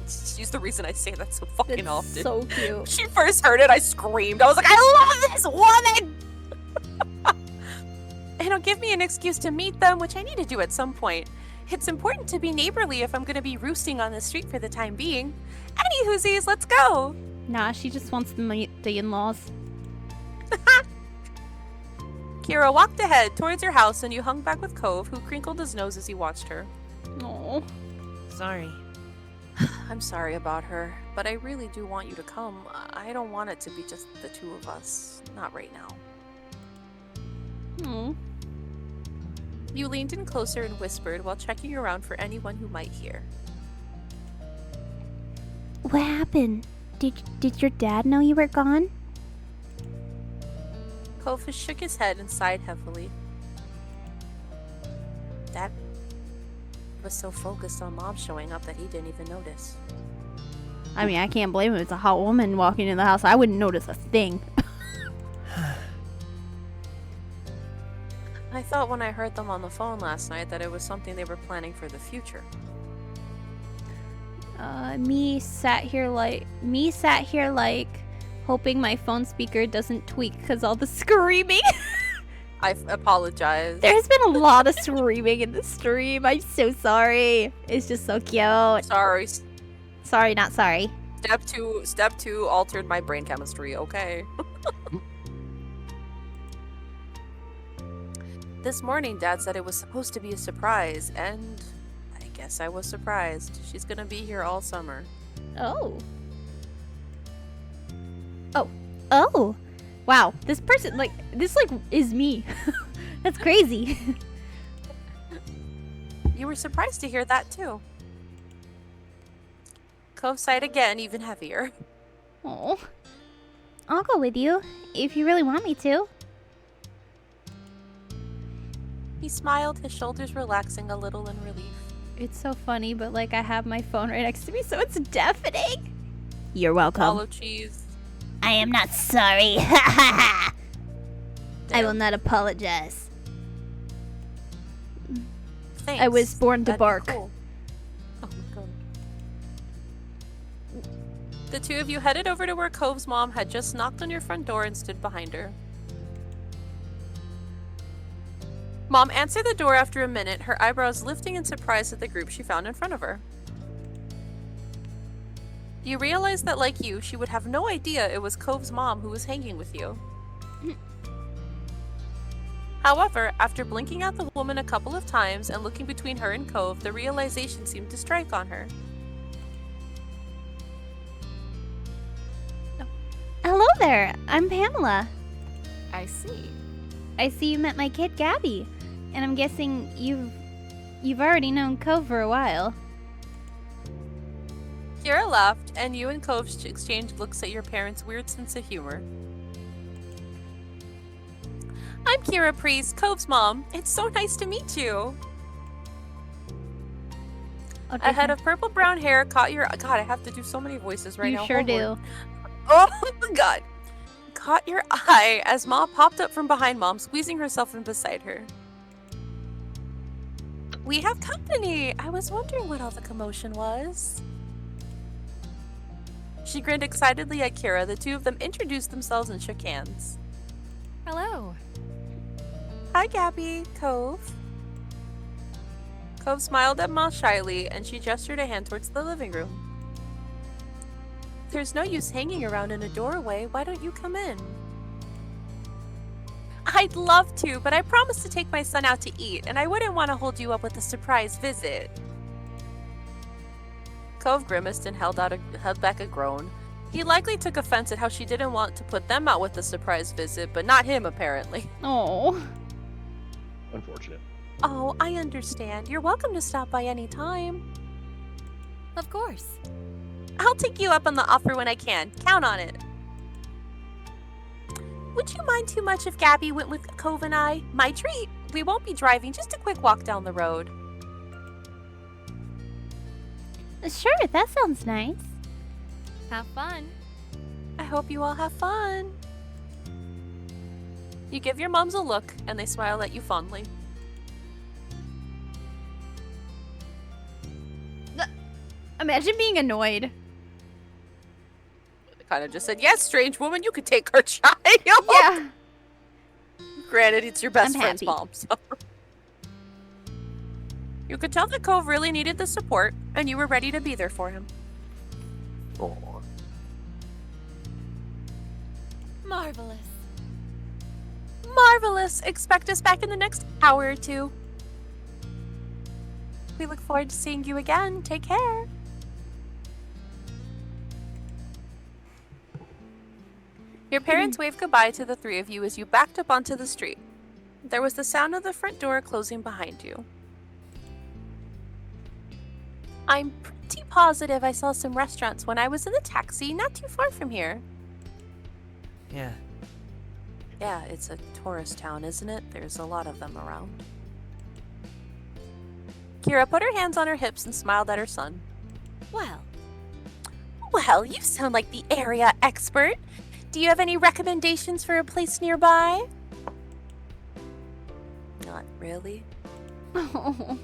She's the reason I say that so fucking that's often. so cute. When she first heard it, I screamed. I was like, I love this woman! It'll give me an excuse to meet them, which I need to do at some point. It's important to be neighborly if I'm going to be roosting on the street for the time being. Any whoosies, let's go! Nah, she just wants to meet the in-laws. Kira walked ahead towards your house and you hung back with Cove, who crinkled his nose as he watched her. Oh. Sorry. I'm sorry about her, but I really do want you to come. I don't want it to be just the two of us. Not right now. Oh. You leaned in closer and whispered while checking around for anyone who might hear. What happened? Did your dad know you were gone? Cove shook his head and sighed heavily. Dad was so focused on Mom showing up that he didn't even notice. I mean, I can't blame him. It's a hot woman walking in the house. I wouldn't notice a thing. I thought when I heard them on the phone last night that it was something they were planning for the future. Me sat here like, hoping my phone speaker doesn't tweak because all the screaming. I apologize. There's been a lot of screaming in the stream. I'm so sorry. It's just so cute. Sorry. Sorry, not sorry. Step two altered my brain chemistry, okay? This morning, Dad said it was supposed to be a surprise, and I guess I was surprised. She's gonna be here all summer. Oh. Oh. Wow. This person, this is me. That's crazy. You were surprised to hear that, too. Cove sighed again, even heavier. Oh. I'll go with you, if you really want me to. He smiled, his shoulders relaxing a little in relief. It's so funny, but like I have my phone right next to me, so it's deafening. You're welcome. Hollow cheese. I am not sorry. I will Damn. not apologize. Thanks. I was born to That'd be bark. cool. Oh my god. The two of you headed over to where Cove's mom had just knocked on your front door and stood behind her. Mom answered the door after a minute, her eyebrows lifting in surprise at the group she found in front of her. You realize that, like you, she would have no idea it was Cove's mom who was hanging with you. However, after blinking at the woman a couple of times and looking between her and Cove, the realization seemed to strike on her. Hello there. I'm Pamela. I see. I see you met my kid Gabby, and I'm guessing you've already known Cove for a while. Kira laughed, and you and Cove exchanged looks at your parents' weird sense of humor. I'm Kira Priest, Cove's mom. It's so nice to meet you. A head of purple brown hair caught your... God, I have to do so many voices right now. You sure Hold on. do. Oh my god. Caught your eye as Ma popped up from behind Mom, squeezing herself in beside her. We have company. I was wondering what all the commotion was. She grinned excitedly at Kira. The two of them introduced themselves and shook hands. Hello. Hi, Gabby. Cove. Cove smiled at Ma shyly, and she gestured a hand towards the living room. There's no use hanging around in a doorway. Why don't you come in? I'd love to, but I promised to take my son out to eat, and I wouldn't want to hold you up with a surprise visit. Cove grimaced and held back a groan. He likely took offense at how she didn't want to put them out with a surprise visit, but not him, apparently. Oh. Unfortunate. Oh, I understand. You're welcome to stop by any time. Of course. I'll take you up on the offer when I can. Count on it. Would you mind too much if Gabby went with Cove and I? My treat. We won't be driving, just a quick walk down the road. Sure, that sounds nice. Have fun. I hope you all have fun. You give your moms a look, and they smile at you fondly. Imagine being annoyed. They kind of just said, yes, strange woman, you could take our child. Yeah. Granted, it's your best I'm friend's happy. mom, so. You could tell that Cove really needed the support, and you were ready to be there for him. Aw. Marvelous. Marvelous! Expect us back in the next hour or two. We look forward to seeing you again. Take care. Your parents waved goodbye to the three of you as you backed up onto the street. There was the sound of the front door closing behind you. I'm pretty positive I saw some restaurants when I was in the taxi not too far from here. Yeah. Yeah, it's a tourist town, isn't it? There's a lot of them around. Kira put her hands on her hips and smiled at her son. Well, you sound like the area expert. Do you have any recommendations for a place nearby? Not really. Oh.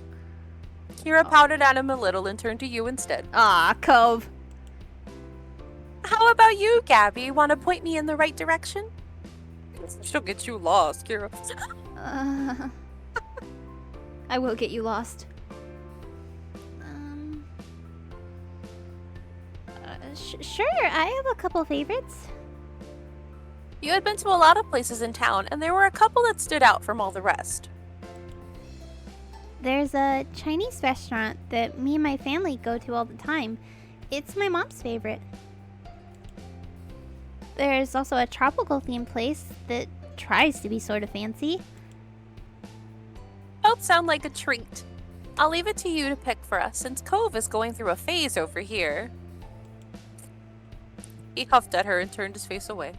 Kira pouted at him a little and turned to you instead. Aw, Cove. How about you, Gabby? Want to point me in the right direction? She'll get you lost, Kira. I will get you lost. Sure, I have a couple favorites. You had been to a lot of places in town, and there were a couple that stood out from all the rest. There's a Chinese restaurant that me and my family go to all the time. It's my mom's favorite. There's also a tropical themed place that tries to be sort of fancy. Both sound like a treat. I'll leave it to you to pick for us, since Cove is going through a phase over here. He huffed at her and turned his face away.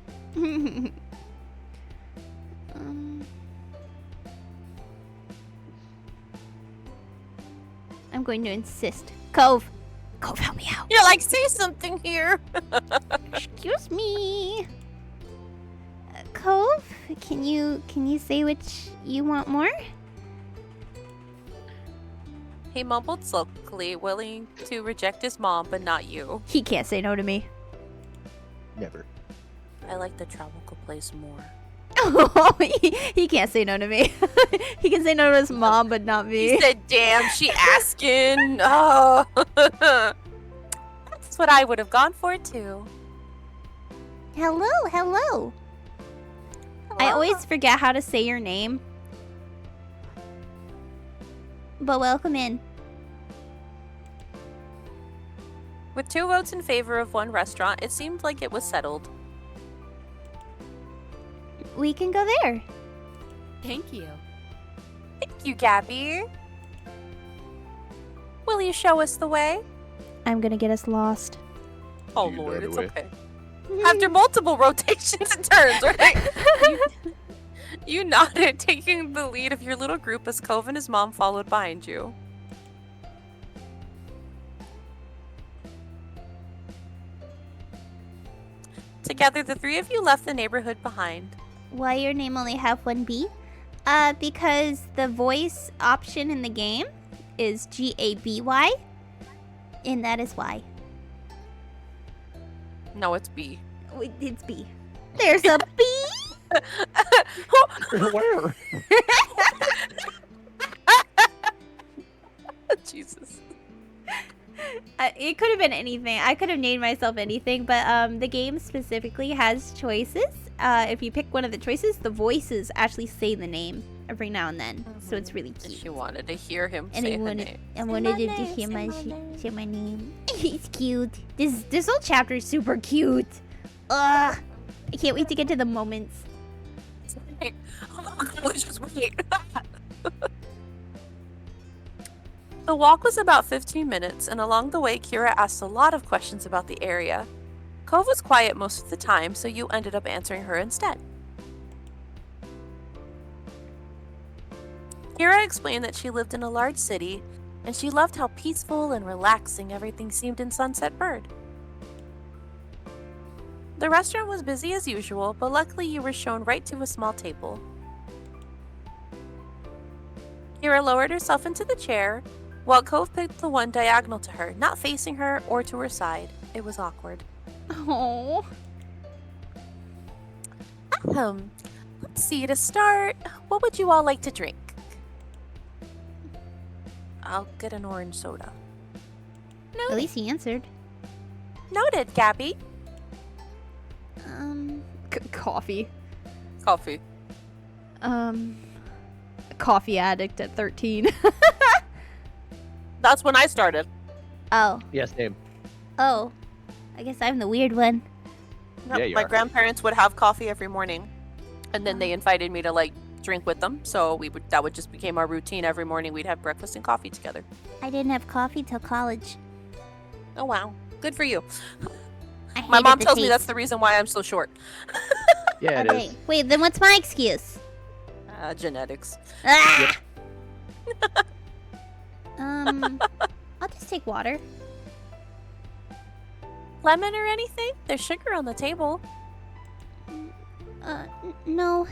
I'm going to insist. Cove, help me out. You're like, say something here. Excuse me. Cove, can you say which you want more? He mumbled sulkily, willing to reject his mom, but not you. He can't say no to me. Never. I like the tropical place more. Oh, he can't say no to me. He can say no to his mom, but not me. He said, damn, she asking. Oh. That's what I would have gone for, too. Hello. I always forget how to say your name. But welcome in. With 2 votes in favor of one restaurant, it seemed like it was settled. We can go there. Thank you. Thank you, Gabby. Will you show us the way? I'm gonna get us lost. Oh, You know Lord, the it's way. okay. After multiple rotations and turns, right? You nodded, taking the lead of your little group as Cove and his mom followed behind you. Together, the 3 of you left the neighborhood behind. Why your name only have one B? Because the voice option in the game is Gaby, and that is why. No, it's B. Wait, it's B. There's a B. Where? Jesus. It could have been anything. I could have named myself anything, but the game specifically has choices. If you pick one of the choices, the voices actually say the name every now and then, so it's really cute. She wanted to hear him And say I her wanted, name. I wanted him to hear say my name. It's cute. This whole chapter is super cute. I can't wait to get to the moments. Wait. Oh my God, just wait. The walk was about 15 minutes, and along the way, Kira asked a lot of questions about the area. Cove was quiet most of the time, so you ended up answering her instead. Kira explained that she lived in a large city, and she loved how peaceful and relaxing everything seemed in Sunset Bird. The restaurant was busy as usual, but luckily you were shown right to a small table. Kira lowered herself into the chair, while Cove picked the one diagonal to her, not facing her or to her side. It was awkward. Oh. Let's see, to start, what would you all like to drink? I'll get an orange soda. At least he answered. Noted, Gabby. Coffee. Coffee. Coffee addict at 13. That's when I started. Oh. Yeah, same. Oh. I guess I'm the weird one. Yep, Yeah, you my are. grandparents would have coffee every morning, and then they invited me to like drink with them. So that would just became our routine. Every morning we'd have breakfast and coffee together. I didn't have coffee till college. Oh wow, good for you. I My hated mom the tells me taste. that's the reson why I'm so short. Yeah, it Okay. is. Wait, then what's my excuse? Genetics. Ah! I'll just take water. Lemon or anything? There's sugar on the table. No.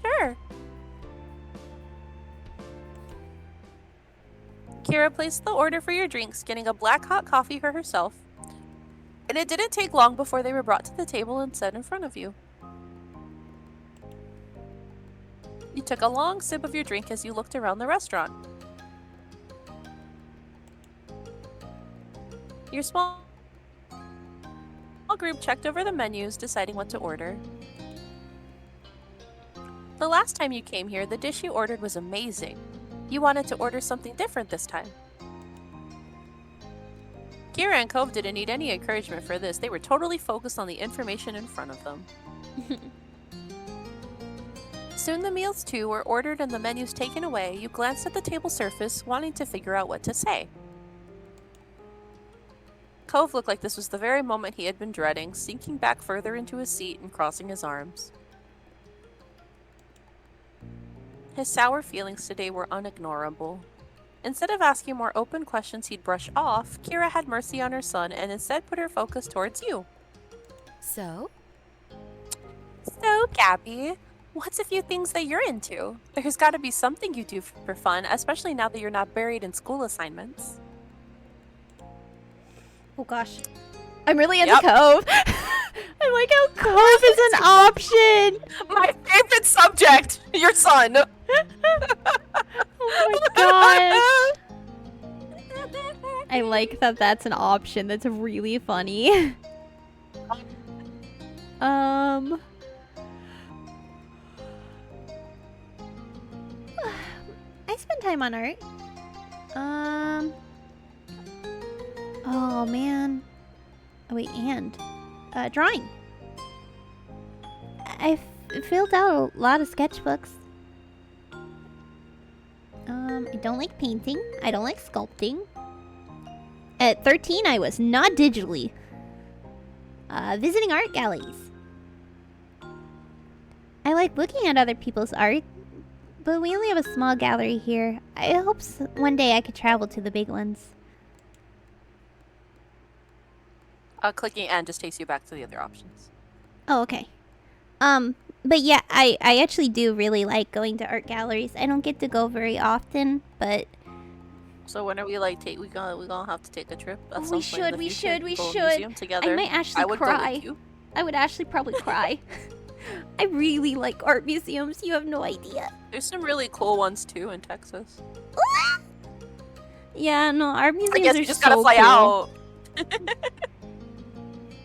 Sure. Kira placed the order for your drinks, getting a black hot coffee for herself. And it didn't take long before they were brought to the table and set in front of you. You took a long sip of your drink as you looked around the restaurant. Your small group checked over the menus, deciding what to order. The last time you came here, the dish you ordered was amazing. You wanted to order something different this time. Kira and Cove didn't need any encouragement for this. They were totally focused on the information in front of them. Soon the meals too were ordered and the menus taken away. You glanced at the table surface, wanting to figure out what to say. Cove looked like this was the very moment he had been dreading, sinking back further into his seat and crossing his arms. His sour feelings today were unignorable. Instead of asking more open questions he'd brush off, Kira had mercy on her son and instead put her focus towards you. So? So, Gabby, what's a few things that you're into? There's got to be something you do for fun, especially now that you're not buried in school assignments. Oh gosh. I'm really into Yep. Cove. I like how Cove is an option. My favorite subject, your son. Oh my gosh. I like that that's an option. That's really funny. I spend time on art. Oh man. Oh wait, and drawing. I filled out a lot of sketchbooks. I don't like painting. I don't like sculpting. At 13, I was not digitally. Visiting art galleries. I like looking at other people's art, but we only have a small gallery here. I hope one day I could travel to the big ones. Clicking N just takes you back to the other options. Oh, okay. But yeah, I actually do really like going to art galleries. I don't get to go very often, but So when are we like we gonna have to take a trip? At some we point in the should, future we to a should. museum together? I might actually I would go cry. with you. I would actually probably cry. I really like art museums. You have no idea. There's some really cool ones too in Texas. Yeah, no, art museums I guess are you just so gotta fly cool. out.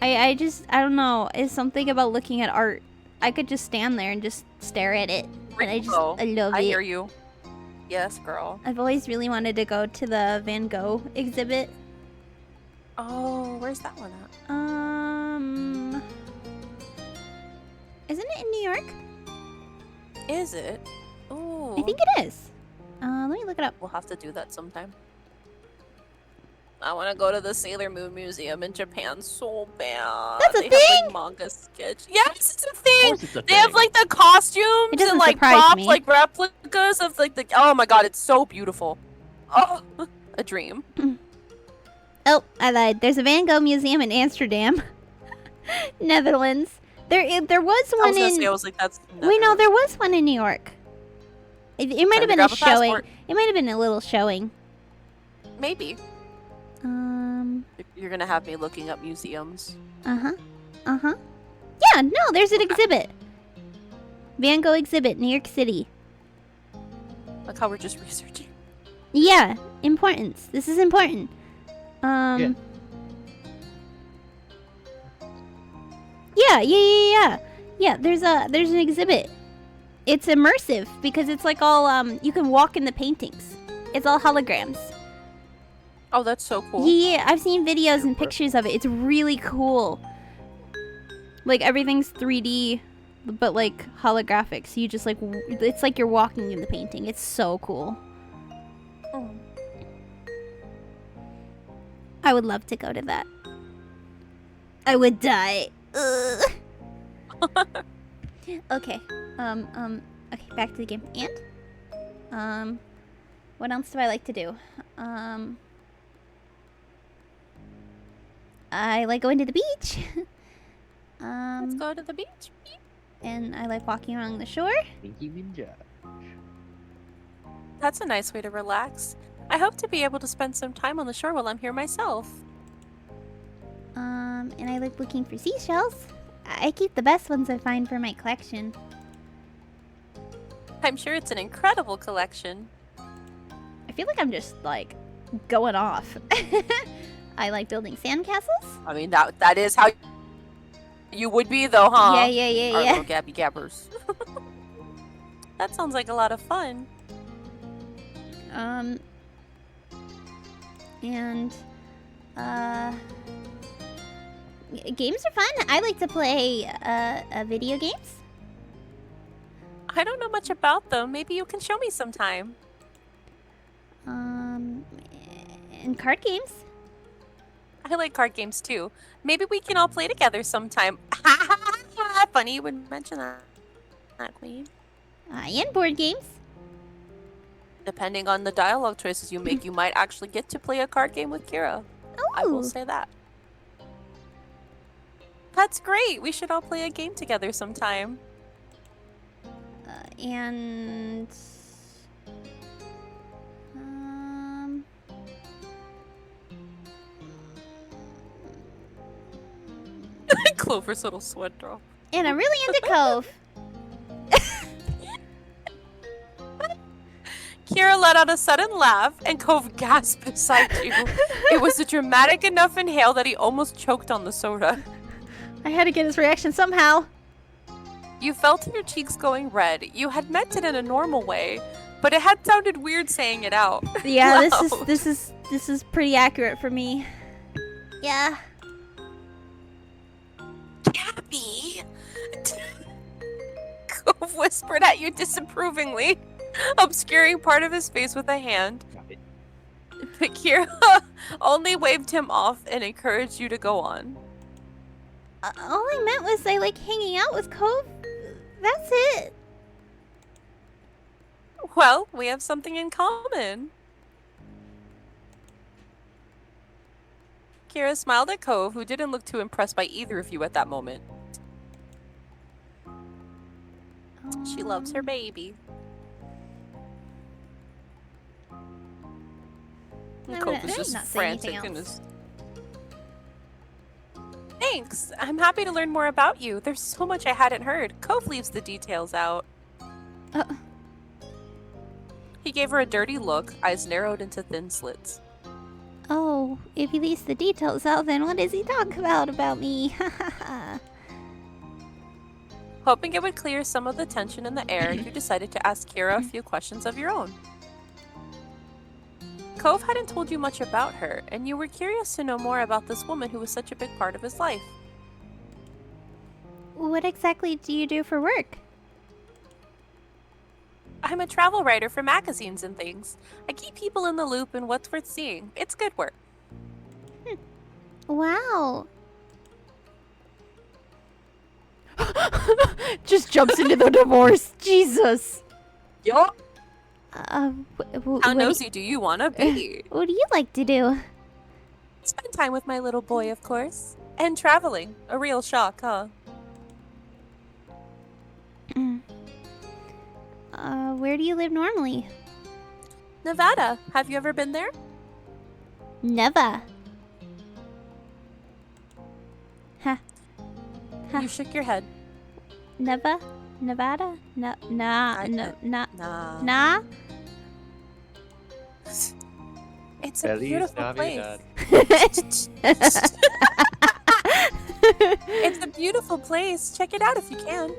I don't know. It's something about looking at art. I could just stand there and just stare at it. And I love I it. hear you. Yes, girl. I've always really wanted to go to the Van Gogh exhibit. Oh, where's that one at? Isn't it in New York? Is it? Oh. I think it is. Let me look it up. We'll have to do that sometime. I want to go to the Sailor Moon Museum in Japan so bad. That's a they thing? have like manga sketch. Yes, it's a thing. course it's a They have thing. like the costumes It doesn't and like surprise props, me. like replicas of like the. Oh my god, it's so beautiful. Oh, a dream. Oh, I lied. There's a Van Gogh museum in Amsterdam, Netherlands. There was I one was gonna in. say, I was like, that's. Wait, no, there was one in New York. It might have Time to been a grab a showing. passport. It might have been a little showing. Maybe you're gonna have me looking up museums. Yeah, no, there's an exhibit. Van Gogh exhibit, New York City. Like how we're just researching. Yeah, importance. This is important. Yeah, there's an exhibit. It's immersive because it's like all you can walk in the paintings. It's all holograms. Oh, that's so cool. Yeah, I've seen videos and pictures of it. It's really cool. Like everything's 3D, but like holographic. So you just like it's like you're walking in the painting. It's so cool. Oh. I would love to go to that. I would die. Ugh. Okay. Okay, back to the game. And what else do I like to do? I like going to the beach. Let's go to the beach. And I like walking along the shore. Thank you, Ninja. That's a nice way to relax. I hope to be able to spend some time on the shore while I'm here myself. And I like looking for seashells. I keep the best ones I find for my collection. I'm sure it's an incredible collection. I feel like I'm just like going off. I like building sandcastles. I mean, that is how you would be, though, huh? Yeah, Our yeah. little Gabby Gabbers. That sounds like a lot of fun. Games are fun. I like to play video games. I don't know much about them. Maybe you can show me sometime. And card games. I like card games too. Maybe we can all play together sometime. Funny you would mention that, Queen. And board games. Depending on the dialogue choices you make, you might actually get to play a card game with Kira. I will Ooh. say that. That's great. We should all play a game together sometime. And Clover's little sweat drop. and I'm really into Cove. Kira let out a sudden laugh, and Cove gasped beside you. It was a dramatic enough inhale that he almost choked on the soda. I had to get his reaction somehow. You felt your cheeks going red. You had meant it in a normal way, but it had sounded weird saying it out. Yeah, loud. this is pretty accurate for me. Yeah. Gabby! Cove whispered at you disapprovingly, obscuring part of his face with a hand. But Kira only waved him off and encouraged you to go on. All I meant was I like hanging out with Cove. That's it. Well, we have something in common. Kira smiled at Cove, who didn't look too impressed by either of you at that moment. She loves her baby. I'm Cove gonna- is I'm just not saying anything frantic in else. his... Thanks. I'm happy to learn more about you. There's so much I hadn't heard. Cove leaves the details out. He gave her a dirty look, eyes narrowed into thin slits. Oh, if he leaves the details out, then what does he talk about me? Hoping it would clear some of the tension in the air, you decided to ask Kira a few questions of your own. Cove hadn't told you much about her, and you were curious to know more about this woman who was such a big part of his life. What exactly do you do for work? I'm a travel writer for magazines and things. I keep people in the loop in what's worth seeing. It's good work. Wow. Just jumps into the divorce. Jesus. Yup. How What nosy do you want to be? do you like to do? Spend time with my little boy, of course. And traveling. A real shock, huh? Where do you live normally? Nevada. Have you ever been there? Never. Huh. You shook your head. Never? Nevada? No, nah, no, nah, Nah. nah. It's a Feliz beautiful Navidad. place. It's a beautiful place. Check it out if you can.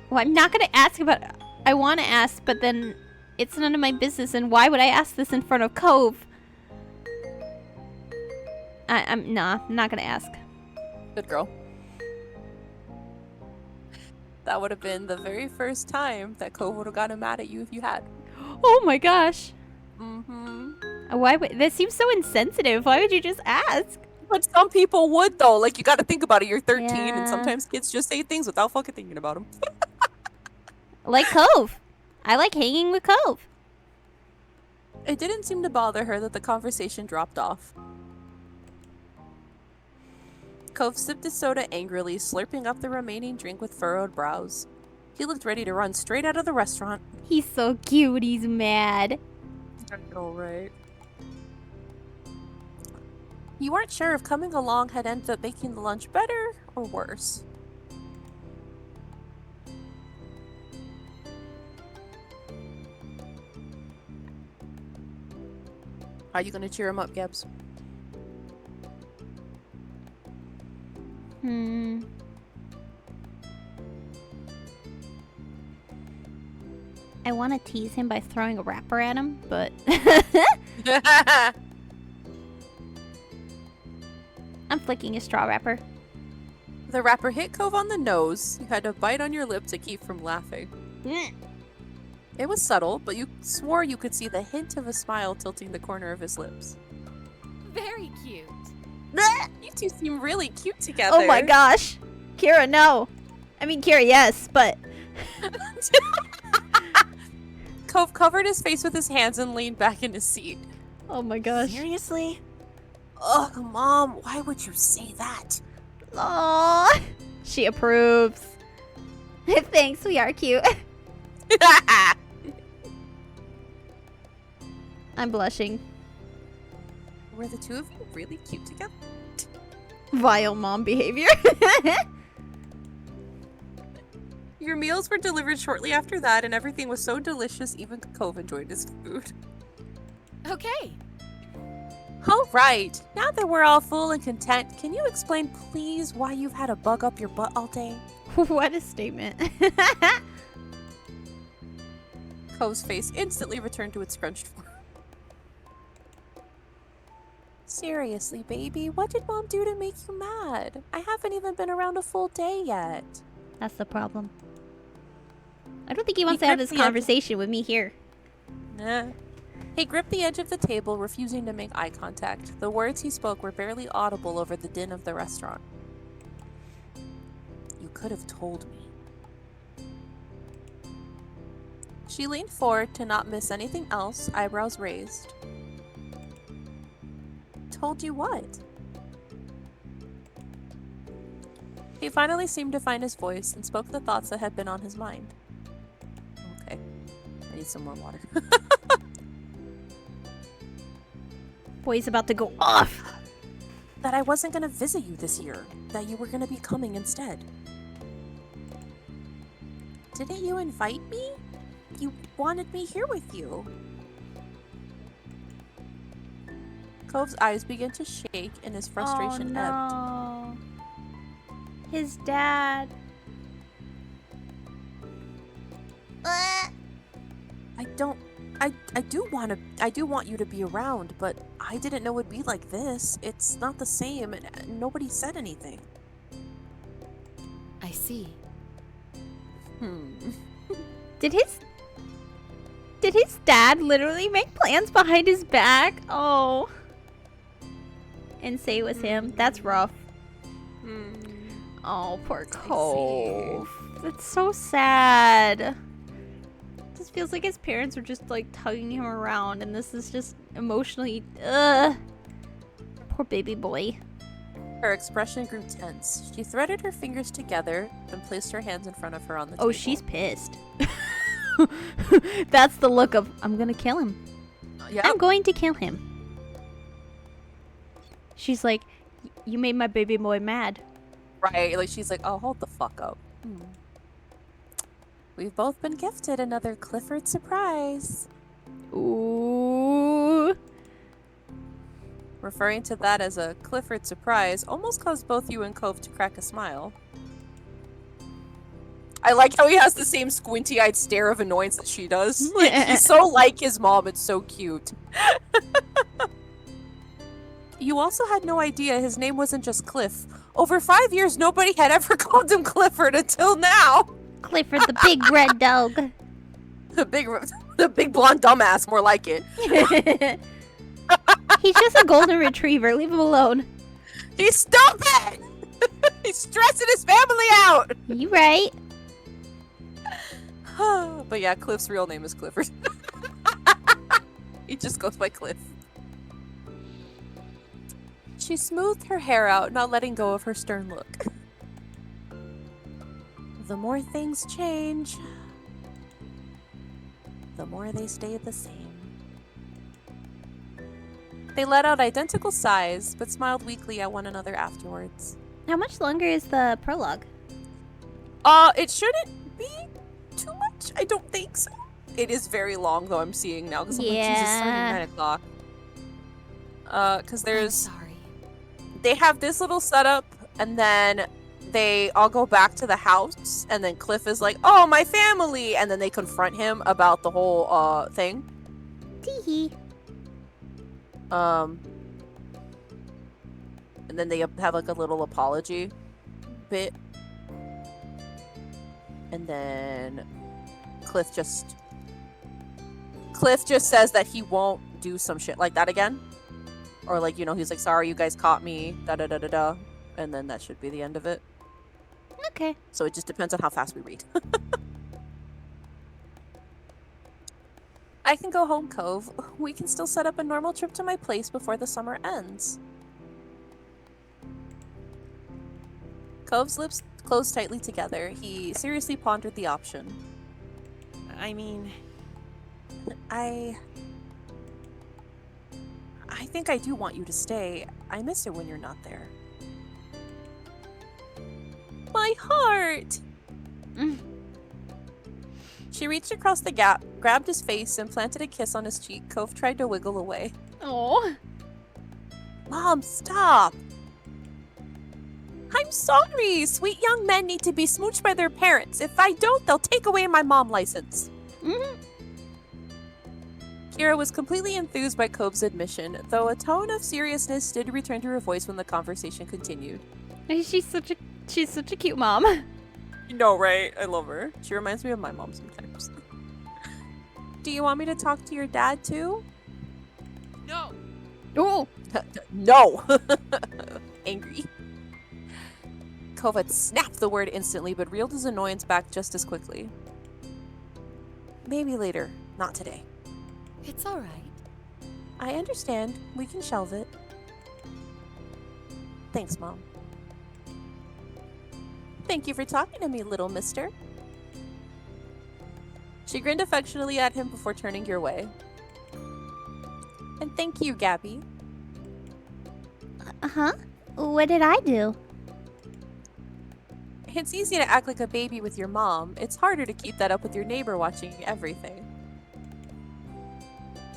Well, I'm not gonna ask about. I want to ask, but then it's none of my business. And why would I ask this in front of Cove? I'm not gonna ask. Good girl. That would have been the very first time that Cove would have gotten mad at you if you had. Oh my gosh. Mm-hmm. Why would that seems so insensitive? Why would you just ask? But some people would, though. Like, you got to think about it. You're 13, Yeah. and sometimes kids just say things without fucking thinking about them. Like Cove. I like hanging with Cove. It didn't seem to bother her that the conversation dropped off. Cove sipped his soda angrily, slurping up the remaining drink with furrowed brows. He looked ready to run straight out of the restaurant. He's so cute. He's mad. I know, right? You weren't sure if coming along had ended up making the lunch better or worse. How are you gonna cheer him up, Gabs? I want to tease him by throwing a wrapper at him, but I'm flicking a straw wrapper. The wrapper hit Cove on the nose. You had to bite on your lip to keep from laughing. It was subtle, but you swore you could see the hint of a smile tilting the corner of his lips. Very cute. You two seem really cute together. Oh my gosh. Kira, no. I mean, Kira, yes, but Cove covered his face with his hands and leaned back in his seat. Oh my gosh. Seriously? Ugh, Mom, why would you say that? Aww. She approves. Thanks, we are cute. I'm blushing. Were the two of you really cute together? Vile mom behavior. Your meals were delivered shortly after that, and everything was so delicious, even Cove enjoyed his food. Okay. All right, now that we're all full and content, can you explain, please, why you've had a bug up your butt all day? What a statement. Cove's face instantly returned to its scrunched form. Seriously, baby, what did Mom do to make you mad? I haven't even been around a full day yet. That's the problem. I don't think he wants to have this conversation with me here. Nah. He gripped the edge of the table, refusing to make eye contact. The words he spoke were barely audible over the din of the restaurant. You could have told me. She leaned forward to not miss anything else, eyebrows raised. Told you what? He finally seemed to find his voice and spoke the thoughts that had been on his mind. Okay. I need some more water. Boy's about to go off. That I wasn't gonna visit you this year. That you were gonna be coming instead. Didn't you invite me? You wanted me here with you. Cove's eyes began to shake and his frustration ebbed. Oh no. His dad. I do want you to be around, but I didn't know it'd be like this. It's not the same, and nobody said anything. I see. Did his dad literally make plans behind his back? Oh. And say it was him? That's rough. Oh, poor Cove. That's so sad. This feels like his parents were just like tugging him around, and this is just emotionally. Ugh. Poor baby boy. Her expression grew tense. She threaded her fingers together and placed her hands in front of her on the table. Oh, she's pissed. That's the look of, I'm gonna kill him. Yep. I'm going to kill him. She's like, you made my baby boy mad. Right, like she's like, oh, hold the fuck up. We've both been gifted another Clifford surprise. Ooh. Referring to that as a Clifford surprise almost caused both you and Cove to crack a smile. I like how he has the same squinty-eyed stare of annoyance that she does. Like, he's so like his mom, it's so cute. You also had no idea his name wasn't just Cliff. Over 5 years, nobody had ever called him Clifford until now. Clifford the big red dog. The big blonde dumbass, more like it. He's just a golden retriever. Leave him alone. He's stupid! He's stressing his family out! You right. But yeah, Cliff's real name is Clifford. He just goes by Cliff. She smoothed her hair out, not letting go of her stern look. The more things change, the more they stay the same. They let out identical sighs, but smiled weakly at one another afterwards. How much longer is the prologue? It shouldn't be too much. I don't think so. It is very long, though, I'm seeing now, because I'm like, Jesus, it's already 9 o'clock. Because there's... I'm sorry. They have this little setup, and then they all go back to the house, and then Cliff is like, oh, my family! And then they confront him about the whole, thing. Teehee. And then they have, like, a little apology bit. And then Cliff just says that he won't do some shit like that again. Or, like, you know, he's like, sorry, you guys caught me, da-da-da-da-da. And then that should be the end of it. Okay. So it just depends on how fast we read. I can go home, Cove. We can still set up a normal trip to my place before the summer ends. Cove's lips closed tightly together. He seriously pondered the option. I mean, I think I do want you to stay. I miss it when you're not there. My heart! Mm. She reached across the gap, grabbed his face, and planted a kiss on his cheek. Cove tried to wiggle away. Oh. Mom, stop! I'm sorry! Sweet young men need to be smooched by their parents. If I don't, they'll take away my mom license. Mhm. Kira was completely enthused by Cove's admission, though a tone of seriousness did return to her voice when the conversation continued. She's such a cute mom. You know, right? I love her. She reminds me of my mom sometimes. Do you want me to talk to your dad too? No. Oh. No! Angry. Cove had snapped the word instantly, but reeled his annoyance back just as quickly. Maybe later, not today. It's all right. I understand. We can shelve it. Thanks, Mom. Thank you for talking to me, little mister. She grinned affectionately at him before turning your way. And thank you, Gabby. Uh-huh. What did I do? It's easy to act like a baby with your mom. It's harder to keep that up with your neighbor watching everything.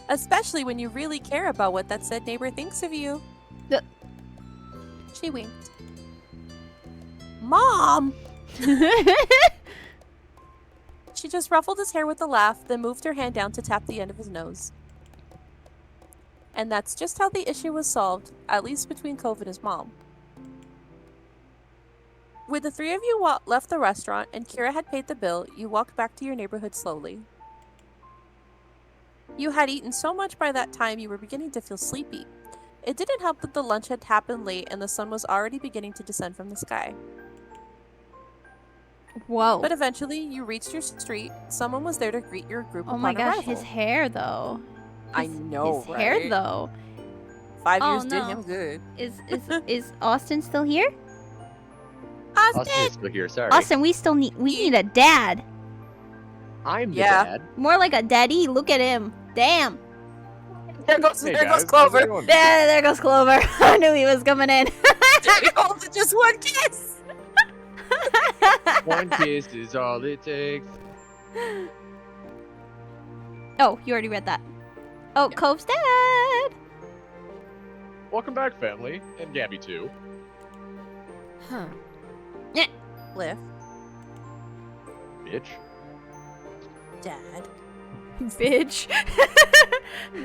Especially when you really care about what that said neighbor thinks of you. She winked. Mom! She just ruffled his hair with a laugh, then moved her hand down to tap the end of his nose. And that's just how the issue was solved, at least between Cove and his mom. With the three of you left the restaurant and Kira had paid the bill, you walked back to your neighborhood slowly. You had eaten so much by that time you were beginning to feel sleepy. It didn't help that the lunch had happened late and the sun was already beginning to descend from the sky. Whoa. But eventually, you reached your street. Someone was there to greet your group Oh upon my gosh, arrival. his hair though. I know, His hair right? though. 5 Oh, years did no. him good. Is Austin still here? Austin is still here, sorry. Austin, we need a dad. I'm the Yeah. dad. More like a daddy. Look at him. Damn. There goes, Hey, there guys, goes Clover. how's it going? There goes Clover. I knew he was coming in. Daddy holds just one kiss. One kiss is all it takes. Oh, you already read that. Oh, Yeah. Cove's dad. Welcome back, family. And Gabby, too. Huh. Lift. Bitch. Dad. Bitch.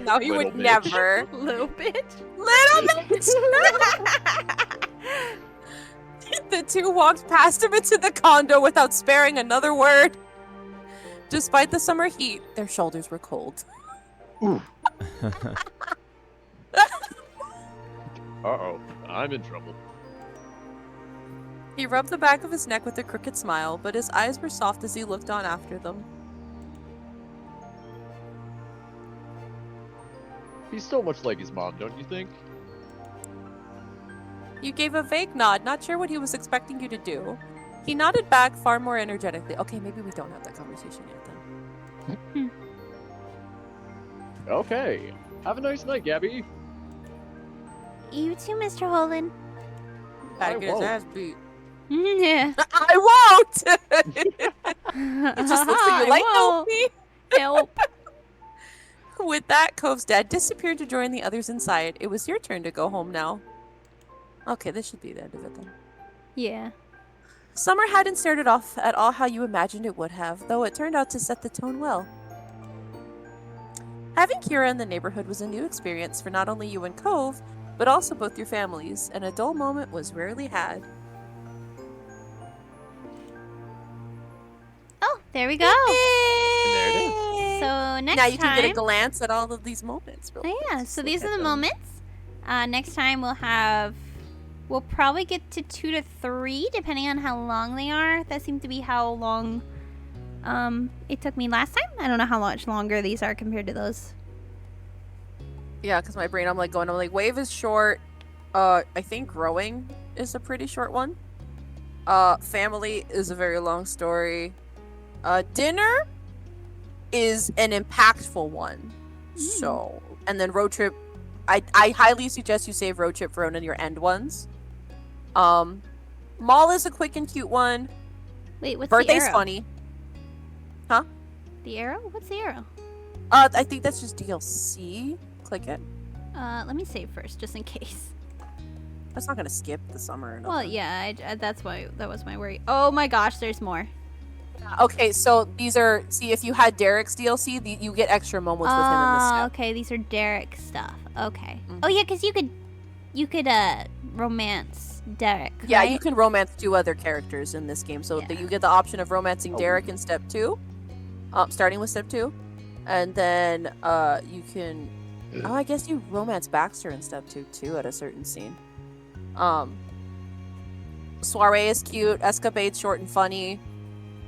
No, you Little would bitch. never. Little bitch. Little bitch. The two walked past him into the condo without sparing another word. Despite the summer heat, their shoulders were cold. Uh-oh. I'm in trouble. He rubbed the back of his neck with a crooked smile, but his eyes were soft as he looked on after them. He's so much like his mom, don't you think? You gave a vague nod, not sure what he was expecting you to do. He nodded back far more energetically. Okay, maybe we don't have that conversation yet then. Okay. Have a nice night, Gabby. You too, Mr. Holden. I won't. beat. Yeah. I won't! It just looks like you like won't. me. Help. With that, Cove's dad disappeared to join the others inside. It was your turn to go home now. Okay, this should be the end of it then. Yeah. Summer hadn't started off at all how you imagined it would have, though it turned out to set the tone well. Having Kira in the neighborhood was a new experience for not only you and Cove, but also both your families, and a dull moment was rarely had. Oh, there we go. And there it is. So next now you time. can get a glance at all of these moments. real Oh, quick. yeah, Just so look these at are the them. moments. Next time we'll probably get to 2 to 3, depending on how long they are. That seemed to be how long it took me last time. I don't know how much longer these are compared to those. Yeah, because my brain, I'm like, Wave is short. I think Growing is a pretty short one. Family is a very long story. Dinner is an impactful one. So, and then Road Trip, I highly suggest you save Road Trip for one of your end ones. Mall is a quick and cute one. Wait, what's Birthday's the arrow? funny. Huh? The arrow? What's the arrow? I think that's just DLC. Click it. Let me save first, just in case. That's not gonna skip the summer. Or Well, nothing. yeah, that was my worry. Oh my gosh, there's more. Okay, so these are, see, if you had Derek's DLC, you get extra moments with him in the step. Okay, these are Derek stuff. Okay. Mhm. Oh yeah, because you could romance Derek. Yeah, right? you can romance 2 other characters in this game. So you get the option of romancing Derek in step 2, starting with step 2. And then you can, I guess you romance Baxter in step 2 too at a certain scene. Soiree is cute, Escapade's short and funny.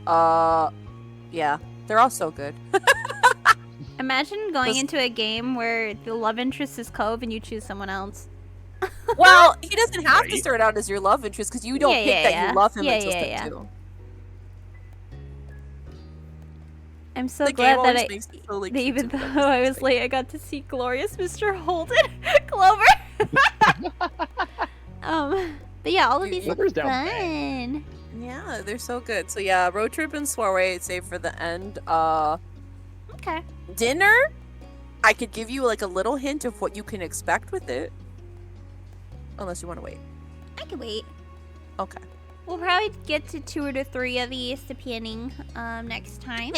Yeah, they're all so good. Imagine going This- into a game where the love interest is Cove and you choose someone else. Well, he doesn't have to Right. start out as your love interest because you don't Yeah, pick yeah, that yeah. you love him Yeah, until yeah, step yeah. 2. I'm so The glad game that always I, makes me feel like that cute even though sometimes. I was late, I got to see glorious Mr. Holden, Clover. But yeah, all of these look Clover's down bad. fun. Yeah, they're so good. So yeah, Road Trip and Soiree save for the end. Okay. Dinner, I could give you like a little hint of what you can expect with it. Unless you want to wait. I can wait. Okay. We'll probably get to 2 or 3 of these depending next time.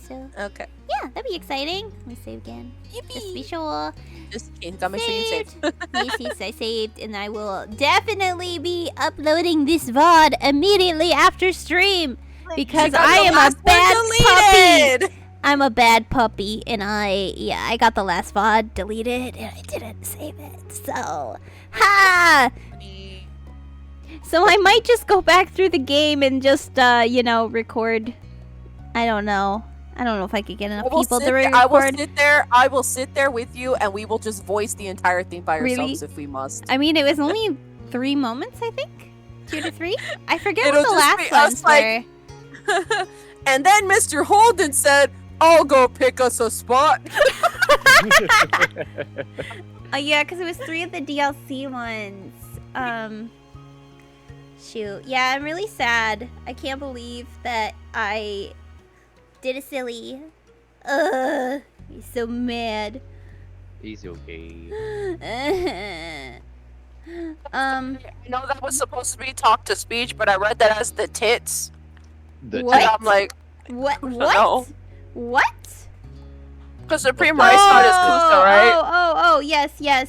So Okay. yeah, that'd be exciting. Let me save again. Just to be sure. Just gotta make sure you save. Yes, I saved, and I will definitely be uploading this VOD immediately after stream because I am a bad puppy. I'm a bad puppy, and I got the last VOD deleted, and I didn't save it. So, ha! So I might just go back through the game and just, record. I don't know. I don't know if I could get enough people to record. I will sit there with you, and we will just voice the entire thing by Really? ourselves if we must. I mean, it was only 3 moments, I think. 2 to 3. I forget It'll what the just be last us, ones like- were. And then Mr. Holden said, "I'll go pick us a spot." Yeah, because it was 3 of the DLC ones. Shoot. Yeah, I'm really sad. I can't believe that I did a silly. I'm so mad. He's okay. I know that was supposed to be talk to speech, but I read that as the tits. What? And I'm like, What? no. What? What? Because Supreme Rice not as Kusa, right? Oh, yes. Yeah,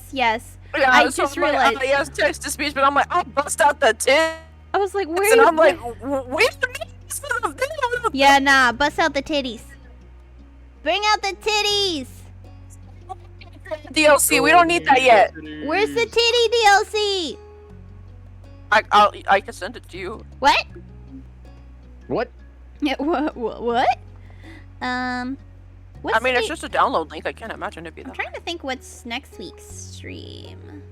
I so just I'm like, realized. yes, text to speech, but I'm like, I'll bust out the tits. I was like, where And you- I'm like, wait a minute. This is a video. Yeah, nah, bust out the titties. Bring out the titties. DLC, we don't need that yet. Where's the titty DLC? I can send it to you. What? What? Yeah, what? What's I mean, it's the- just a download link. I can't imagine it'd be I'm that. trying to think what's next week's stream.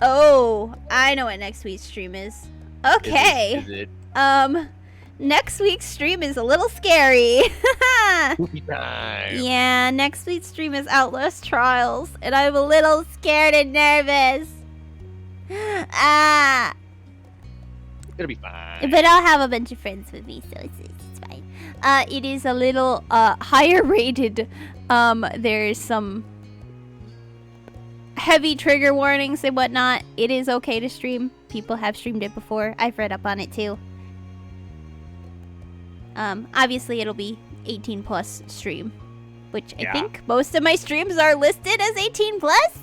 Oh, I know what next week's stream is. Okay. Is it? Next week's stream is a little scary. Spooky time. Yeah, next week's stream is Outlast Trials, and I'm a little scared and nervous. Ah, It'll be fine. but I'll have a bunch of friends with me, so it's fine. It is a little higher rated. There's some heavy trigger warnings and whatnot. It is okay to stream. People have streamed it before. I've read up on it too. Obviously it'll be 18 plus stream, which I Yeah. think most of my streams are listed as 18 plus.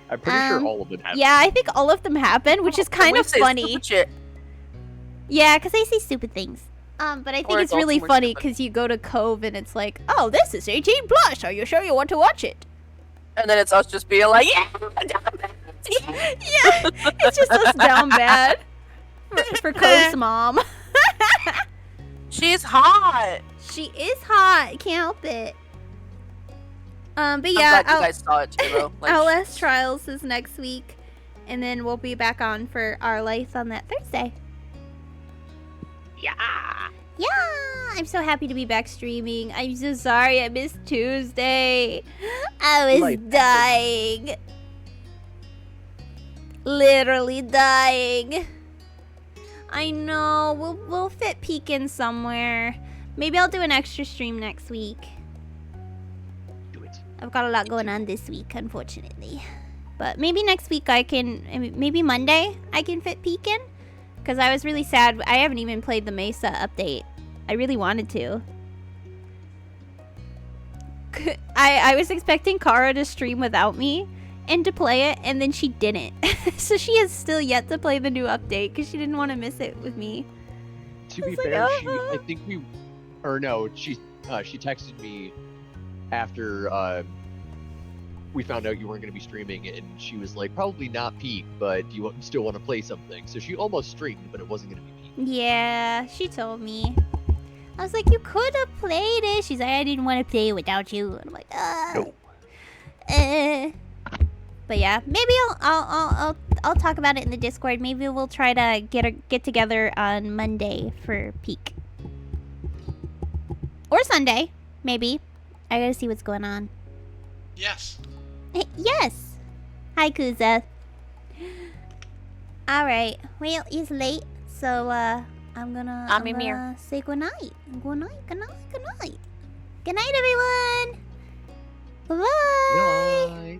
I'm pretty sure all of them have. Yeah, I think all of them have been, which is kind We of say funny. stupid shit. Yeah, because I say stupid things. But I think Or it's adults really and we're funny stupid. because you go to Cove and it's like, oh, this is 18 plus. Are you sure you want to watch it? And then it's us just being like, yeah. Yeah, it's just us down bad for Cove's mom. She's hot. She is hot. Can't help it. But I'm yeah, glad you guys saw it too, though. Like, LS Trials is next week, and then we'll be back on for Our Life on that Thursday. Yeah. Yeah, I'm so happy to be back streaming. I'm so sorry I missed Tuesday. I was dying. Literally dying. I know. We'll fit Peek in somewhere. Maybe I'll do an extra stream next week. Do it. I've got a lot going on this week, unfortunately. But maybe next week I can, maybe Monday I can fit Peek in. Because I was really sad. I haven't even played the Mesa update. I really wanted to. I was expecting Kara to stream without me and to play it, and then she didn't. So she has still yet to play the new update because she didn't want to miss it with me. To be like, fair, "Ah." she texted me after we found out you weren't going to be streaming, and she was like, probably not Peak, but do you still want to play something? So she almost streamed, but it wasn't going to be Peak. Yeah, she told me. I was like, you could have played it. She's like, I didn't want to play it without you. And I'm like, No. But yeah, maybe I'll talk about it in the Discord. Maybe we'll try to get together on Monday for Peak. Or Sunday, maybe. I gotta see what's going on. Yes. Yes. Hi, Kuza. Alright. Well, it's late, so I'm gonna say goodnight. Good night. Good night. Good night. Good night, everyone. Bye. Bye.